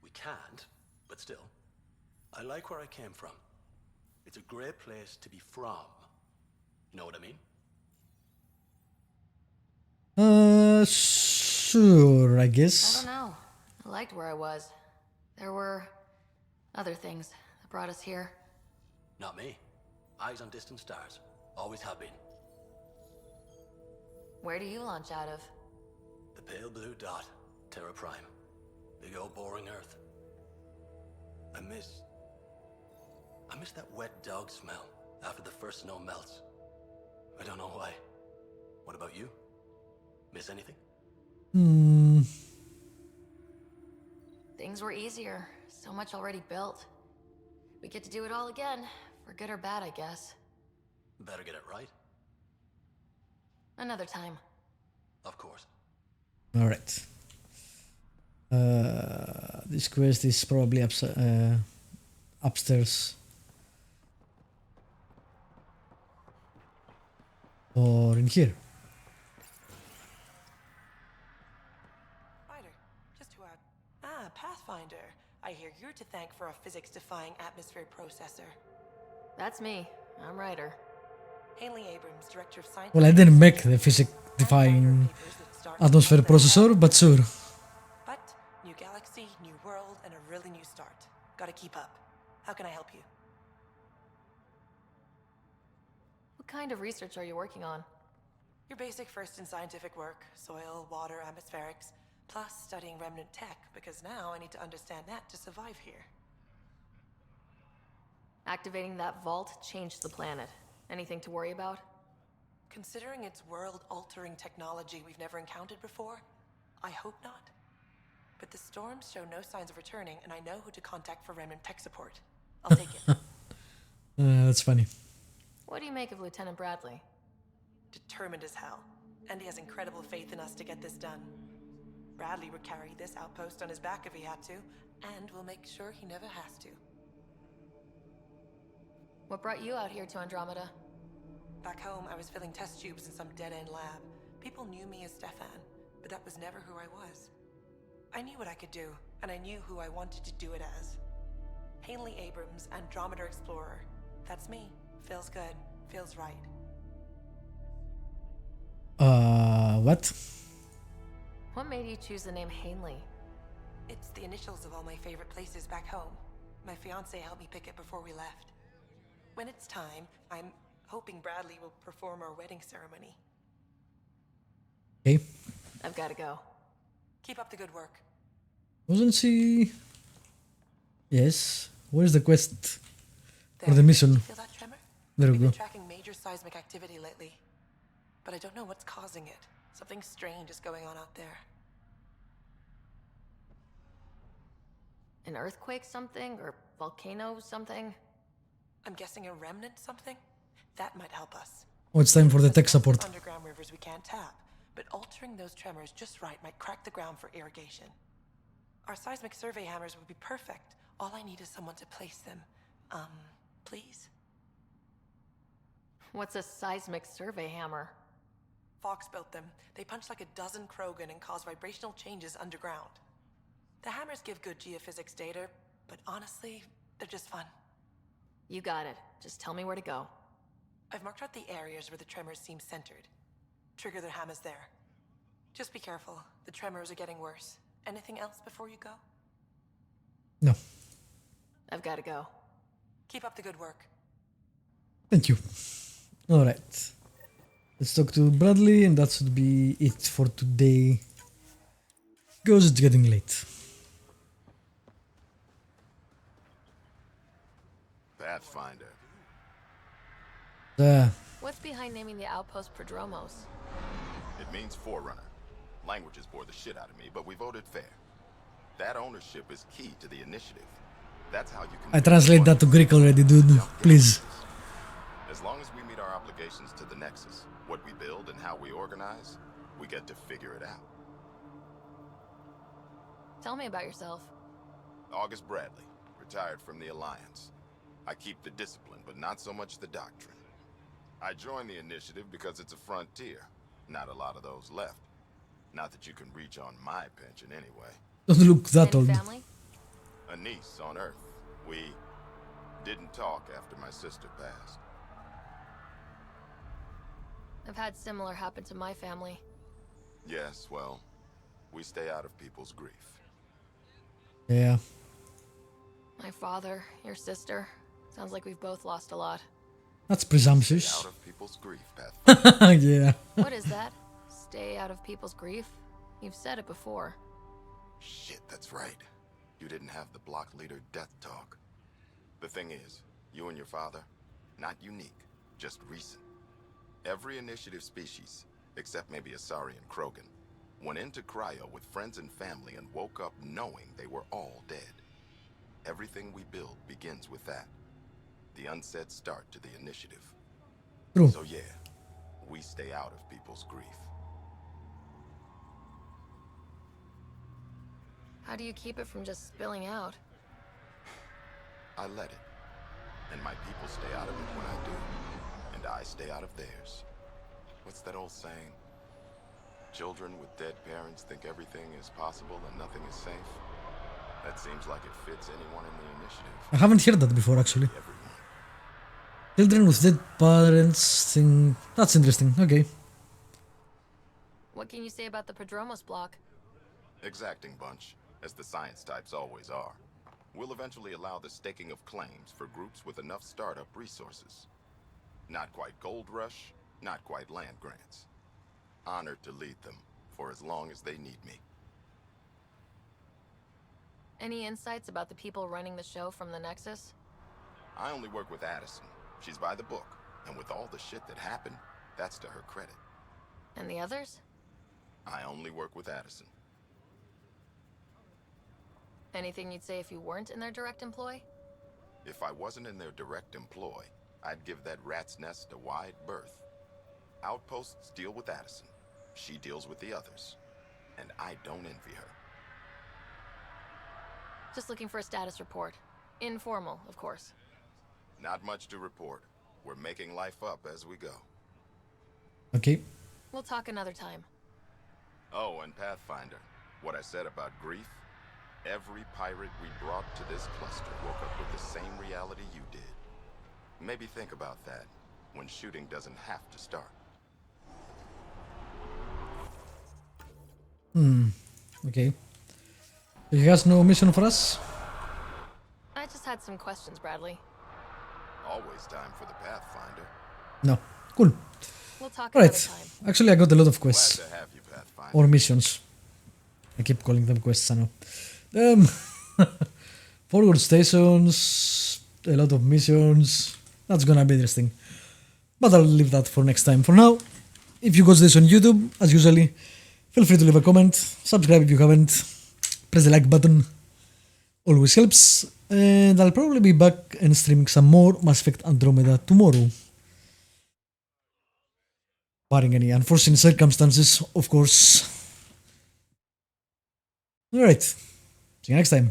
S22: we can't, but still. I like where I came from. It's a great place to be from. You know what I mean?
S1: Sure, I guess.
S3: I don't know. I liked where I was. There were other things that brought us here.
S22: Not me. Eyes on distant stars. Always have been.
S3: Where do you launch out of?
S22: The pale blue dot. Terra Prime. Big old boring Earth. I miss that wet dog smell after the first snow melts. I don't know why. What about you? Miss anything?
S3: Things were easier. So much already built. We get to do it all again. For good or bad, I guess.
S22: Better get it right.
S3: Another time.
S22: Of course.
S1: Alright. This quest is probably upstairs. Or in here.
S16: Ryder, just to add. Pathfinder. I hear you're to thank for a physics-defying atmosphere processor.
S3: That's me. I'm Ryder.
S16: Haley Abrams, Director of Science.
S1: Well, I didn't make the physics-defying atmosphere processor, but sure.
S16: But new galaxy, new world, and a really new start. Gotta keep up. How can I help you?
S3: What kind of research are you working on?
S16: Your basic first in scientific work, soil, water, atmospherics, plus studying remnant tech, because now I need to understand that to survive here.
S3: Activating that vault changed the planet. Anything to worry about?
S16: Considering it's world-altering technology we've never encountered before, I hope not. But the storms show no signs of returning, and I know who to contact for remnant tech support. I'll take it.
S1: That's funny.
S3: What do you make of Lieutenant Bradley?
S16: Determined as hell. And he has incredible faith in us to get this done. Bradley would carry this outpost on his back if he had to, and we'll make sure he never has to.
S3: What brought you out here to Andromeda?
S16: Back home, I was filling test tubes in some dead-end lab. People knew me as Stefan, but that was never who I was. I knew what I could do, and I knew who I wanted to do it as. Hanley Abrams, Andromeda Explorer. That's me. Feels good. Feels right.
S1: What?
S3: What made you choose the name Hanley?
S16: It's the initials of all my favorite places back home. My fiancé helped me pick it before we left. When it's time, I'm hoping Bradley will perform our wedding ceremony.
S1: Okay.
S3: I've got to go.
S16: Keep up the good work.
S1: Wasn't she... Yes. Where's the quest? Or the mission?
S16: Feel that tremor?
S1: There we
S16: We've
S1: go.
S16: been tracking major seismic activity lately, but I don't know what's causing it. Something strange is going on out there.
S3: An earthquake something? Or volcano something?
S16: I'm guessing a remnant something? That might help us.
S1: Oh, it's time for the tech
S16: There's
S1: support.
S16: massive underground rivers we can't tap, but altering those tremors just right might crack the ground for irrigation. Our seismic survey hammers would be perfect. All I need is someone to place them. Please?
S3: What's a seismic survey hammer?
S16: Fox built them. They punch like a dozen Krogan and cause vibrational changes underground. The hammers give good geophysics data, but honestly, they're just fun.
S3: You got it. Just tell me where to go.
S16: I've marked out the areas where the tremors seem centered. Trigger the hammers there. Just be careful. The tremors are getting worse. Anything else before you go?
S1: No.
S3: I've got to go.
S16: Keep up the good work.
S1: Thank you. Alright. Let's talk to Bradley, and that should be it for today. Because it's getting late.
S10: Pathfinder.
S3: What's behind naming the outpost Prodromos?
S10: It means Forerunner. Languages bore the shit out of me, but we voted fair. That ownership is key to the initiative. That's how you can...
S1: I translate that to Greek already, dude. Please.
S10: As long as we meet our obligations to the Nexus, what we build and how we organize, we get to figure it out.
S3: Tell me about yourself.
S10: August Bradley, retired from the Alliance. I keep the discipline, but not so much the doctrine. I joined the initiative because it's a frontier. Not a lot of those left. Not that you can reach on my pension anyway.
S1: Doesn't look that old.
S3: Family?
S10: A niece on Earth. We didn't talk after my sister passed.
S3: I've had similar happen to my family.
S10: Yes, well, we stay out of people's grief.
S1: Yeah.
S3: My father, your sister. Sounds like we've both lost a lot.
S1: That's presumptuous.
S10: Stay out of people's grief, Pathfinder.
S1: Yeah.
S3: What is that? Stay out of people's grief? You've said it before.
S10: Shit, that's right. You didn't have the block leader death talk. The thing is, you and your father, not unique, just recent. Every initiative species, except maybe a Saurian Krogan, went into cryo with friends and family and woke up knowing they were all dead. Everything we build begins with that. The unsaid start to the initiative.
S1: True.
S10: So yeah, we stay out of people's grief.
S3: How do you keep it from just spilling out?
S10: I let it. And my people stay out of it when I do. And I stay out of theirs. What's that old saying? Children with dead parents think everything is possible and nothing is safe. That seems like it fits anyone in the initiative.
S1: I haven't heard that before, actually. Children with dead parents think... That's interesting. Okay.
S3: What can you say about the Prodromos block?
S10: Exacting bunch, as the science types always are. We'll eventually allow the staking of claims for groups with enough startup resources. Not quite gold rush, not quite land grants. Honored to lead them, for as long as they need me.
S3: Any insights about the people running the show from the Nexus?
S10: I only work with Addison. She's by the book, and with all the shit that happened, that's to her credit.
S3: And the others?
S10: I only work with Addison.
S3: Anything you'd say if you weren't in their direct employ?
S10: If I wasn't in their direct employ, I'd give that rat's nest a wide berth. Outposts deal with Addison. She deals with the others. and I don't envy her.
S3: Just looking for a status report. Informal, of course.
S10: Not much to report. We're making life up as we go.
S1: Okay.
S3: We'll talk another time.
S10: Oh, and Pathfinder, what I said about grief? Every pirate we brought to this cluster woke up with the same reality you did. Maybe think about that when shooting doesn't have to start.
S1: Okay. He has no mission for us?
S3: I just had some questions, Bradley.
S10: Always time for the Pathfinder.
S1: No. Cool.
S3: We'll talk another
S1: Alright.
S3: time.
S1: Actually, I got a lot of quests.
S10: Glad to have you, Pathfinder.
S1: Or missions. I keep calling them quests, I know. 4 stations, a lot of missions. That's gonna be interesting. But I'll leave that for next time. For now, if you got this on YouTube, as usually, feel free to leave a comment, subscribe if you haven't, press the like button, always helps, and I'll probably be back and streaming some more Mass Effect Andromeda tomorrow. Barring any unforeseen circumstances, of course. Alright, see you next time.